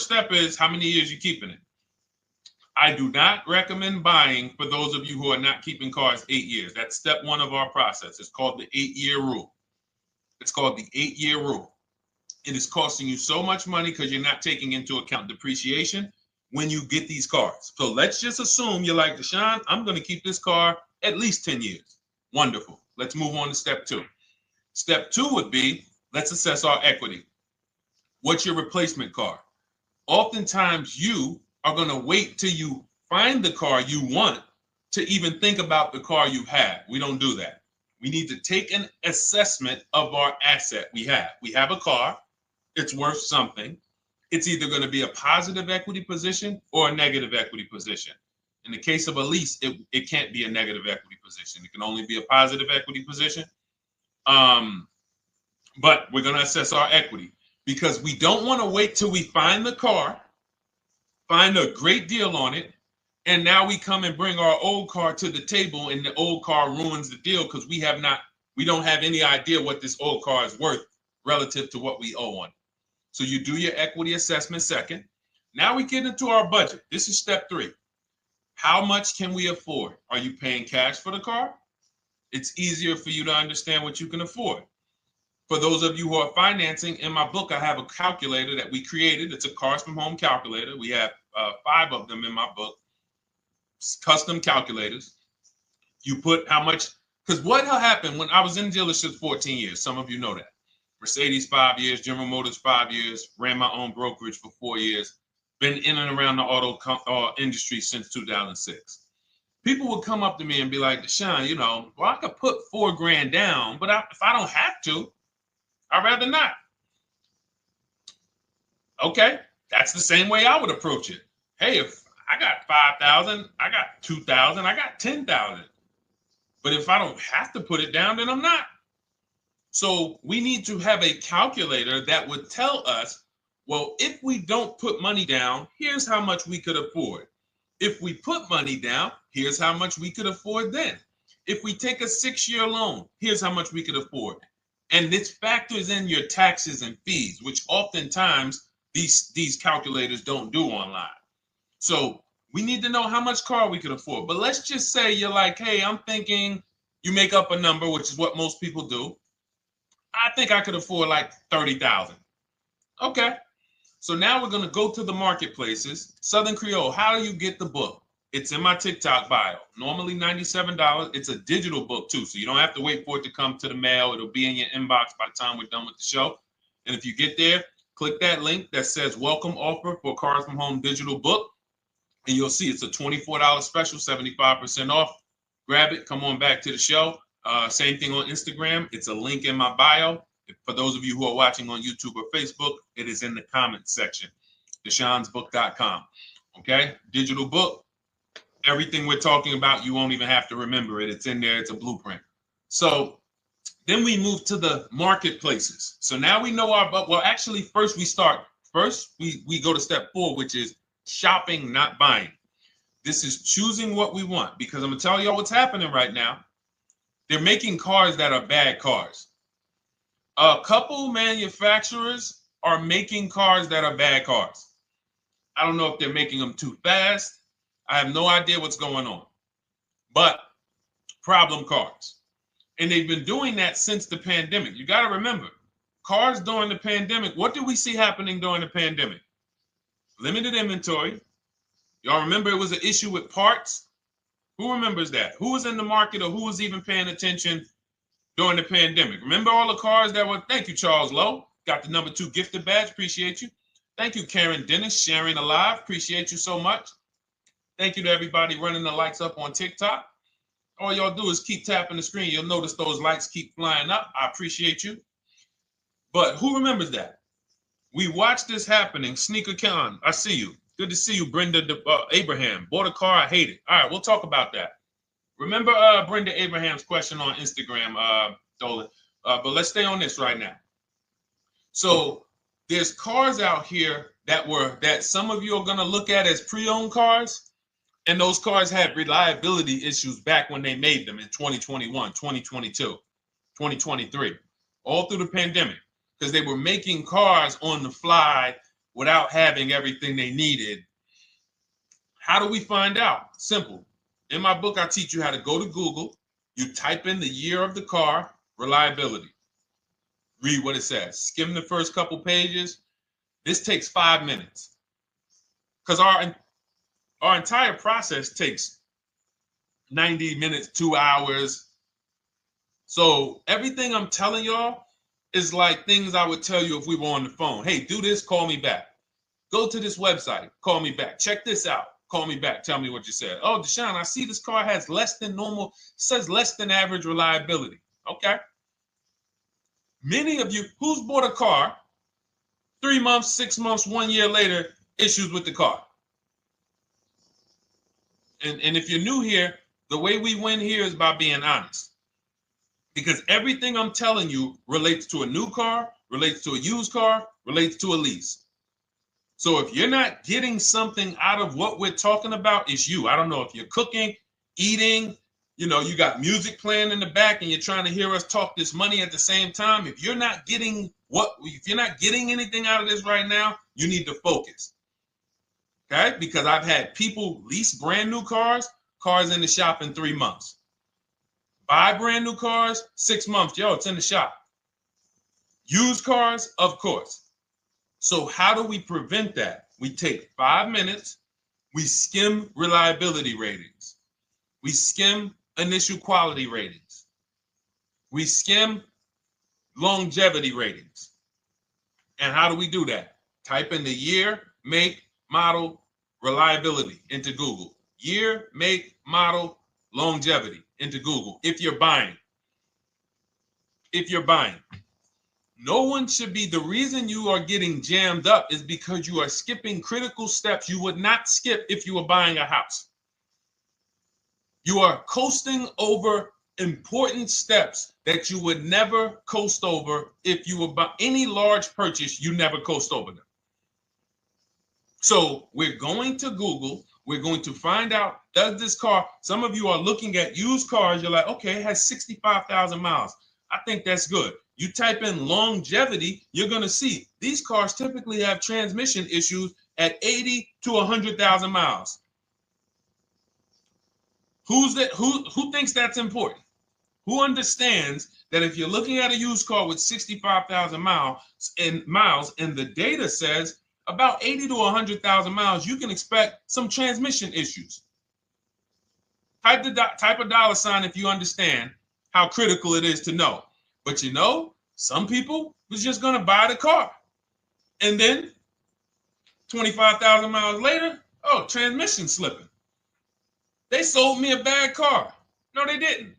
step is how many years you keeping it. I do not recommend buying for those of you who are not keeping cars 8 years. That's step one of our process. It's called the 8-year rule. It's called the 8-year rule. It is costing you so much money because you're not taking into account depreciation when you get these cars. So let's just assume you're like, Deshone, I'm going to keep this car at least 10 years. Wonderful. Let's move on to step two. Step two would be, let's assess our equity. What's your replacement car? Oftentimes you are going to wait till you find the car you want to even think about the car you have. We don't do that. We need to take an assessment of our asset we have. We have a car. It's worth something. It's either going to be a positive equity position or a negative equity position. In the case of a lease, it can't be a negative equity position. It can only be a positive equity position. But we're going to assess our equity because we don't want to wait till we find the car, find a great deal on it, and now we come and bring our old car to the table and the old car ruins the deal because we don't have any idea what this old car is worth relative to what we owe on it. So you do your equity assessment second. Now we get into our budget. This is step three. How much can we afford? Are you paying cash for the car? It's easier for you to understand what you can afford. For those of you who are financing, in my book, I have a calculator that we created. It's a Cars from Home calculator. We have 5 of them in my book, custom calculators. You put how much, because what happened when I was in dealerships 14 years, some of you know that. Mercedes 5 years, General Motors 5 years, ran my own brokerage for 4 years, been in and around the auto industry since 2006. People would come up to me and be like, Deshone, I could put $4,000 down, but if I don't have to, I'd rather not. Okay, that's the same way I would approach it. Hey, if I got 5,000, I got 2,000, I got 10,000. But if I don't have to put it down, then I'm not. So we need to have a calculator that would tell us, well, if we don't put money down, here's how much we could afford. If we put money down, here's how much we could afford then. If we take a 6-year loan, here's how much we could afford. And this factors in your taxes and fees, which oftentimes these calculators don't do online. So we need to know how much car we could afford. But let's just say you're like, hey, I'm thinking, you make up a number, which is what most people do. I think I could afford like 30,000. Okay. So now we're going to go to the marketplaces. Southern Creole, how do you get the book? It's in my TikTok bio. Normally $97. It's a digital book too, so you don't have to wait for it to come to the mail. It'll be in your inbox by the time we're done with the show. And if you get there, click that link that says welcome offer for Cars from Home digital book. And you'll see it's a $24 special, 75% off. Grab it. Come on back to the show. Same thing on Instagram. It's a link in my bio. For those of you who are watching on YouTube or Facebook, it is in the comments section. DeshonesBook.com. Okay? Digital book. Everything we're talking about, you won't even have to remember it. It's in there. It's a blueprint. So then we move to the marketplaces. So now we know actually first we go to step 4, which is shopping, not buying. This is choosing what we want, because I'm gonna tell y'all what's happening right now. They're making cars that are bad cars. A couple manufacturers are making cars that are bad cars. I don't know if they're making them too fast. I have no idea what's going on, but problem cars. And they've been doing that since the pandemic. You got to remember, cars during the pandemic, what did we see happening during the pandemic? Limited inventory. Y'all remember it was an issue with parts? Who remembers that? Who was in the market, or who was even paying attention during the pandemic? Remember all the cars that were, thank you, Charles Lowe. Got the #2 gifted badge, appreciate you. Thank you, Karen Dennis, sharing alive, appreciate you so much. Thank you to everybody running the likes up on TikTok. All y'all do is keep tapping the screen. You'll notice those likes keep flying up. I appreciate you. But who remembers that? We watched this happening. Sneaker Con, I see you. Good to see you, Brenda Abraham. Bought a car, I hate it. All right, we'll talk about that. Remember Brenda Abraham's question on Instagram, Dolan. But let's stay on this right now. So there's cars out here that some of you are going to look at as pre-owned cars, and those cars had reliability issues back when they made them in 2021, 2022, 2023, all through the pandemic, because they were making cars on the fly without having everything they needed. How do we find out? Simple. In my book, I teach you how to go to Google. You type in the year of the car, reliability. Read what it says. Skim the first couple pages. This takes 5 minutes, because our entire process takes 90 minutes, 2 hours. So everything I'm telling y'all is like things I would tell you if we were on the phone. Hey, do this, call me back. Go to this website, call me back. Check this out, call me back. Tell me what you said. Oh, Deshone, I see this car has less than normal, says less than average reliability. Okay. Many of you, who's bought a car 3 months, 6 months, 1 year later, issues with the car? And if you're new here, the way we win here is by being honest. Because everything I'm telling you relates to a new car, relates to a used car, relates to a lease. So if you're not getting something out of what we're talking about, it's you. I don't know if you're cooking, eating, you got music playing in the back and you're trying to hear us talk this money at the same time. If you're not getting anything out of this right now, you need to focus. Okay? Because I've had people lease brand new cars in the shop in 3 months. Buy brand new cars, 6 months. Yo, it's in the shop. Used cars, of course. So how do we prevent that? We take 5 minutes. We skim reliability ratings. We skim initial quality ratings. We skim longevity ratings. And how do we do that? Type in the year, make, model, reliability into Google. Year, make, model, longevity into Google. If you're buying. No one should be, the reason you are getting jammed up is because you are skipping critical steps you would not skip if you were buying a house. You are coasting over important steps that you would never coast over if you were buying any large purchase. You never coast over them. So we're going to Google. We're going to find out, does this car, some of you are looking at used cars. You're like, okay, it has 65,000 miles. I think that's good. You type in longevity, you're going to see these cars typically have transmission issues at 80 to 100,000 miles. Who thinks that's important? Who understands that if you're looking at a used car with 65,000 miles and the data says about 80 to 100,000 miles, you can expect some transmission issues. Type a dollar sign if you understand how critical it is to know. But some people was just going to buy the car. And then 25,000 miles later, transmission slipping. They sold me a bad car. No, they didn't.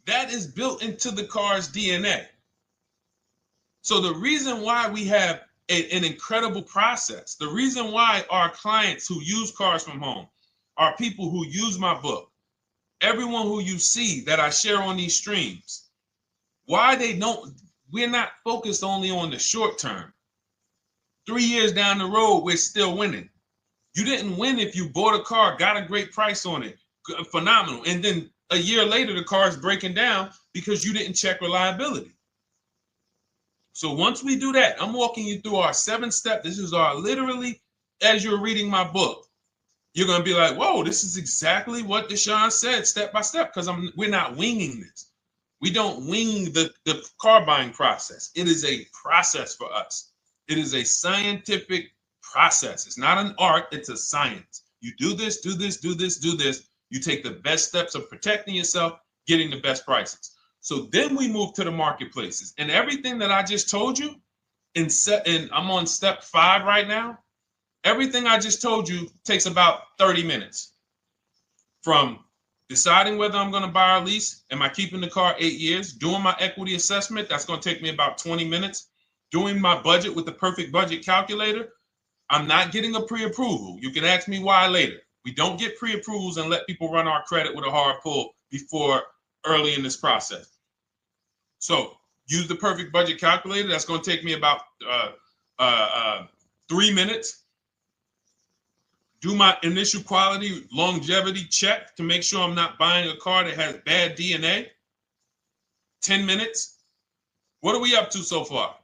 That is built into the car's DNA. So the reason why we have an incredible process, the reason why our clients who use cars from home are people who use my book, everyone who you see that I share on these streams, we're not focused only on the short term. 3 years down the road, we're still winning. You didn't win if you bought a car, got a great price on it, phenomenal, and then a year later the car is breaking down because you didn't check reliability. So once we do that, I'm walking you through our 7-step. This is our literally, as you're reading my book, you're going to be like, whoa, this is exactly what Deshone said, step by step, because we're not winging this. We don't wing the car buying process. It is a process for us. It is a scientific process. It's not an art, it's a science. You do this, do this, do this, do this. You take the best steps of protecting yourself, getting the best prices. So then we move to the marketplaces. And everything that I just told you, and I'm on step 5 right now, everything I just told you takes about 30 minutes. From deciding whether I'm going to buy or lease, am I keeping the car 8 years, doing my equity assessment, that's going to take me about 20 minutes, doing my budget with the perfect budget calculator. I'm not getting a pre-approval. You can ask me why later. We don't get pre-approvals and let people run our credit with a hard pull before early in this process. So use the perfect budget calculator. That's going to take me about 3 minutes. Do my initial quality longevity check to make sure I'm not buying a car that has bad DNA. 10 minutes. What are we up to so far?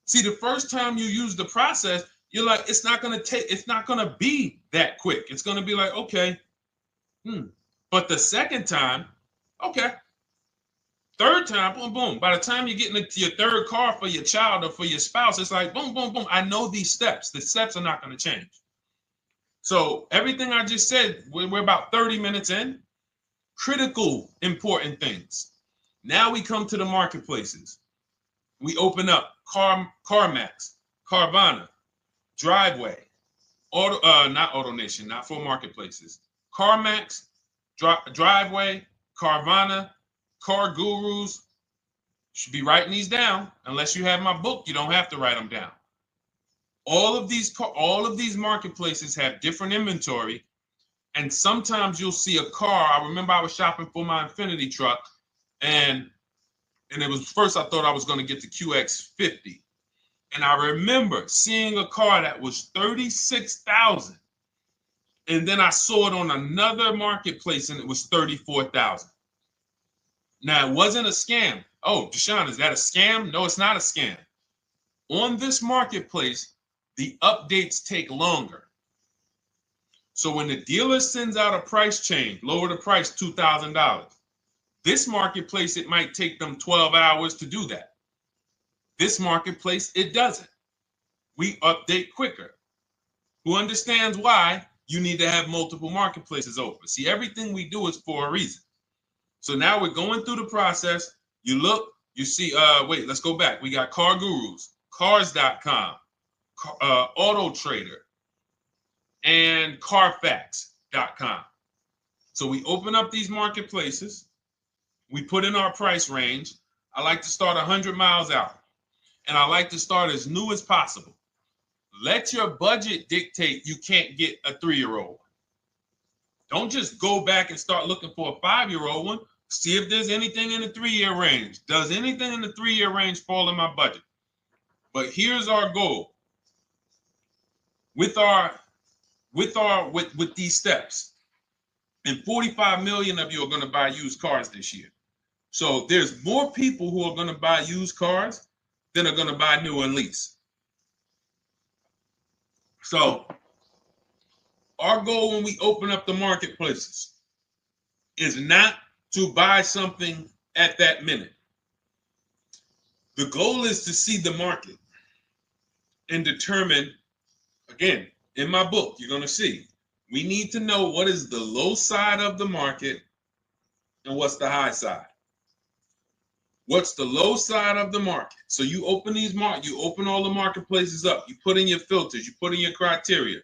See, the first time you use the process, you're like, it's not going to be that quick. It's going to be like, okay. But the second time, okay. Third time, boom, boom. By the time you're getting into your third car for your child or for your spouse, it's like, boom, boom, boom. I know these steps. The steps are not going to change. So everything I just said, we're about 30 minutes in. Critical, important things. Now we come to the marketplaces. We open up CarMax, Carvana, Driveway, not AutoNation, not for marketplaces. CarMax, Driveway, Carvana, Car Gurus. Should be writing these down. Unless you have my book, you don't have to write them down. All of these marketplaces have different inventory, and sometimes you'll see a car. I remember I was shopping for my Infinity truck, and it was first I thought I was going to get the QX50. And I remember seeing a car that was $36,000. And then I saw it on another marketplace and it was $34,000. Now, it wasn't a scam. Oh, Deshone, is that a scam? No, it's not a scam. On this marketplace, the updates take longer. So when the dealer sends out a price change, lower the price $2,000. This marketplace, it might take them 12 hours to do that. This marketplace, it doesn't. We update quicker. Who understands why you need to have multiple marketplaces open? See, everything we do is for a reason. So now we're going through the process. You look, you see, wait, let's go back. We got Car Gurus, Cars.com, Auto Trader, and Carfax.com. So we open up these marketplaces. We put in our price range. I like to start 100 miles out. And I like to start as new as possible. Let your budget dictate you can't get a 3-year-old. Don't just go back and start looking for a 5-year-old one. See if there's anything in the 3-year range. Does anything in the 3-year range fall in my budget? But here's our goal. With these steps, and 45 million of you are going to buy used cars this year. So there's more people who are going to buy used cars than are going to buy new and lease. So our goal when we open up the marketplaces is not to buy something at that minute. The goal is to see the market and determine, again, in my book, you're going to see, we need to know what is the low side of the market and what's the high side. What's the low side of the market? So you open you open all the marketplaces up. You put in your filters. You put in your criteria.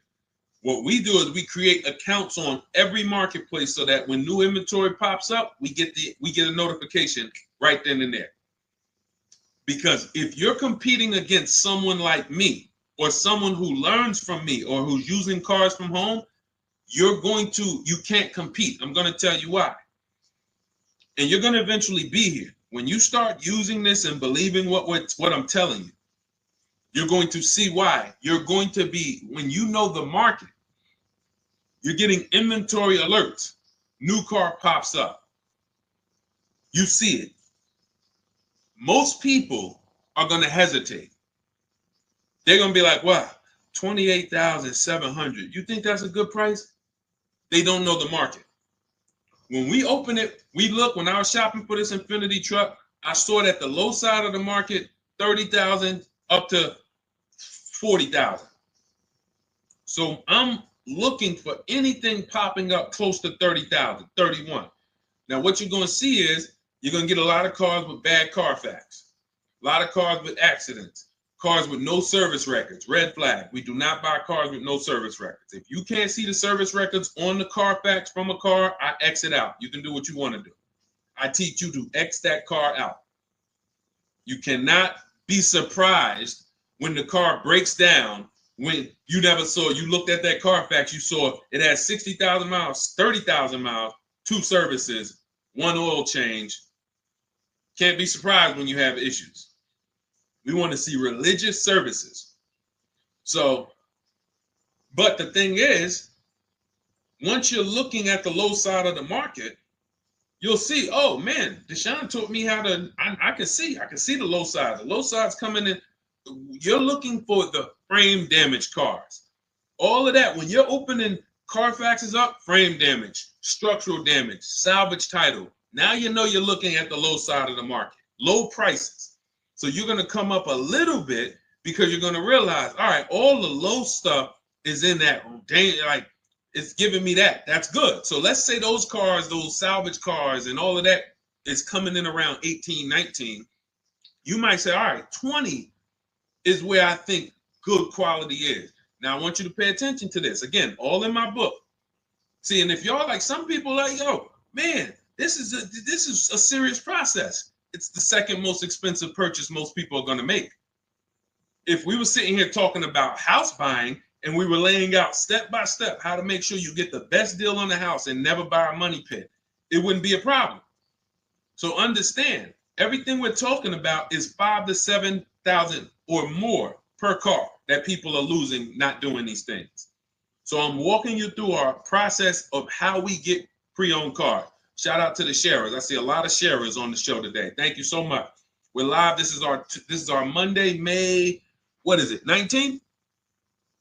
What we do is we create accounts on every marketplace so that when new inventory pops up, we get a notification right then and there. Because if you're competing against someone like me or someone who learns from me or who's using cars from home, you can't compete. I'm going to tell you why. And you're going to eventually be here. When you start using this and believing what I'm telling you, You're going to see why. You're going to be, when you know the market, you're getting inventory alerts. New car pops up. You see it. Most people are going to hesitate. They're going to be like, wow, 28,700. You think that's a good price? They don't know the market. When we open it, we look, when I was shopping for this Infinity truck, I saw it at the low side of the market, 30,000 up to 40,000. So I'm looking for anything popping up close to 30,000, 31. Now, what you're going to see is you're going to get a lot of cars with bad Carfax, a lot of cars with accidents, cars with no service records, red flag. We do not buy cars with no service records. If you can't see the service records on the Carfax from a car, I exit out. You can do what you want to do. I teach you to X that car out. You cannot be surprised when the car breaks down, when you never saw, you looked at that Carfax, you saw it has 60,000 miles, 30,000 miles, 2 services, 1 oil change. Can't be surprised when you have issues. We want to see religious services. So, but the thing is, once you're looking at the low side of the market, you'll see, oh man, Deshone taught me how to, I can see the low side. The low side's coming in. You're looking for the frame damage cars. All of that, when you're opening Carfaxes up, frame damage, structural damage, salvage title. Now you know you're looking at the low side of the market, low prices. So you're going to come up a little bit because you're going to realize, all right, all the low stuff is in that, like, it's giving me that. That's good. So let's say those cars, those salvage cars and all of that is coming in around 18, 19. You might say, all right, 20 is where I think good quality is. Now, I want you to pay attention to this. Again, all in my book. See, and if y'all like, some people like, yo, man, this is a serious process. It's the second most expensive purchase most people are going to make. If we were sitting here talking about house buying and we were laying out step by step how to make sure you get the best deal on the house and never buy a money pit, it wouldn't be a problem. So understand, everything we're talking about is 5,000 to 7,000 or more per car that people are losing not doing these things. So I'm walking you through our process of how we get pre-owned cars. Shout out to the sharers. I see a lot of sharers on the show today. Thank you so much. We're live. This is our Monday, May, what is it, 19th?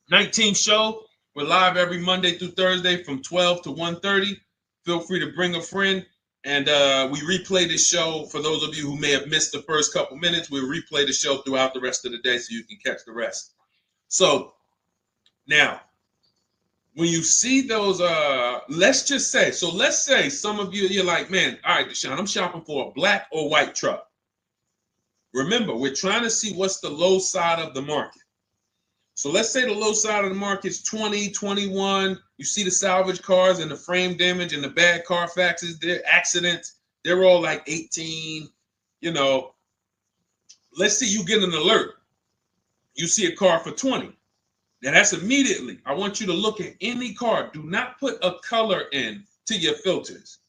19th show. We're live every Monday through Thursday from 12 to 1:30. Feel free to bring a friend. And we replay this show. For those of you who may have missed the first couple minutes, we'll replay the show throughout the rest of the day so you can catch the rest. So now, when you see those, let's say some of you, you're like, man, all right, Deshone, I'm shopping for a black or white truck. Remember, we're trying to see what's the low side of the market. So let's say the low side of the market is 20, 21. You see the salvage cars and the frame damage and the bad Carfaxes, their accidents, they're all like 18, you know. Let's say you get an alert. You see a car for 20. Now that's immediately, I want you to look at any car. Do not put a color in to your filters.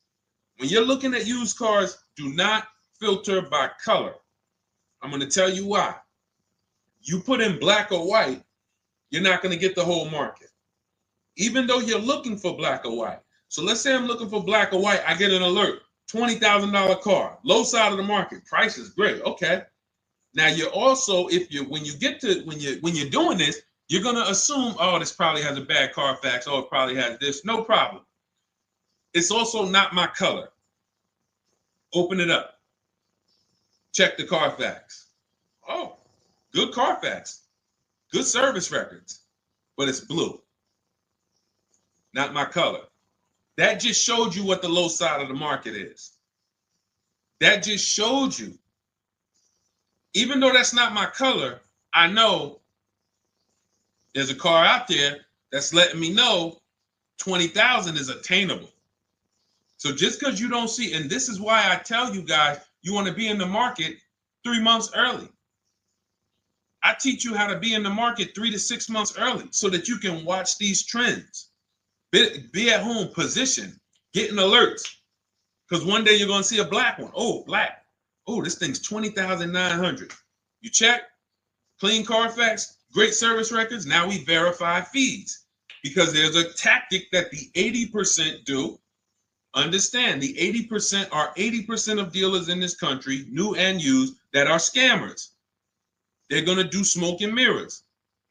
When you're looking at used cars, do not filter by color. I'm going to tell you why. You put in black or white, you're not going to get the whole market, even though you're looking for black or white. So let's say I'm looking for black or white. I get an alert, $20,000 car, low side of the market. Price is great. Okay. Now you're also, when you're doing this, you're going to assume, oh, this probably has a bad Carfax. Oh, it probably has this. No problem. It's also not my color. Open it up. Check the Carfax. Oh, good Carfax. Good service records. But it's blue. Not my color. That just showed you what the low side of the market is. That just showed you. Even though that's not my color, I know there's a car out there that's letting me know 20,000 is attainable. So just because you don't see, and this is why I tell you guys, you want to be in the market 3 months early. I teach you how to be in the market 3 to 6 months early so that you can watch these trends. Be at home, position, getting alerts. Because one day you're going to see a black one. Oh, black. Oh, this thing's 20,900. You check. clean Carfax, great service records. Now we verify fees because there's a tactic that the 80% do. Understand, the 80% are 80% of dealers in this country, new and used, that are scammers. They're going to do smoke and mirrors.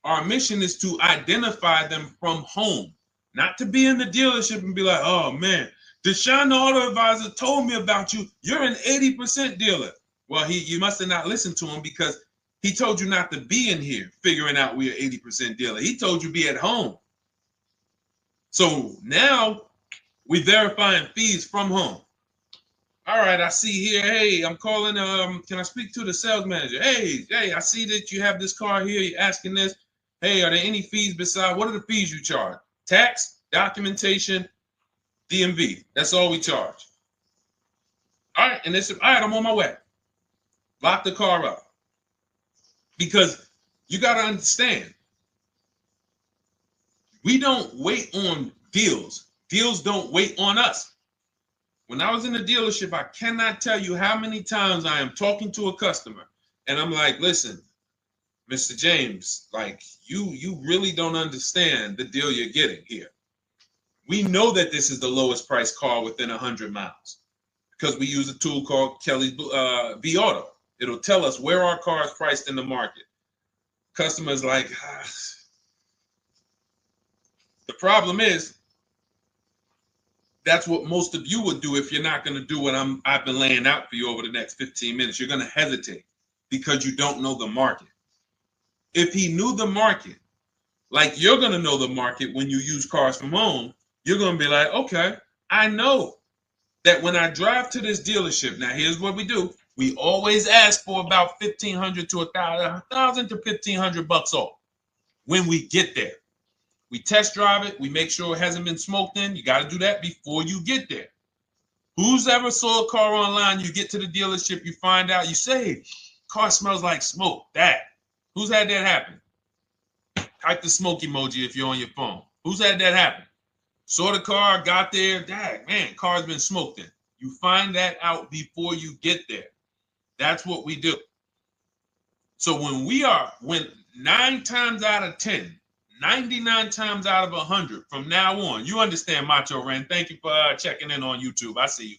Our mission is to identify them from home, not to be in the dealership and be like, oh man, Deshone the Auto Advisor told me about you. You're an 80% dealer. Well, you must have not listened to him because he told you not to be in here figuring out we're 80% dealer. He told you be at home. So now we verifying fees from home. All right, I see here. Hey, I'm calling. Can I speak to the sales manager? Hey, I see that you have this car here. You're asking this. Hey, are there any fees besides? What are the fees you charge? Tax, documentation, DMV. That's all we charge. All right, and they said, all right, I'm on my way. Lock the car up. Because you got to understand, we don't wait on deals. Deals don't wait on us. When I was in the dealership, I cannot tell you how many times I am talking to a customer and I'm like, listen, Mr. James, like you really don't understand the deal you're getting here. We know that this is the lowest price car within 100 miles because we use a tool called Kelly's V Auto. It'll tell us where our car is priced in the market. Customers like, the problem is, that's what most of you would do if you're not going to do what I've been laying out for you over the next 15 minutes. You're going to hesitate because you don't know the market. If he knew the market, like you're going to know the market when you use cars from home, you're going to be like, okay, I know that when I drive to this dealership, now here's what we do. We always ask for about $1,500 to $1,000 to $1,500 off when we get there. We test drive it. We make sure it hasn't been smoked in. You got to do that before you get there. Who's ever saw a car online? You get to the dealership, you find out, you say, car smells like smoke. That. Who's had that happen? Type the smoke emoji if you're on your phone. Who's had that happen? Saw the car, got there, dang, man, car's been smoked in. You find that out before you get there. That's what we do. So when 9 times out of 10, 99 times out of 100 from now on, you understand, Macho Ren. Thank you for checking in on YouTube. I see you.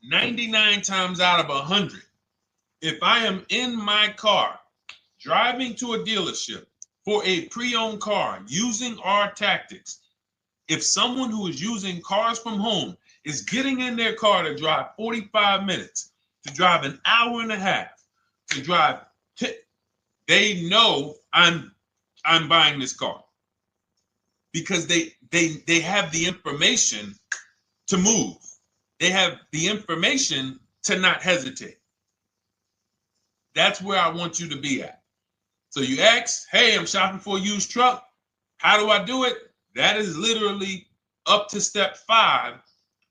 99 times out of 100, if I am in my car driving to a dealership for a pre-owned car using our tactics, if someone who is using cars from home is getting in their car to drive 45 minutes, to drive an hour and a half, to drive, they know I'm buying this car because they have the information to move. They have the information to not hesitate. That's where I want you to be at. So you ask, hey, I'm shopping for a used truck. How do I do it? That is literally up to step 5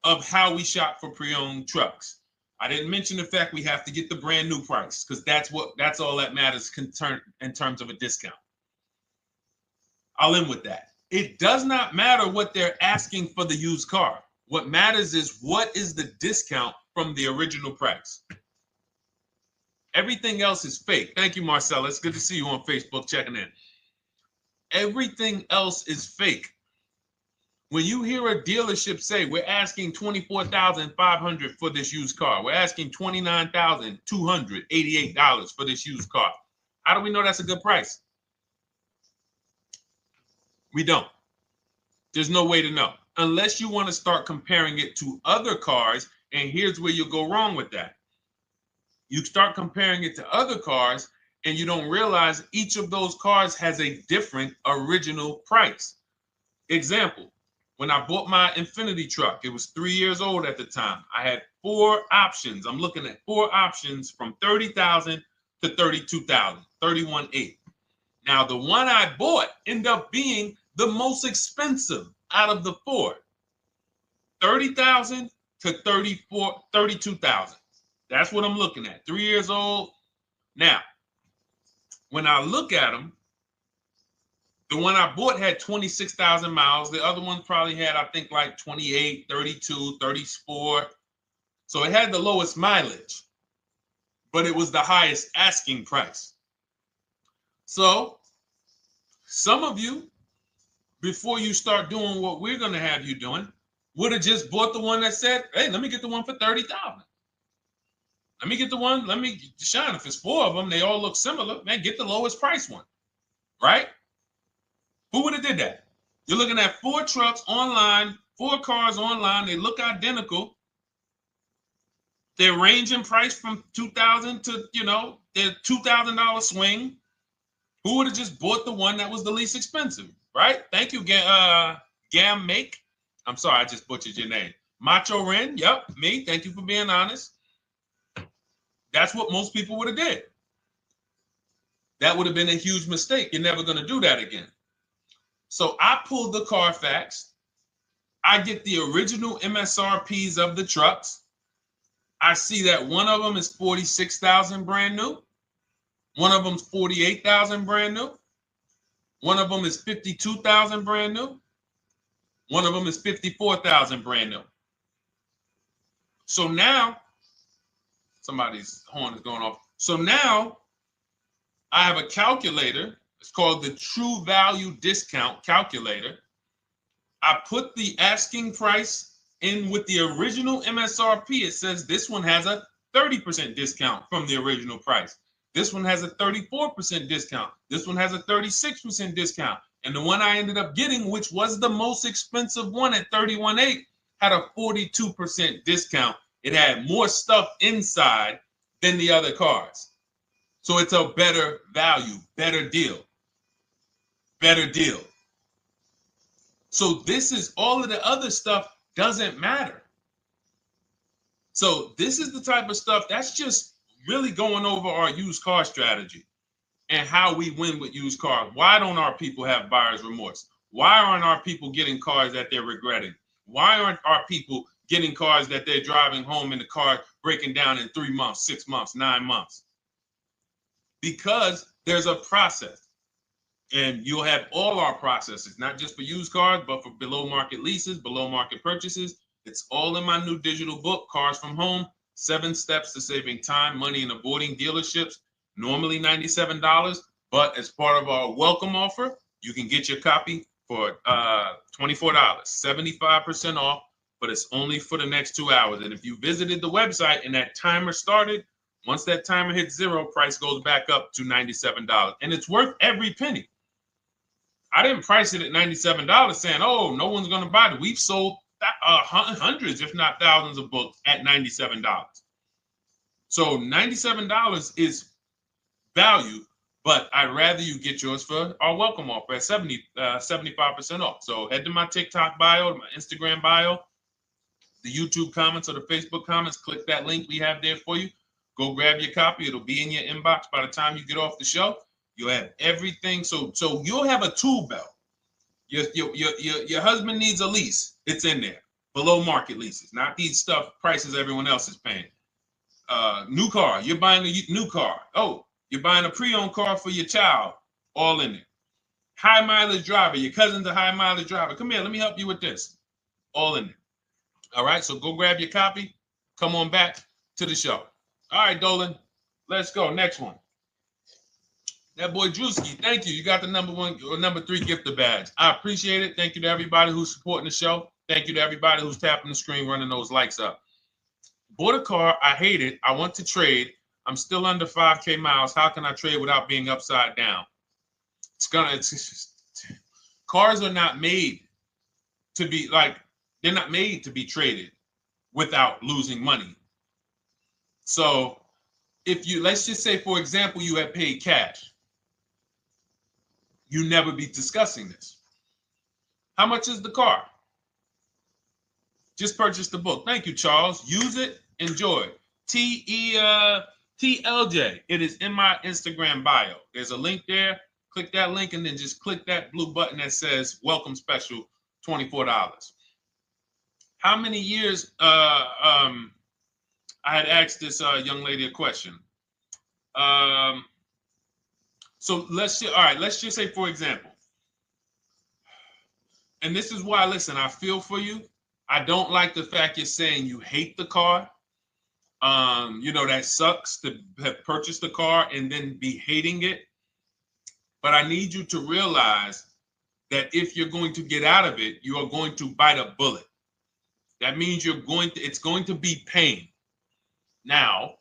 of how we shop for pre-owned trucks. I didn't mention the fact we have to get the brand new price because that's all that matters in terms of a discount. I'll end with that. It does not matter what they're asking for the used car. What matters is what is the discount from the original price. Everything else is fake. Thank you, Marcella. It's good to see you on Facebook checking in. Everything else is fake. When you hear a dealership say, we're asking $24,500 for this used car, we're asking $29,288 for this used car, how do we know that's a good price? We don't. There's no way to know. Unless you want to start comparing it to other cars, and here's where you'll go wrong with that. You start comparing it to other cars, and you don't realize each of those cars has a different original price. Example. When I bought my Infinity truck, it was 3 years old at the time. I had 4 options. I'm looking at 4 options from $30,000 to $32,000, $31,800. Now, the one I bought ended up being the most expensive out of the 4. $30,000 to $32,000. That's what I'm looking at. 3 years old. Now, when I look at them, the one I bought had 26,000 miles. The other one probably had, I think, like 28, 32, 34. So it had the lowest mileage. but it was the highest asking price. So some of you, before you start doing what we're going to have you doing, would have just bought the one that said, hey, let me get the one for 30,000. Let me get the one, Deshone, if it's 4 of them, they all look similar, man, get the lowest price one, right? Who would have did that? You're looking at 4 trucks online, 4 cars online, they look identical. They're ranging price from $2,000 to, their $2,000 swing. Who would have just bought the one that was the least expensive, right? Thank you, Gam Make. I'm sorry, I just butchered your name. Macho Ren, yep, me. Thank you for being honest. That's what most people would have did. That would have been a huge mistake. You're never going to do that again. So I pulled the Carfax. I get the original MSRPs of the trucks. I see that one of them is 46,000 brand new. One of them's 48,000 brand new. One of them is 52,000 brand new. One of them is 54,000 brand new. So now, somebody's horn is going off. So now I have a calculator. It's called the True Value Discount Calculator. I put the asking price in with the original MSRP. It says this one has a 30% discount from the original price. This one has a 34% discount. This one has a 36% discount. And the one I ended up getting, which was the most expensive one at $31,800, had a 42% discount. It had more stuff inside than the other cars. So it's a better value, better deal. Better deal. So this is all of the other stuff doesn't matter. So this is the type of stuff that's just really going over our used car strategy and how we win with used cars. Why don't our people have buyer's remorse? Why aren't our people getting cars that they're regretting? Why aren't our people getting cars that they're driving home and the car breaking down in 3 months, 6 months, 9 months? Because there's a process. And you'll have all our processes, not just for used cars, but for below market leases, below market purchases. It's all in my new digital book, Cars from Home, 7 Steps to Saving Time, Money, and Avoiding Dealerships. Normally $97, but as part of our welcome offer, you can get your copy for $24, 75% off, but it's only for the next 2 hours. And if you visited the website and that timer started, once that timer hits 0, price goes back up to $97. And it's worth every penny. I didn't price it at $97 saying, oh, no one's going to buy it. We've sold hundreds, if not thousands of books at $97. So $97 is value, but I'd rather you get yours for our welcome offer at 75% off. So head to my TikTok bio, my Instagram bio, the YouTube comments or the Facebook comments, click that link we have there for you. Go grab your copy. It'll be in your inbox by the time you get off the show. You'll have everything. So you'll have a tool belt. Your husband needs a lease. It's in there. Below market leases, not these stuff prices everyone else is paying. New car. You're buying a new car. Oh, you're buying a pre-owned car for your child. All in there. High mileage driver. Your cousin's a high mileage driver. Come here. Let me help you with this. All in there. All right. So go grab your copy. Come on back to the show. All right, Dolan. Let's go. Next one. That boy Drewski, thank you. You got the number 1 or number 3 gifter badge. I appreciate it. Thank you to everybody who's supporting the show. Thank you to everybody who's tapping the screen, running those likes up. Bought a car. I hate it. I want to trade. I'm still under 5K miles. How can I trade without being upside down? Cars are not made to be they're not made to be traded without losing money. So if you, let's just say, for example, you had paid cash, you never be discussing this. How much is the car? Just purchase the book. Thank you, Charles. Use it, enjoy it. TLJ. It is in my Instagram bio. There's a link there. Click that link and then just click that blue button that says welcome special, $24. How many years I had asked this young lady a question. So let's just say, for example, and this is why, listen, I feel for you. I don't like the fact you're saying you hate the car. That sucks to have purchased a car and then be hating it. But I need you to realize that if you're going to get out of it, you are going to bite a bullet. That means it's going to be pain. Now,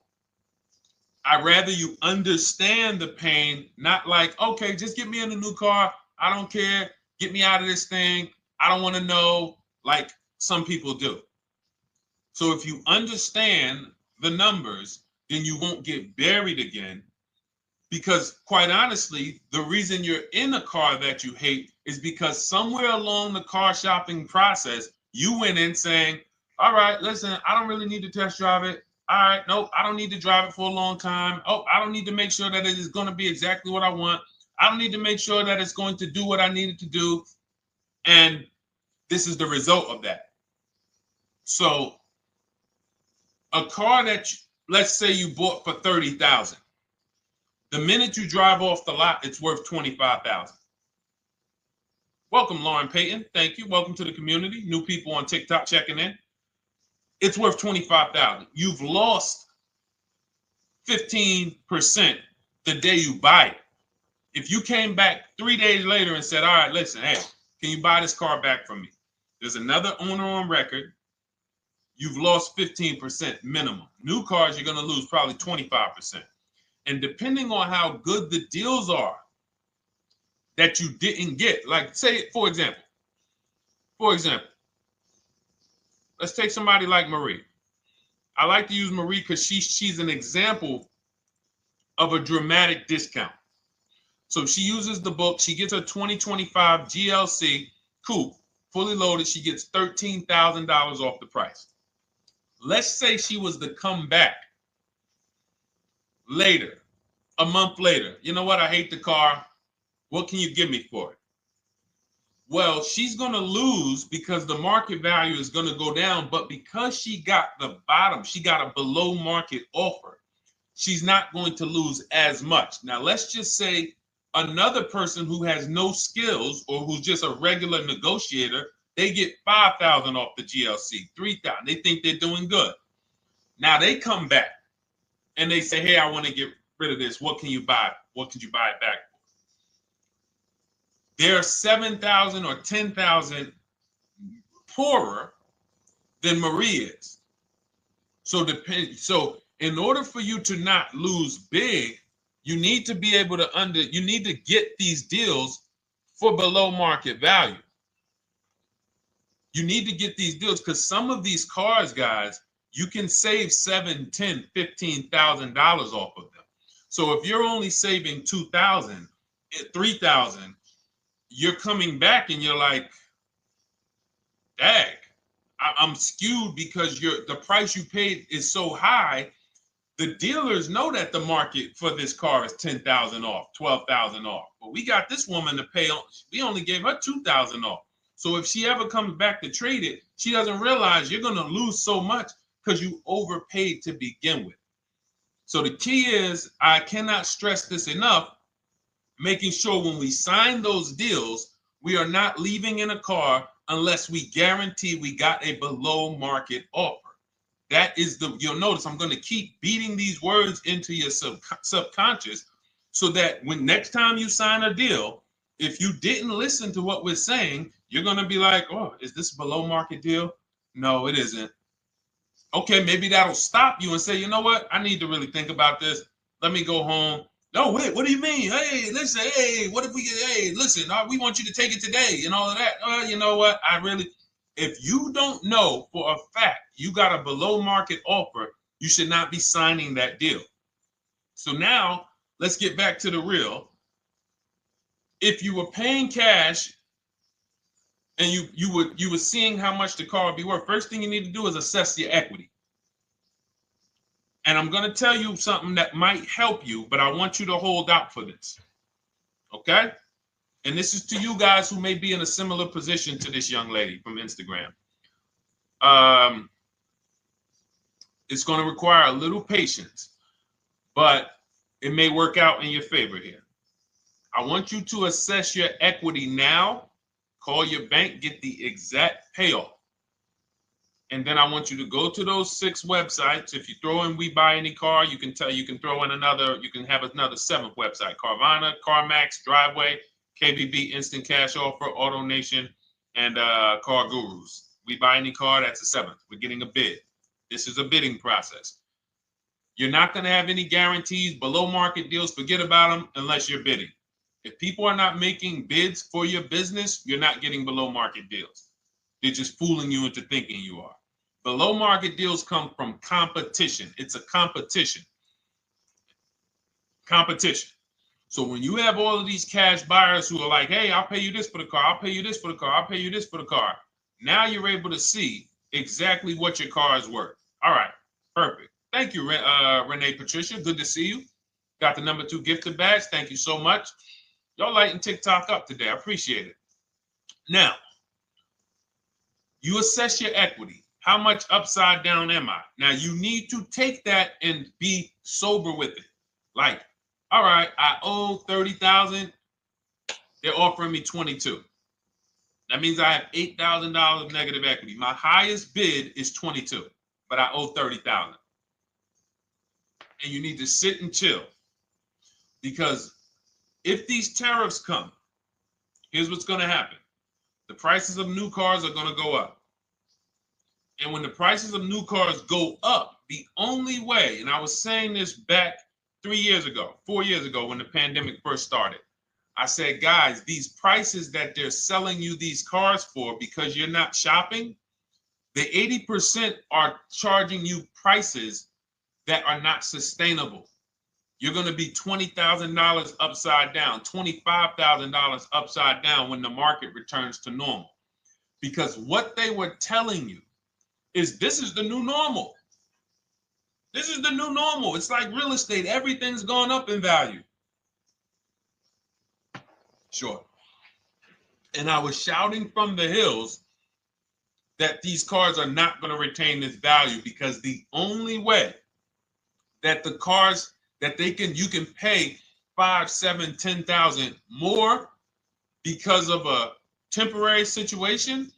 I'd rather you understand the pain, not like, okay, just get me in a new car. I don't care. Get me out of this thing. I don't want to know, like some people do. So if you understand the numbers, then you won't get buried again. Because quite honestly, the reason you're in a car that you hate is because somewhere along the car shopping process, you went in saying, all right, listen, I don't really need to test drive it. All right, nope, I don't need to drive it for a long time. Oh, I don't need to make sure that it is going to be exactly what I want. I don't need to make sure that it's going to do what I need it to do. And this is the result of that. So a car that, let's say you bought for $30,000. The minute you drive off the lot, it's worth $25,000. Welcome, Lauren Payton. Thank you. Welcome to the community. New people on TikTok checking in. It's worth $25,000. You've lost 15% the day you buy it. If you came back 3 days later and said, all right, listen, hey, can you buy this car back from me? There's another owner on record. You've lost 15% minimum. New cars, you're going to lose probably 25%. And depending on how good the deals are that you didn't get, like say, for example, let's take somebody like Marie. I like to use Marie because she's an example of a dramatic discount. So she uses the book. She gets her 2025 GLC coupe, fully loaded. She gets $13,000 off the price. Let's say she was to come back later, a month later. You know what? I hate the car. What can you give me for it? Well, she's going to lose because the market value is going to go down. But because she got the bottom, she got a below market offer, she's not going to lose as much. Now, let's just say another person who has no skills or who's just a regular negotiator, they get $5,000 off the GLC, $3,000. They think they're doing good. Now they come back and they say, hey, I want to get rid of this. What can you buy? What could you buy it back for? They're 7,000 or 10,000 poorer than Marie is. So in order for you to not lose big, you need to be able to you need to get these deals for below market value. You need to get these deals because some of these cars, guys, you can save $7,000, $10,000, $15,000 off of them. So if you're only saving $2,000, $3,000, you're coming back and you're like, dang, I'm skewed because the price you paid is so high. The dealers know that the market for this car is $10,000 off, $12,000 off. But we got this woman to pay. We only gave her $2,000 off. So if she ever comes back to trade it, she doesn't realize you're going to lose so much because you overpaid to begin with. So the key is, I cannot stress this enough, making sure when we sign those deals, we are not leaving in a car unless we guarantee we got a below market offer. That is you'll notice I'm going to keep beating these words into your subconscious so that when next time you sign a deal, if you didn't listen to what we're saying, you're going to be like, oh, is this a below market deal? No, it isn't. Okay, maybe that'll stop you and say, you know what? I need to really think about this. Let me go home. No, wait, what do you mean? Hey, listen, hey, what if we get, hey, listen, we want you to take it today and all of that. You know what? If you don't know for a fact you got a below market offer, you should not be signing that deal. So now let's get back to the real. If you were paying cash and you were seeing how much the car would be worth, first thing you need to do is assess your equity. And I'm going to tell you something that might help you, but I want you to hold out for this. Okay? And this is to you guys who may be in a similar position to this young lady from Instagram. It's going to require a little patience, but it may work out in your favor here. I want you to assess your equity now. Call your bank, get the exact payoff. And then I want you to go to those 6 websites. If you throw in We Buy Any Car, you can throw in another, you can have another 7th website: Carvana, CarMax, Driveway, KBB, Instant Cash Offer, AutoNation, and Car Gurus. We Buy Any Car, that's the 7th. We're getting a bid. This is a bidding process. You're not going to have any guarantees, below market deals. Forget about them unless you're bidding. If people are not making bids for your business, you're not getting below market deals. They're just fooling you into thinking you are. Below market deals come from competition. It's a competition. Competition. So when you have all of these cash buyers who are like, hey, I'll pay you this for the car, I'll pay you this for the car, I'll pay you this for the car. Now you're able to see exactly what your car is worth. All right, perfect. Thank you, Renee Patricia. Good to see you. Got the number 2 gifted badge. Thank you so much. Y'all lighting TikTok up today. I appreciate it. Now, you assess your equity. How much upside down am I? Now, you need to take that and be sober with it. Like, all right, I owe $30,000. They're offering me 22. That means I have $8,000 of negative equity. My highest bid is 22, but I owe 30,000. And you need to sit and chill, because if these tariffs come, here's what's going to happen. The prices of new cars are going to go up. And when the prices of new cars go up, the only way, and I was saying this back 4 years ago, when the pandemic first started, I said, guys, these prices that they're selling you these cars for because you're not shopping, the 80% are charging you prices that are not sustainable. You're going to be $20,000 upside down, $25,000 upside down when the market returns to normal. Because what they were telling you is this is the new normal. This is the new normal. It's like real estate. Everything's gone up in value. Sure. And I was shouting from the hills that these cars are not going to retain this value, because the only way that the cars that you can pay 5, 7, 10,000 more because of a temporary situation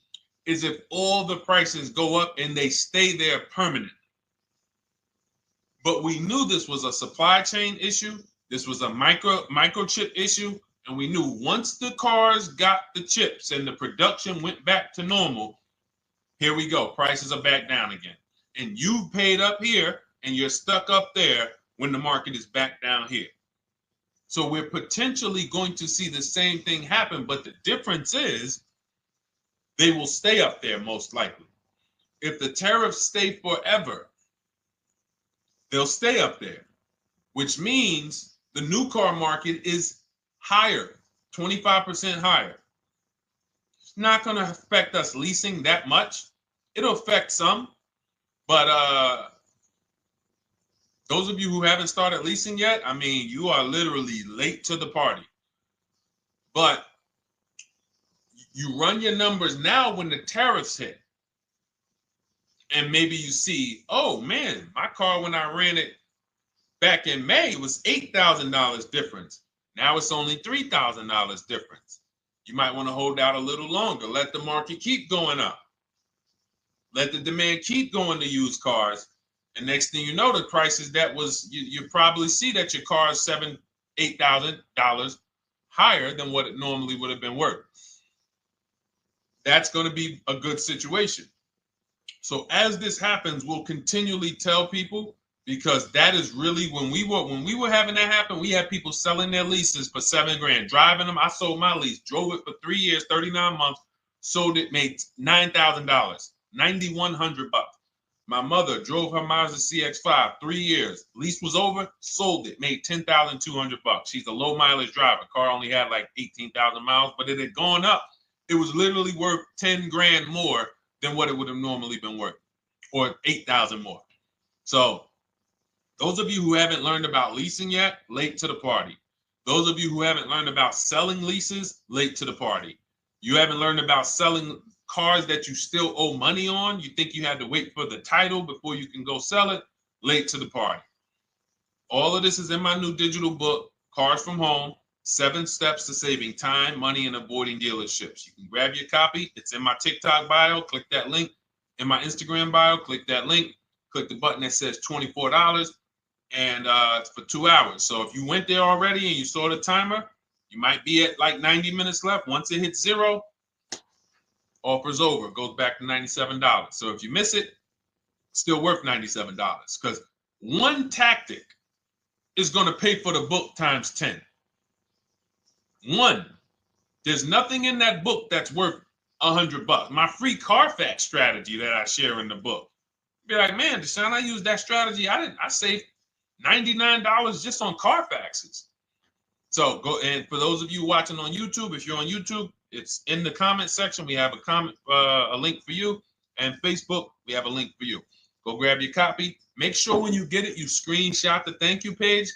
is if all the prices go up and they stay there permanently. But we knew this was a supply chain issue. This was a microchip issue. And we knew once the cars got the chips and the production went back to normal, here we go. Prices are back down again. And you paid up here and you're stuck up there when the market is back down here. So we're potentially going to see the same thing happen, but the difference is they will stay up there most likely. If the tariffs stay forever, they'll stay up there, which means the new car market is higher, 25% higher. It's not going to affect us leasing that much. It'll affect some, but those of you who haven't started leasing yet, I mean, you are literally late to the party. But you run your numbers now when the tariffs hit. And maybe you see, oh man, my car when I ran it back in May was $8,000 difference. Now it's only $3,000 difference. You might want to hold out a little longer. Let the market keep going up. Let the demand keep going to used cars. And next thing you know, the prices that was, you probably see that your car is $7,000, $8,000 higher than what it normally would have been worth. That's going to be a good situation. So as this happens, we'll continually tell people, because that is really when we were having that happen, we had people selling their leases for $7,000, driving them. I sold my lease, drove it for 3 years, 39 months, sold it, made $9,000, $9,100. My mother drove her Mazda CX-5, 3 years. Lease was over, sold it, made $10,200. She's a low mileage driver. Car only had like 18,000 miles, but it had gone up. It was literally worth $10,000 more than what it would have normally been worth, or 8,000 more. So those of you who haven't learned about leasing yet, late to the party. Those of you who haven't learned about selling leases, late to the party. You haven't learned about selling cars that you still owe money on. You think you had to wait for the title before you can go sell it, late to the party. All of this is in my new digital book, Cars from Home, 7 Steps to Saving Time, Money, and Avoiding Dealerships. You can grab your copy. It's in my TikTok bio. Click that link in my Instagram bio. Click that link. Click the button that says $24, and it's for 2 hours. So if you went there already and you saw the timer, you might be at like 90 minutes left. Once it hits 0, offer's over. It goes back to $97. So if you miss it, still worth $97, because one tactic is going to pay for the book times 10. One. There's nothing in that book that's worth $100. My free Carfax strategy that I share in the book. Be like, man, Deshone, I used that strategy. I saved $99 just on Carfaxes. So go, and for those of you watching on YouTube, if you're on YouTube, it's in the comment section. We have a link for you, and Facebook, we have a link for you. Go grab your copy. Make sure when you get it, you screenshot the thank you page.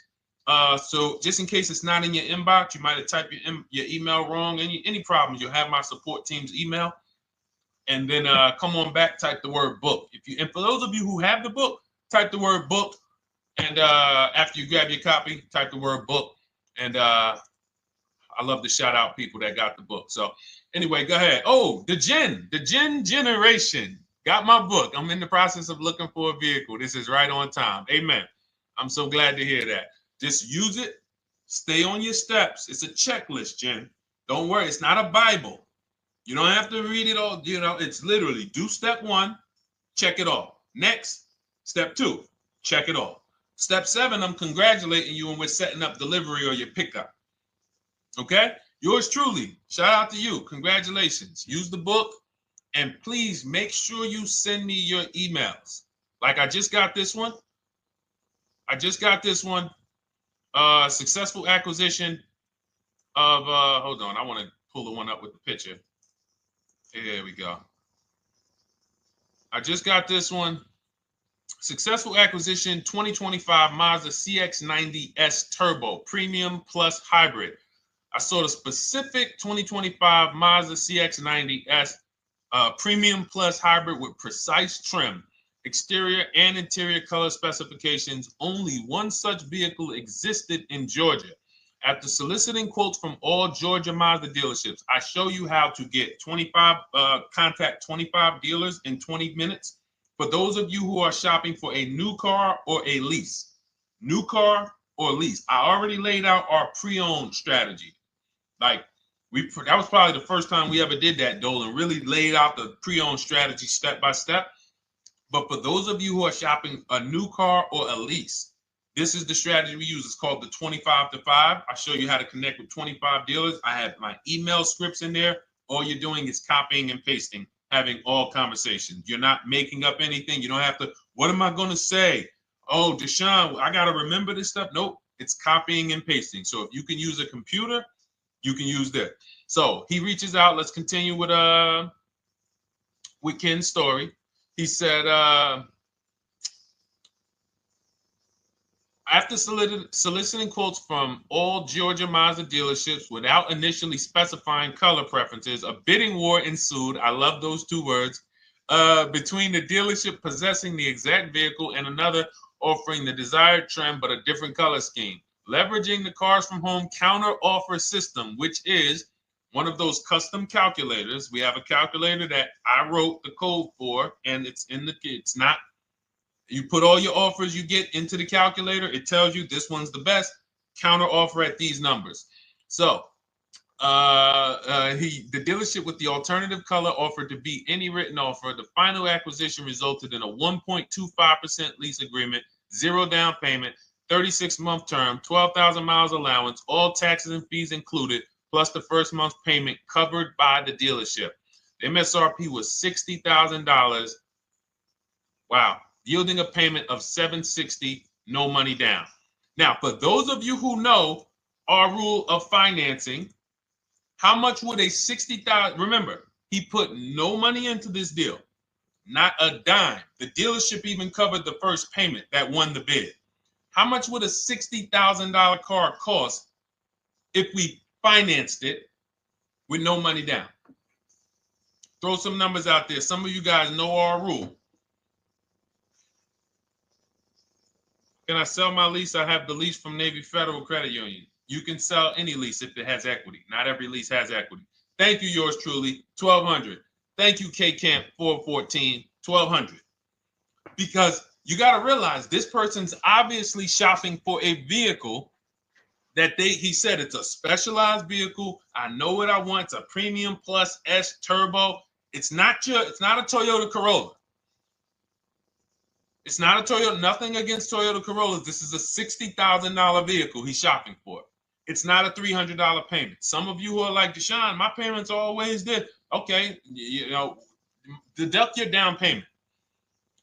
So just in case it's not in your inbox, you might have typed your email wrong. Any problems, you'll have my support team's email. And then come on back, type the word book. And for those of you who have the book, type the word book. And after you grab your copy, type the word book. And I love to shout out people that got the book. So anyway, go ahead. Oh, the Gen Generation got my book. I'm in the process of looking for a vehicle. This is right on time. Amen. I'm so glad to hear that. Just use it. Stay on your steps. It's a checklist, Jen. Don't worry. It's not a Bible. You don't have to read it all. You know, it's literally do step 1, check it off. Next, step 2, check it off. Step 7, I'm congratulating you and we're setting up delivery or your pickup. Okay? Yours truly. Shout out to you. Congratulations. Use the book, and please make sure you send me your emails. Like I just got this one. Successful acquisition of, hold on, I want to pull the one up with the picture. There we go. I just got this one. Successful acquisition 2025 Mazda CX-90S Turbo Premium Plus Hybrid. I saw the specific 2025 Mazda CX-90S Premium Plus Hybrid with precise trim, exterior and interior color specifications. Only one such vehicle existed in Georgia. After soliciting quotes from all Georgia Mazda dealerships, I show you how to get contact 25 dealers in 20 minutes. For those of you who are shopping for a new car or a lease, new car or lease, I already laid out our pre-owned strategy. Like that was probably the first time we ever did that, Dolan, really laid out the pre-owned strategy step by step. But for those of you who are shopping a new car or a lease, this is the strategy we use. It's called the 25 to 5. I show you how to connect with 25 dealers. I have my email scripts in there. All you're doing is copying and pasting, having all conversations. You're not making up anything. You don't have to, what am I going to say? Oh, Deshone, I got to remember this stuff. Nope, it's copying and pasting. So if you can use a computer, you can use that. So he reaches out. Let's continue with Ken's story. He said, after soliciting quotes from all Georgia Mazda dealerships without initially specifying color preferences, a bidding war ensued. I love those 2 words. Between the dealership possessing the exact vehicle and another offering the desired trim but a different color scheme. Leveraging the Cars from Home counter offer system, which is one of those custom calculators. We have a calculator that I wrote the code for, and it's not. You put all your offers you get into the calculator. It tells you this one's the best. Counter offer at these numbers. So the dealership with the alternative color offered to beat any written offer. The final acquisition resulted in a 1.25% lease agreement, 0 down payment, 36-month term, 12,000 miles allowance, all taxes and fees included, plus the first month's payment covered by the dealership. The MSRP was $60,000. Wow. Yielding a payment of $760, no money down. Now, for those of you who know our rule of financing, how much would a $60,000, remember, he put no money into this deal, not a dime. The dealership even covered the first payment that won the bid. How much would a $60,000 car cost if we financed it with no money down? Throw some numbers out there. Some of you guys know our rule. Can I sell my lease? I have the lease from Navy Federal Credit Union. You can sell any lease if it has equity. Not every lease has equity. Thank you, yours truly, 1200. Thank you, K Camp 414. $1,200. Because you got to realize this person's obviously shopping for a vehicle that he said it's a specialized vehicle. I know what I want. It's a premium plus S turbo. It's not a Toyota Corolla. It's not a Toyota, nothing against Toyota Corollas. This is a $60,000 vehicle he's shopping for. It's not a $300 payment. Some of you who are like, Deshone, my payments are always there. Okay, deduct your down payment.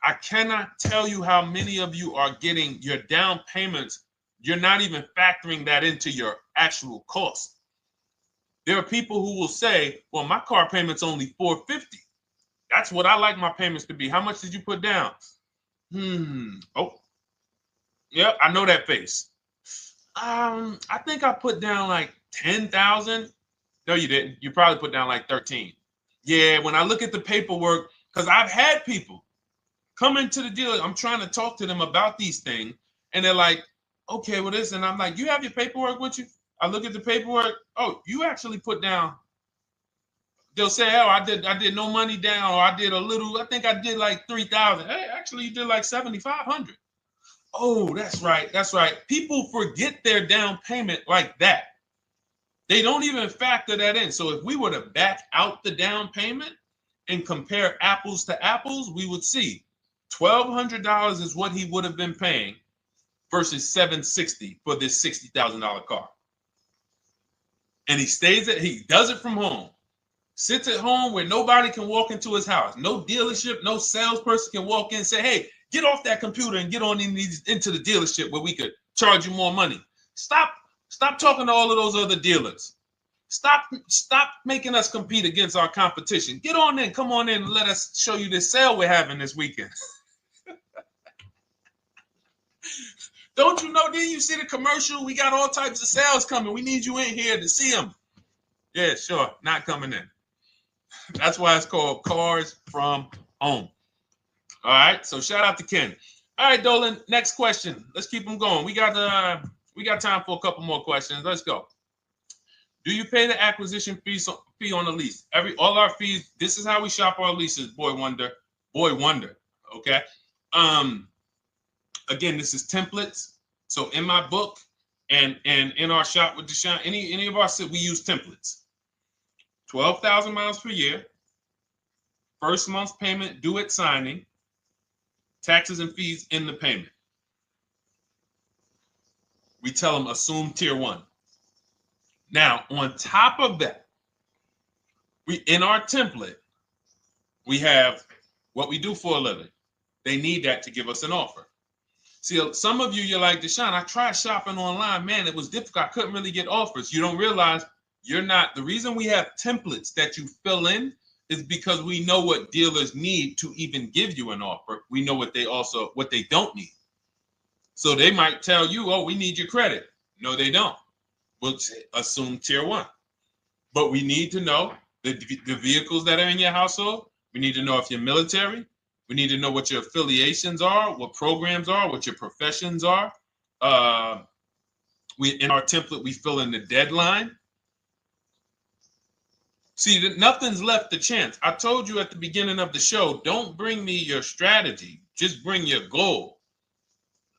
I cannot tell you how many of you are getting your down payments. You're not even factoring that into your actual cost. There are people who will say, well, my car payment's only $450. That's what I like my payments to be. How much did you put down? Oh, yeah, I know that face. I think I put down like 10,000. No, you didn't. You probably put down like 13. Yeah, when I look at the paperwork, because I've had people come into the dealer, I'm trying to talk to them about these things, and they're like, okay, well, this, and I'm like, you have your paperwork with you? I look at the paperwork. Oh, you actually put down. They'll say, oh, I did no money down, or I did a little. I think I did like 3,000. Hey, actually, you did like 7,500. Oh, that's right. That's right. People forget their down payment like that. They don't even factor that in. So if we were to back out the down payment and compare apples to apples, we would see $1,200 is what he would have been paying versus $760 for this $60,000 car. And he does it from home. Sits at home where nobody can walk into his house. No dealership, no salesperson can walk in and say, hey, get off that computer and get on into the dealership where we could charge you more money. Stop talking to all of those other dealers. Stop making us compete against our competition. Get on in, come on in and let us show you this sale we're having this weekend. Don't you know, didn't you see the commercial? We got all types of sales coming. We need you in here to see them. Yeah, sure, not coming in. That's why it's called Cars from Home. All right, so shout out to Ken. All right, Dolan, next question. Let's keep them going. We got time for a couple more questions. Let's go. Do you pay the acquisition fee on the lease? All our fees, this is how we shop our leases, Boy Wonder. Okay. Again, this is templates. So in my book and in our shop with Deshone, any of our, we use templates. 12,000 miles per year, first month's payment due at signing, taxes and fees in the payment. We tell them assume tier 1. Now, on top of that, in our template, we have what we do for a living. They need that to give us an offer. See, some of you, you're like, Deshone, I tried shopping online. Man, it was difficult. I couldn't really get offers. You don't realize you're not. The reason we have templates that you fill in is because we know what dealers need to even give you an offer. We know what they don't need. So they might tell you, oh, we need your credit. No, they don't. We'll assume tier 1. But we need to know the vehicles that are in your household. We need to know if you're military. We need to know what your affiliations are, what programs are, what your professions are. In our template, we fill in the deadline. See, nothing's left to chance. I told you at the beginning of the show, don't bring me your strategy. Just bring your goal.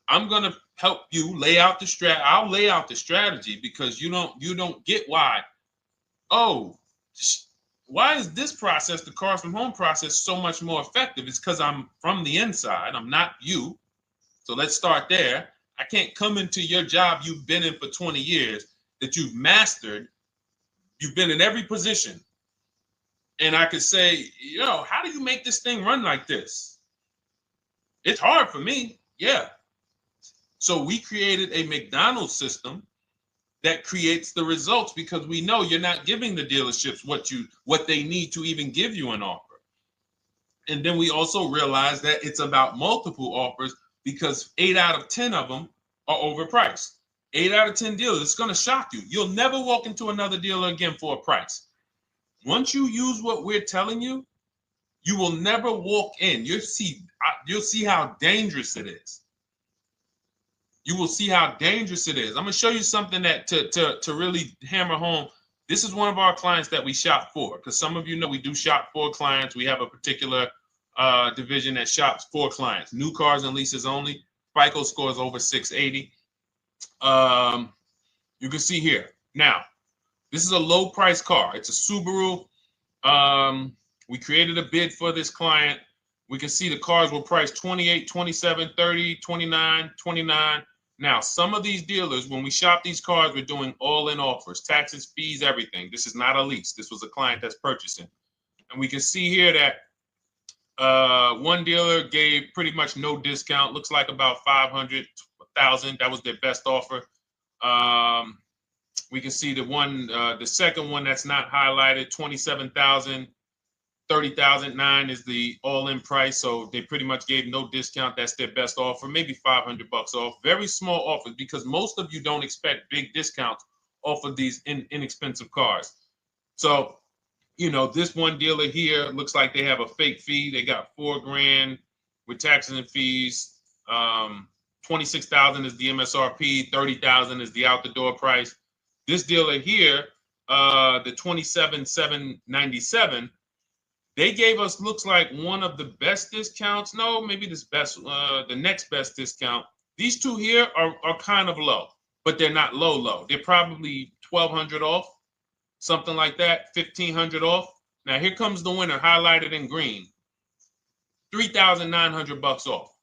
I'm going to help you lay out the strat. I'll lay out the strategy because you don't get why. Oh, why is this process, the Cars from Home process, so much more effective? It's because I'm from the inside. I'm not you. So let's start there. I can't come into your job you've been in for 20 years that you've mastered. You've been in every position. And I could say, how do you make this thing run like this? It's hard for me. Yeah. So we created a McDonald's system that creates the results because we know you're not giving the dealerships what they need to even give you an offer. And then we also realize that it's about multiple offers because 8 out of 10 of them are overpriced. 8 out of 10 dealers, it's going to shock you. You'll never walk into another dealer again for a price. Once you use what we're telling you, you will never walk in. You'll see how dangerous it is. You will see how dangerous it is. I'm going to show you something that to really hammer home. This is one of our clients that we shop for because some of you know we do shop for clients. We have a particular division that shops for clients. New cars and leases only. FICO scores over 680. You can see here. Now, this is a low price car. It's a Subaru. We created a bid for this client. We can see the cars were priced 28, 27, 30, 29, 29. Now, some of these dealers, when we shop these cars, we're doing all-in offers, taxes, fees, everything. This is not a lease. This was a client that's purchasing. And we can see here that one dealer gave pretty much no discount. Looks like about 500,000. That was their best offer. We can see the second one that's not highlighted, 27,000. 30,009 is the all-in price, so they pretty much gave no discount. That's their best offer, maybe $500 off. Very small offers, because most of you don't expect big discounts off of these inexpensive cars. So, you know, this one dealer here looks like they have a fake fee. They got $4,000 with taxes and fees. 26,000 is the MSRP. 30,000 is the out the door price. This dealer here, the 27,797. They gave us, looks like, one of the best discounts. No, maybe the next best discount. These two here are kind of low, but they're not low. They're probably 1,200 off, something like that, 1,500 off. Now here comes the winner, highlighted in green, 3,900 bucks off.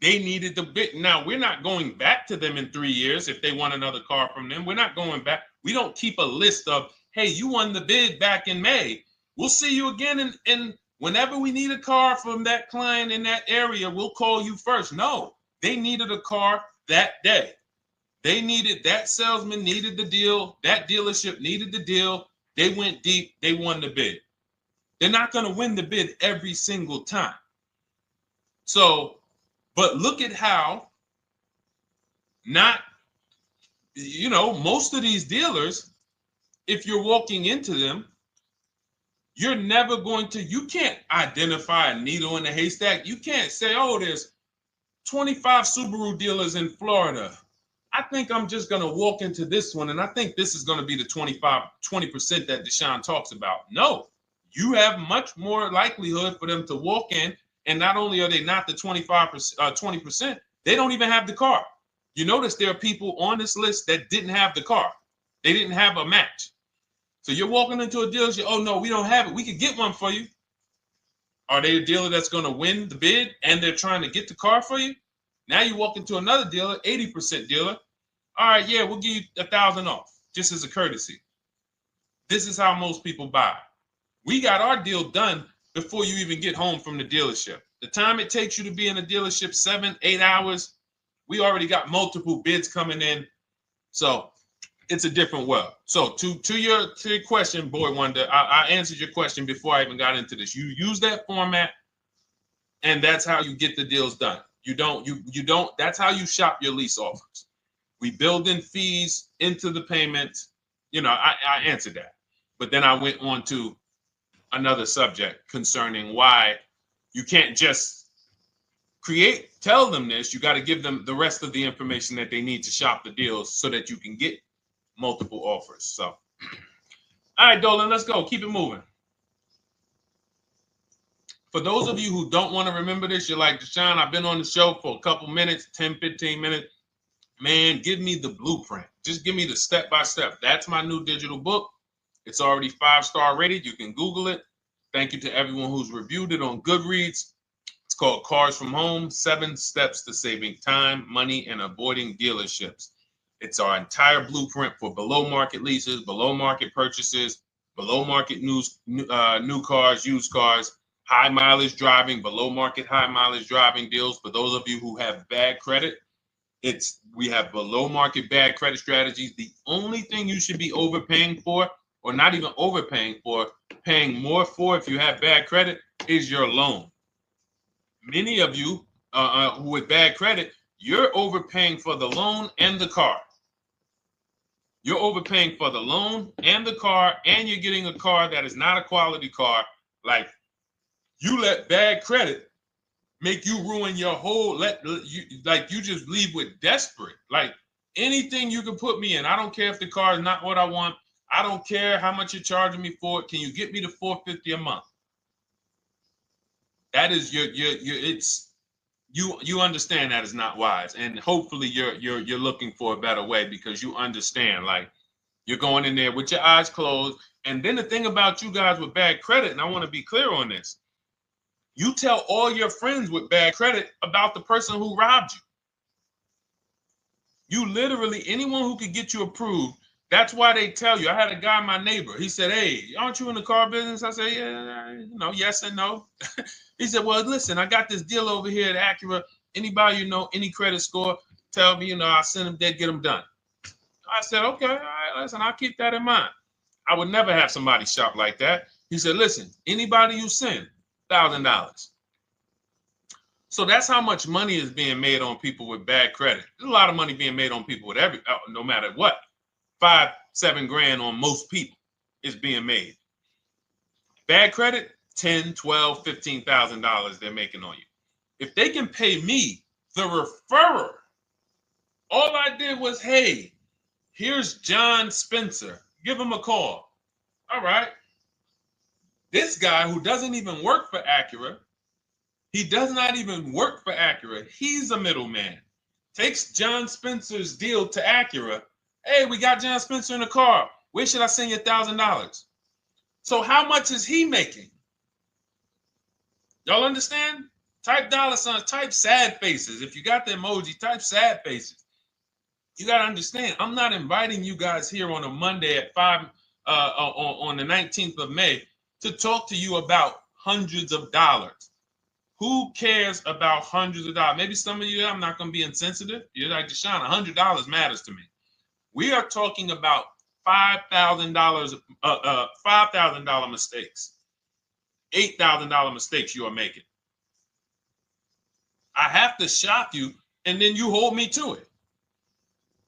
They needed the bid. Now we're not going back to them in 3 years if they want another car from them. We're not going back. We don't keep a list of, hey, you won the bid back in May. We'll see you again. And whenever we need a car from that client in that area, we'll call you first. No, they needed a car that day. They needed, that salesman needed the deal. That dealership needed the deal. They went deep. They won the bid. They're not going to win the bid every single time. So, but look at how most of these dealers, if you're walking into them, you're never going to, you can't identify a needle in a haystack. You can't say, oh, there's 25 Subaru dealers in Florida. I think I'm just going to walk into this one, and I think this is going to be the 20% that Deshone talks about. No, you have much more likelihood for them to walk in, and not only are they not the 20%, they don't even have the car. You notice there are people on this list that didn't have the car. They didn't have a match. So you're walking into a dealership, oh no, we don't have it. We could get one for you. Are they a dealer that's going to win the bid and they're trying to get the car for you? Now you walk into another dealer, 80% dealer. All right, yeah, we'll give you 1,000 off, just as a courtesy. This is how most people buy. We got our deal done before you even get home from the dealership. The time it takes you to be in a dealership, 7-8 hours, we already got multiple bids coming in. So it's a different world. So to your question, Boy Wonder, I answered your question before I even got into this. You use that format, and that's how you get the deals done. You don't, that's how you shop your lease offers. We build in fees into the payments. I answered that. But then I went on to another subject concerning why you can't just tell them this. You got to give them the rest of the information that they need to shop the deals so that you can get multiple offers. So, all right, Dolan, let's go. Keep it moving. For those of you who don't want to remember this, you're like, Deshone, I've been on the show for a couple minutes, 10, 15 minutes. Man, give me the blueprint. Just give me the step-by-step. That's my new digital book. It's already 5-star rated. You can Google it. Thank you to everyone who's reviewed it on Goodreads. It's called Cars from Home, 7 Steps to Saving Time, Money, and Avoiding Dealerships. It's our entire blueprint for below market leases, below market purchases, below market new cars, used cars, high mileage driving, below market high mileage driving deals. For those of you who have bad credit, we have below market bad credit strategies. The only thing you should be overpaying for, or not even overpaying for, paying more for if you have bad credit, is your loan. Many of you who with bad credit, you're overpaying for the loan and the car. You're overpaying for the loan and the car, and you're getting a car that is not a quality car. Like, you let bad credit make you ruin your whole, you just leave with desperate. Like, anything you can put me in. I don't care if the car is not what I want. I don't care how much you're charging me for it. Can you get me to $450 a month? That is you understand that is not wise, and hopefully you're looking for a better way, because you understand, like, you're going in there with your eyes closed. And then the thing about you guys with bad credit, and I want to be clear on this, you tell all your friends with bad credit about the person who robbed you. You literally, anyone who could get you approved, that's why they tell you. I had a guy, my neighbor, he said, "Hey, aren't you in the car business?" I said, "Yeah, yes and no." He said, "Well, listen, I got this deal over here at Acura. Anybody any credit score, tell me, I'll send them there, get them done." I said, "Okay, all right, listen, I'll keep that in mind." I would never have somebody shop like that. He said, "Listen, anybody you send, $1,000. So that's how much money is being made on people with bad credit. There's a lot of money being made on people with no matter what. 5, 7 grand on most people is being made. Bad credit, $10, $12, $15,000 they're making on you. If they can pay me, the referrer, all I did was, hey, here's John Spencer. Give him a call. All right. This guy who doesn't even work for Acura, he does not even work for Acura. He's a middleman. Takes John Spencer's deal to Acura. Hey, we got John Spencer in the car. Where should I send you $1,000? So how much is he making? Y'all understand? Type dollar signs, type sad faces. If you got the emoji, type sad faces. You got to understand, I'm not inviting you guys here on a Monday at 5 on the 19th of May to talk to you about hundreds of dollars. Who cares about hundreds of dollars? Maybe some of you, I'm not going to be insensitive. You're like, Deshone, $100 matters to me. We are talking about $5,000, $5,000 mistakes, $8,000 mistakes you are making. I have to shock you, and then you hold me to it.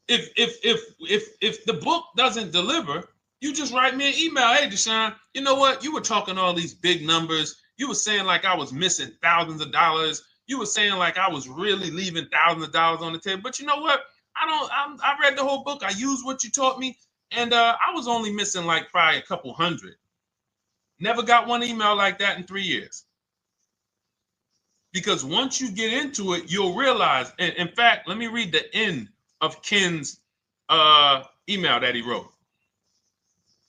If the book doesn't deliver, you just write me an email. Hey, Deshone, you know what? You were talking all these big numbers. You were saying like I was missing thousands of dollars. You were saying like I was really leaving thousands of dollars on the table. But you know what? I read the whole book. I used what you taught me. And I was only missing like probably a couple hundred. Never got one email like that in 3 years. Because once you get into it, you'll realize. And in fact, let me read the end of Ken's email that he wrote.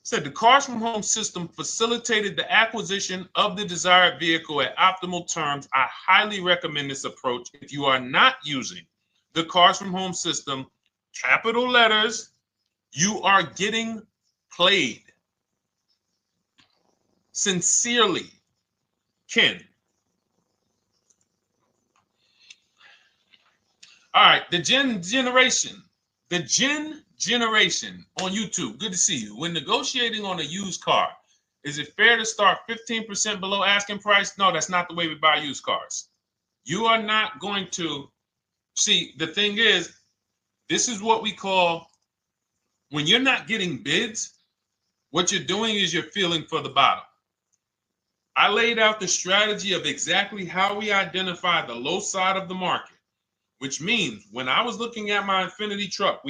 Said the Cars from Home system facilitated the acquisition of the desired vehicle at optimal terms. I highly recommend this approach. If you are not using the Cars from Home system, capital letters, you are getting played. Sincerely, Ken. All right, the Gen Generation on YouTube. Good to see you. When negotiating on a used car, is it fair to start 15% below asking price? No, that's not the way we buy used cars. You are not going to see. The thing is, this is what we call, when you're not getting bids, what you're doing is you're feeling for the bottom. I laid out the strategy of exactly how we identify the low side of the market, which means when I was looking at my Infiniti truck,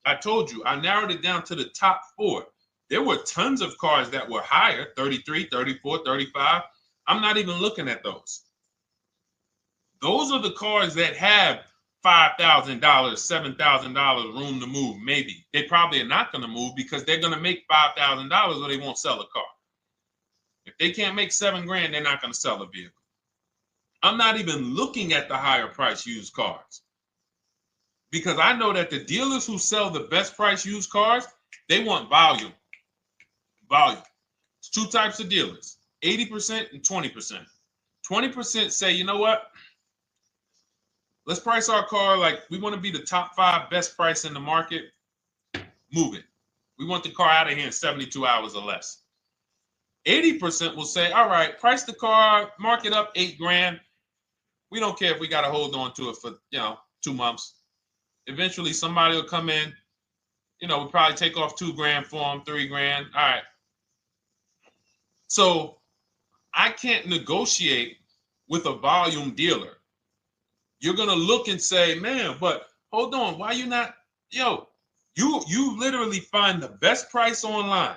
I told you, I narrowed it down to the top 4. There were tons of cars that were higher, 33, 34, 35. I'm not even looking at those. Those are the cars that have $5,000, $7,000 room to move, maybe. They probably are not going to move because they're going to make $5,000 or they won't sell a car. If they can't make $7 grand, they're not going to sell a vehicle. I'm not even looking at the higher price used cars because I know that the dealers who sell the best price used cars, they want volume. Volume. It's 2 types of dealers, 80% and 20%. 20% say, you know what? Let's price our car like we want to be the top 5 best price in the market. Move it. We want the car out of here in 72 hours or less. 80% will say, all right, price the car, mark it up $8 grand. We don't care if we got to hold on to it for, 2 months. Eventually, somebody will come in. We'll probably take off $2 grand for them, $3 grand. All right. So I can't negotiate with a volume dealer. You're going to look and say, man, but hold on. Why you not? You literally find the best price online.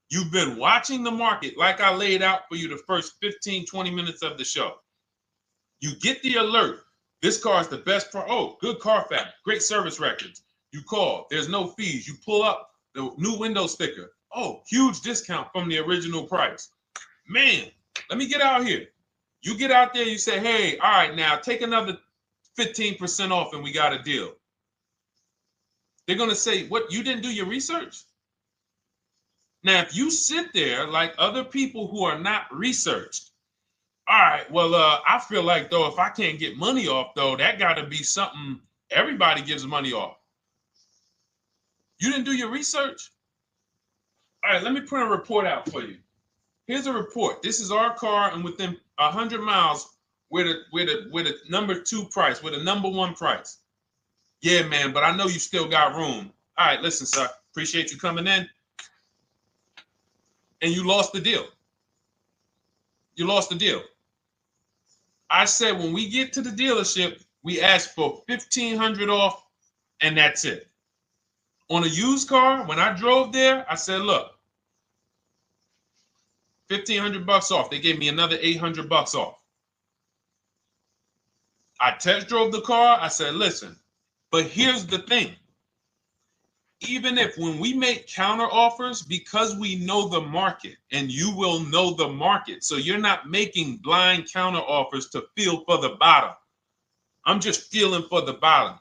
You've been watching the market like I laid out for you the first 15, 20 minutes of the show. You get the alert. This car is the best. Oh, good Carfax, great service records. You call. There's no fees. You pull up the new window sticker. Oh, huge discount from the original price. Man, let me get out here. You get out there. You say, hey, all right, now take another 15% off and we got a deal. They're going to say, what, you didn't do your research? Now, if you sit there like other people who are not researched, all right, well, I feel like, though, if I can't get money off, though, that got to be something everybody gives money off. You didn't do your research? All right, let me print a report out for you. Here's a report. This is our car, and within 100 miles, we're the number 2 price, we're the number 1 price. Yeah, man, but I know you still got room. All right, listen, sir, appreciate you coming in. And you lost the deal. You lost the deal. I said when we get to the dealership, we ask for $1,500 off, and that's it. On a used car, when I drove there, I said, look, $1,500 off. They gave me another $800 off. I test drove the car. I said, listen, but here's the thing. Even if when we make counter offers, because we know the market, and you will know the market, so you're not making blind counter offers to feel for the bottom. I'm just feeling for the bottom.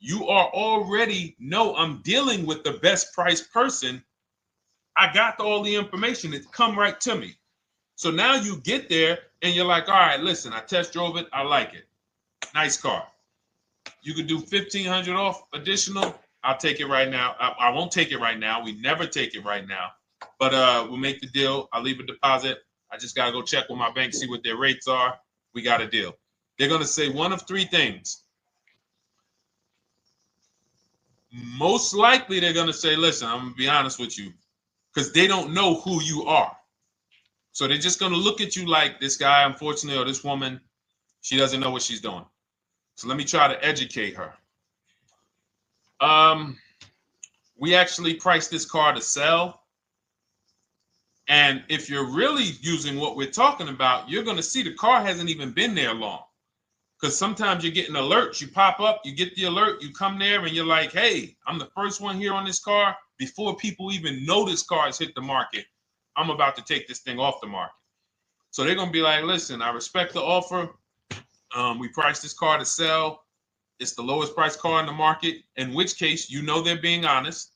You are already know I'm dealing with the best price person. I got all the information. It come right to me. So now you get there and you're like, all right, listen, I test drove it. I like it. Nice car. You could do $1,500 off additional. I'll take it right now. I won't take it right now. We never take it right now. But we'll make the deal. I'll leave a deposit. I just got to go check with my bank, see what their rates are. We got a deal. They're going to say one of 3 things. Most likely they're going to say, listen, I'm going to be honest with you, because they don't know who you are. So they're just going to look at you like this guy, unfortunately, or this woman, she doesn't know what she's doing. So let me try to educate her. We actually priced this car to sell. And if you're really using what we're talking about, you're going to see the car hasn't even been there long. Because sometimes you're getting alerts. You pop up, you get the alert, you come there, and you're like, hey, I'm the first one here on this car. Before people even know this car has hit the market, I'm about to take this thing off the market. So they're going to be like, listen, I respect the offer. We priced this car to sell. It's the lowest price car in the market, in which case, you know, they're being honest.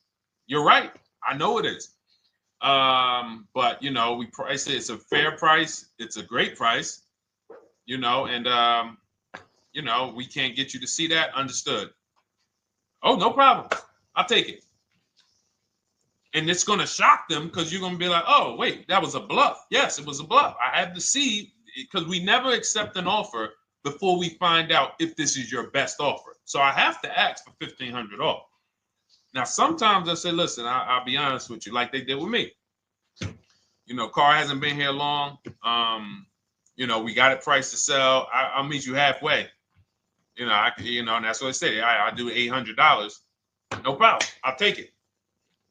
You're right. I know it is. But, you know, we price it. It's a fair price. It's a great price, you know, and, you know, we can't get you to see that. Understood. Oh, no problem. I'll take it. And it's going to shock them because you're going to be like, oh, wait, that was a bluff. Yes, it was a bluff. I had to see, because we never accept an offer before we find out if this is your best offer. So I have to ask for $1,500 off. Now, sometimes I say, listen, I'll be honest with you, like they did with me. You know, car hasn't been here long. You know, we got it priced to sell. I'll meet you halfway. You know, and that's what I say. I do $800. No problem. I'll take it.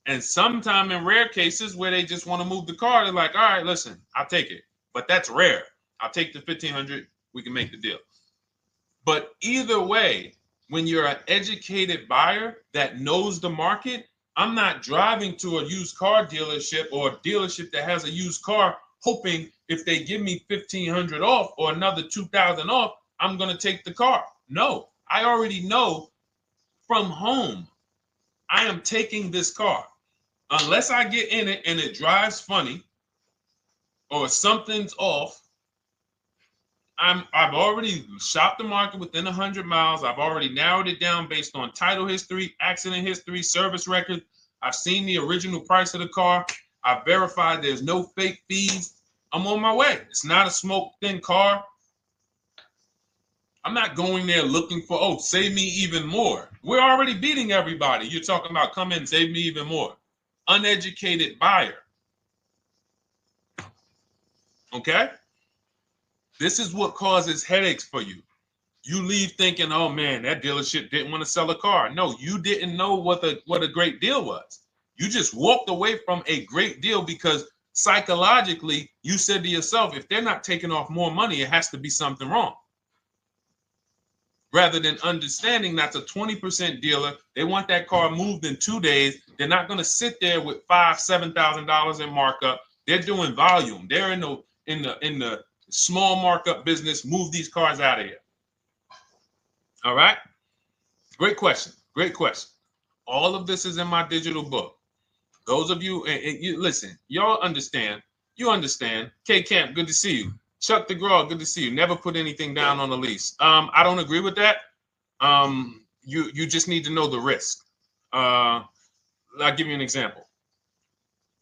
And sometime in rare cases where they just want to move the car, they're like, all right, listen, I'll take it. But that's rare. I'll take the $1,500. We can make the deal. But either way, when you're an educated buyer that knows the market, I'm not driving to a used car dealership or a dealership that has a used car hoping if they give me $1,500 off or another $2,000 off, I'm going to take the car. No, I already know from home I am taking this car. Unless I get in it and it drives funny or something's off, I've already shopped the market within 100 miles. I've already narrowed it down based on title history, accident history, service record. I've seen the original price of the car. I've verified there's no fake fees. I'm on my way. It's not a smoke thin car. I'm not going there looking for, oh, save me even more. We're already beating everybody. You're talking about come in, save me even more. Uneducated buyer. Okay? This is what causes headaches for you. You leave thinking, oh man, that dealership didn't want to sell a car. No, you didn't know what a great deal was. You just walked away from a great deal because psychologically you said to yourself, if they're not taking off more money, it has to be something wrong. Rather than understanding that's a 20% dealer, they want that car moved in 2 days. They're not going to sit there with $5,000-$7,000 in markup. They're doing volume. They're in the small markup business. Move these cars out of here. All right. Great question. Great question. All of this is in my digital book. Those of you, and you listen, y'all understand. You understand. K Camp, good to see you. Chuck DeGraw, good to see you. Never put anything down on a lease. I don't agree with that. You just need to know the risk. I'll give you an example.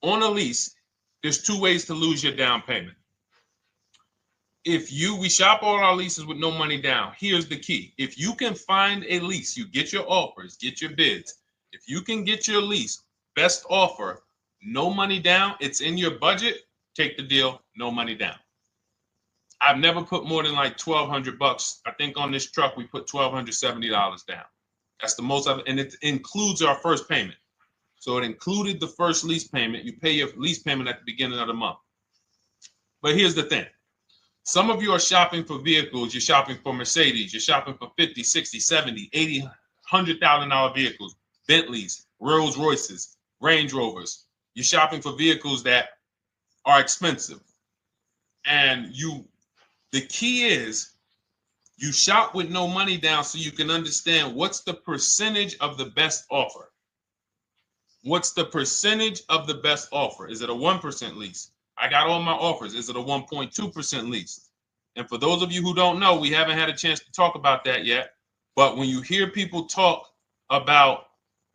On a lease, there's 2 ways to lose your down payment. We shop all our leases with no money down. Here's the key. If you can find a lease, you get your offers, get your bids. If you can get your lease, best offer, no money down, it's in your budget, take the deal, no money down. I've never put more than like $1,200. I think on this truck, we put $1,270 down. That's the most of it. And it includes our first payment. So it included the first lease payment. You pay your lease payment at the beginning of the month. But here's the thing. Some of you are shopping for vehicles. You're shopping for Mercedes. You're shopping for 50, 60, 70, 80, $100,000 vehicles, Bentleys, Rolls Royces, Range Rovers. You're shopping for vehicles that are expensive. And the key is you shop with no money down so you can understand what's the percentage of the best offer. What's the percentage of the best offer? Is it a 1% lease? I got all my offers. Is it a 1.2% lease? And for those of you who don't know, we haven't had a chance to talk about that yet. But when you hear people talk about,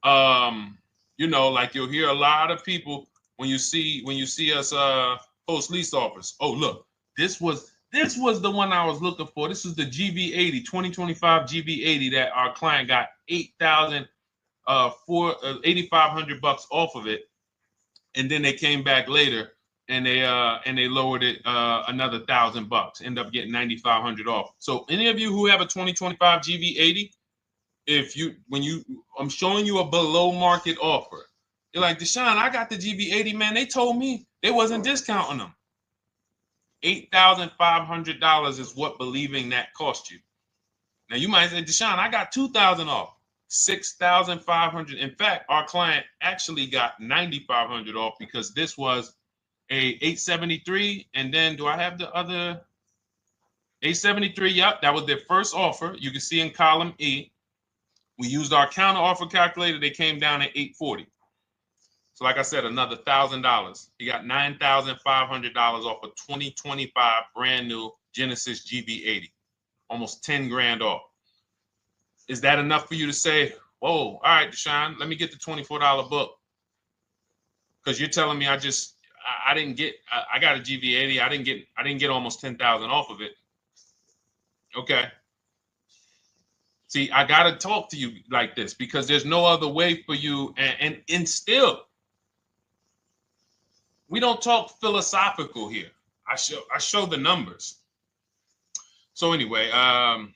like you'll hear a lot of people when you see us post lease offers. Oh, look, this was the one I was looking for. This is the GV80, 2025 GV80 that our client got $8,500 off of it, and then they came back later and they lowered it another $1,000, end up getting $9,500 off. So any of you who have a 2025 GV80, I'm showing you a below market offer, you're like, Deshone, I got the GV80, man. They told me they wasn't discounting them. $8,500 is what believing that cost you. Now you might say, Deshone, I got $2,000 off. $6,500. In fact, our client actually got $9,500 off because this was a 873. And then do I have the other 873? Yep, that was their first offer. You can see in column E. We used our counter offer calculator. They came down at 840. So like I said, another $1,000. He got $9,500 off a 2025 brand new Genesis GV80, almost 10 grand off. Is that enough for you to say, whoa, all right, Deshone, let me get the $24 book? Because you're telling me I got a GV80. I didn't get almost 10,000 off of it. Okay. See, I got to talk to you like this because there's no other way for you. And still, we don't talk philosophical here. I show the numbers. So anyway, I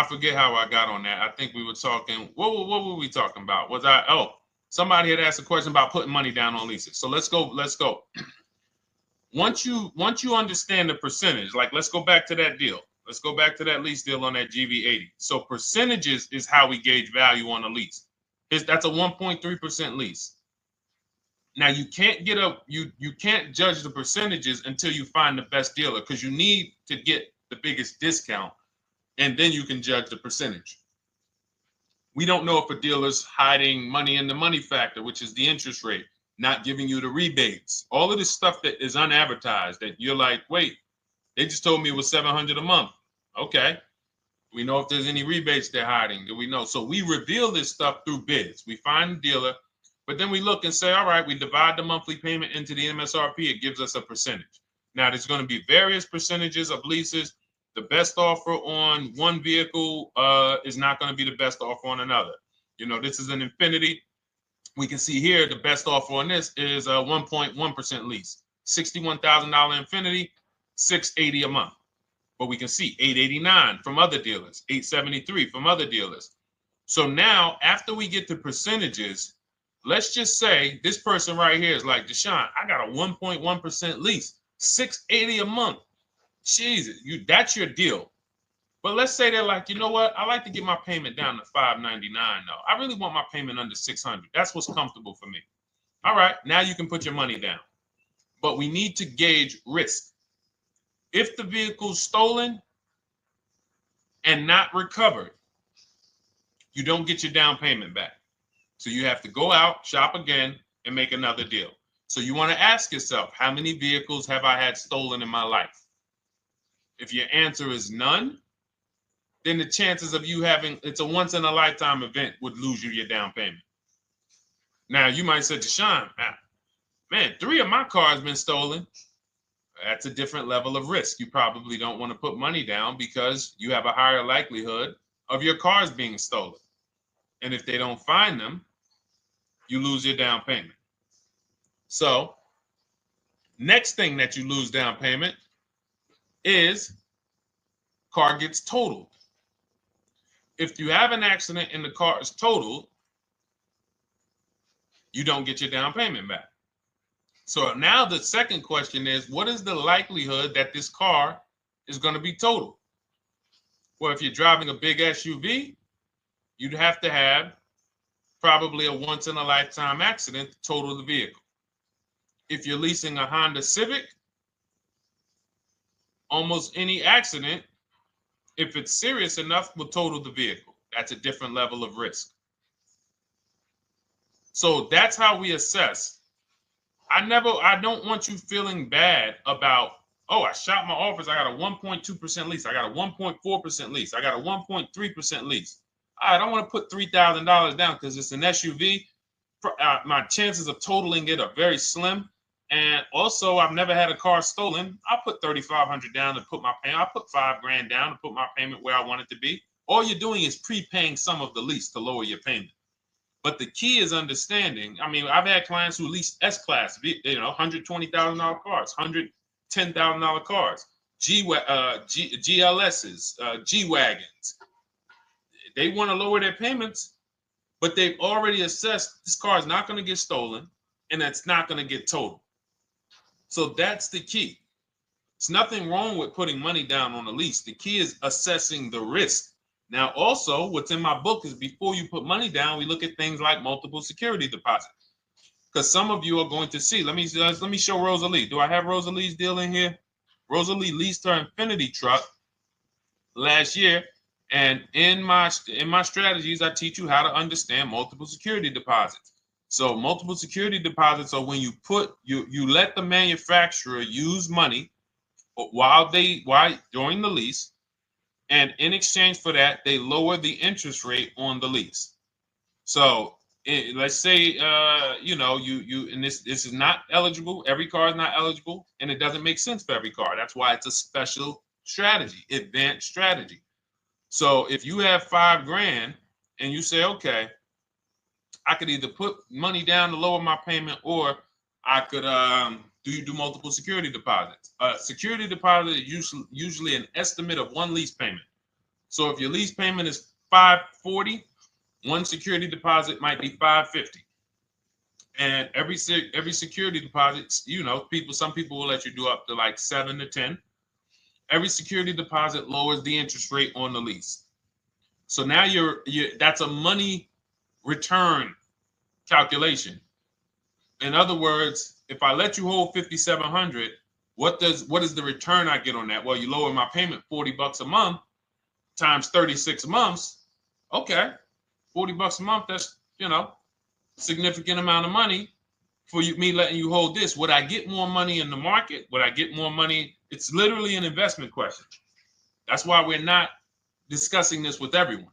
forget how I got on that. I think we were talking. What were we talking about? Somebody had asked a question about putting money down on leases. So let's go. Once you understand the percentage, like let's go back to that deal. Let's go back to that lease deal on that GV80. So percentages is how we gauge value on a lease. That's a 1.3% lease. Now you can't you can't judge the percentages until you find the best dealer because you need to get the biggest discount, and then you can judge the percentage. We don't know if a dealer's hiding money in the money factor, which is the interest rate, not giving you the rebates, all of this stuff that is unadvertised that you're like, wait, they just told me it was $700 a month. Okay. We know if there's any rebates they're hiding. Do we know? So we reveal this stuff through bids. We find the dealer, but then we look and say, all right, we divide the monthly payment into the MSRP. It gives us a percentage. Now, there's going to be various percentages of leases. The best offer on one vehicle is not going to be the best offer on another. This is an Infinity. We can see here the best offer on this is a 1.1% lease. $61,000 Infinity, $680 a month. But we can see $889 from other dealers, $873 from other dealers. So now, after we get the percentages, let's just say this person right here is like, Deshone, I got a 1.1% lease, $680 a month. Jesus, that's your deal. But let's say they're like, you know what? I like to get my payment down to $599 though. I really want my payment under $600. That's what's comfortable for me. All right, now you can put your money down. But we need to gauge risk. If the vehicle's stolen and not recovered, you don't get your down payment back. So you have to go out, shop again, and make another deal. So you want to ask yourself, how many vehicles have I had stolen in my life? If your answer is none, then the chances of you having, it's a once in a lifetime event, would lose you your down payment. Now you might say, Deshone, man, 3 of my cars been stolen. That's a different level of risk. You probably don't want to put money down because you have a higher likelihood of your cars being stolen. And if they don't find them, you lose your down payment. So next thing that you lose down payment is car gets totaled. If you have an accident and the car is totaled, you don't get your down payment back. So now the second question is, what is the likelihood that this car is going to be totaled? Well, if you're driving a big SUV, you'd have to have probably a once in a lifetime accident to total the vehicle. If you're leasing a Honda Civic, almost any accident, if it's serious enough, will total the vehicle. That's a different level of risk. So that's how we assess. I don't want you feeling bad about, oh, I shot my office, I got a 1.2% lease, I got a 1.4% lease, I got a 1.3% lease. I don't want to put $3,000 down because it's an SUV. My chances of totaling it are very slim. And also, I've never had a car stolen. I put $3,500 down to put my payment. I put $5,000 down to put my payment where I want it to be. All you're doing is prepaying some of the lease to lower your payment. But the key is understanding. I mean, I've had clients who lease S-Class, $120,000 cars, $110,000 cars, GLSs, G-Wagons. They want to lower their payments, but they've already assessed this car is not going to get stolen and it's not going to get totaled. So that's the key. It's nothing wrong with putting money down on a lease. The key is assessing the risk. Now, also, what's in my book is before you put money down, we look at things like multiple security deposit. Because some of you are going to see, let me show Rosalie. Do I have Rosalie's deal in here? Rosalie leased her Infinity truck last year. And in my strategies, I teach you how to understand multiple security deposits. So multiple security deposits are when you let the manufacturer use money during the lease, and in exchange for that, they lower the interest rate on the lease. So let's say and this is not eligible. Every car is not eligible, and it doesn't make sense for every car. That's why it's a special strategy, advanced strategy. So if you have $5,000 and you say, okay, I could either put money down to lower my payment, or I could do multiple security deposits. Security deposit is usually an estimate of one lease payment. So if your lease payment is $540, one security deposit might be $550. And every security deposit, some people will let you do up to like 7 to 10. Every security deposit lowers the interest rate on the lease. So now that's a money return calculation. In other words, if I let you hold $5,700, what is the return I get on that? Well, you lower my payment $40 a month times 36 months. Okay, $40 a month. That's significant amount of money for me letting you hold this. Would I get more money in the market? Would I get more money? It's literally an investment question. That's why we're not discussing this with everyone.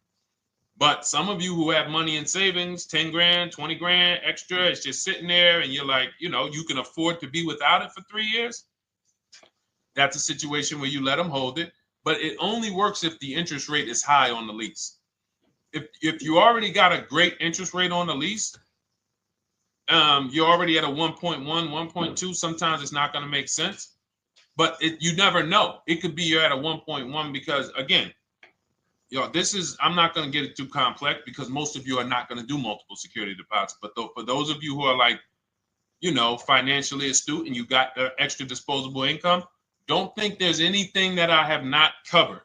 But some of you who have money in savings, 10 grand, 20 grand extra, it's just sitting there and you're like, you can afford to be without it for 3 years. That's a situation where you let them hold it, but it only works if the interest rate is high on the lease. If you already got a great interest rate on the lease, you're already at a 1.1, 1.2. Sometimes it's not going to make sense, but you never know. It could be you're at a 1.1 because, again, this is, I'm not going to get it too complex because most of you are not going to do multiple security deposits. But for those of you who are like, financially astute and you got extra disposable income, don't think there's anything that I have not covered.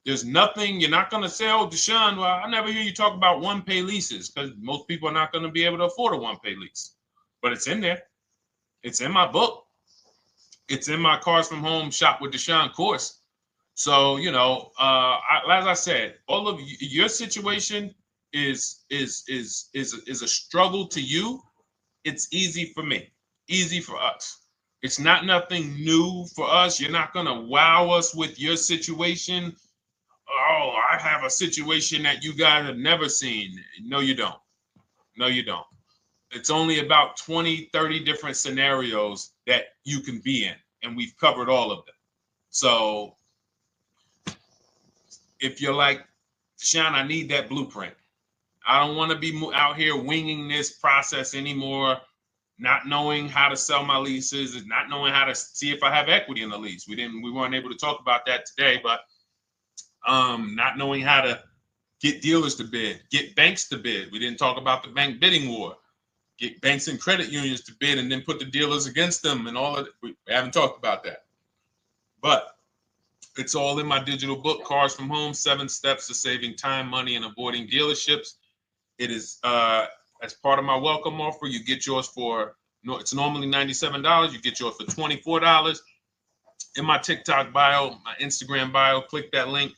There's nothing. You're not going to say, oh, Deshone, well, I never hear you talk about one-pay leases, because most people are not going to be able to afford a one-pay lease. But it's in there. It's in my book. It's in my Cars from Home Shop with Deshone course. So, as I said, all of your situation is a struggle to you. It's easy for me, easy for us. It's not nothing new for us. You're not going to wow us with your situation. Oh, I have a situation that you guys have never seen. No, you don't. No, you don't. It's only about 20, 30 different scenarios that you can be in, and we've covered all of them. So if you're like, Deshone, I need that blueprint. I don't want to be out here winging this process anymore. Not knowing how to sell my leases, and not knowing how to see if I have equity in the lease. We weren't able to talk about that today, but not knowing how to get dealers to bid, get banks to bid. We didn't talk about the bank bidding war. Get banks and credit unions to bid and then put the dealers against them and all of it. We haven't talked about that. But it's all in my digital book, Cars from Home, 7 Steps to Saving Time, Money, and Avoiding Dealerships. It is as part of my welcome offer. You get yours for, it's normally $97. You get yours for $24. In my TikTok bio, my Instagram bio, click that link,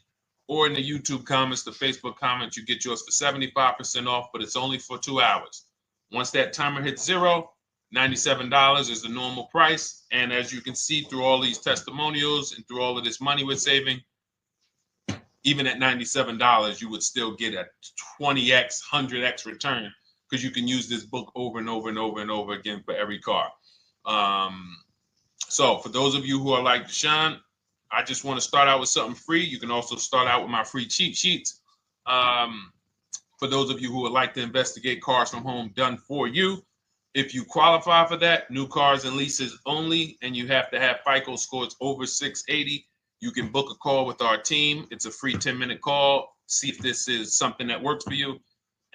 or in the YouTube comments, the Facebook comments, you get yours for 75% off, but it's only for 2 hours. Once that timer hits 0, $97 is the normal price. And as you can see through all these testimonials and through all of this money we're saving, even at $97, you would still get a 20x, 100x return, because you can use this book over and over and over and over again for every car. So for those of you who are like, Deshone, I just want to start out with something free, you can also start out with my free cheat sheets. For those of you who would like to investigate Cars from Home done for you, if you qualify for that, new cars and leases only, and you have to have FICO scores over 680, you can book a call with our team. It's a free 10-minute call. See if this is something that works for you.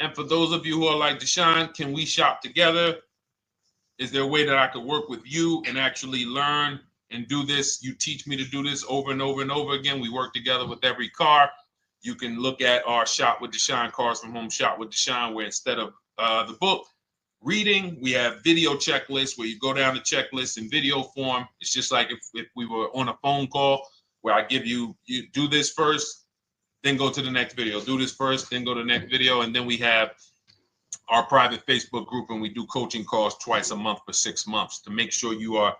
And for those of you who are like, Deshone, can we shop together? Is there a way that I could work with you and actually learn and do this? You teach me to do this over and over and over again. We work together with every car. You can look at our Shop with Deshone, Cars from Home Shop with Deshone, where instead of the book reading, we have video checklists where you go down the checklist in video form. It's just like if we were on a phone call, where I give you do this first, then go to the next video. Do this first, then go to the next video. And then we have our private Facebook group, and we do coaching calls twice a month for 6 months to make sure you are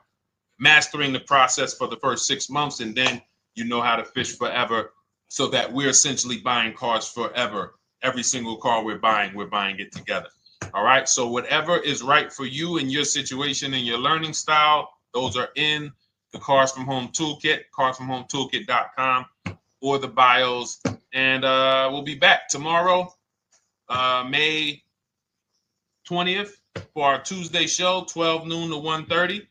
mastering the process for the first 6 months, and then you know how to fish forever, so that we're essentially buying cars forever. Every single car we're buying it together. All right. So whatever is right for you and your situation and your learning style, those are in the Cars from Home Toolkit, carsfromhometoolkit.com, or the bios. And we'll be back tomorrow, May 20th, for our Tuesday show, 12 noon to 1:30.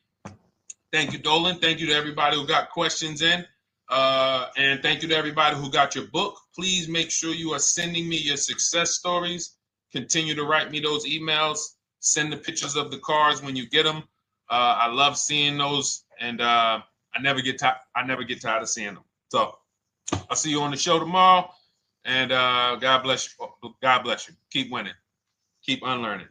Thank you, Dolan. Thank you to everybody who got questions in. And thank you to everybody who got your book. Please make sure you are sending me your success stories. Continue to write me those emails. Send the pictures of the cars when you get them. I love seeing those, and I never get tired of seeing them. So I'll see you on the show tomorrow, and God bless you. God bless you. Keep winning. Keep unlearning.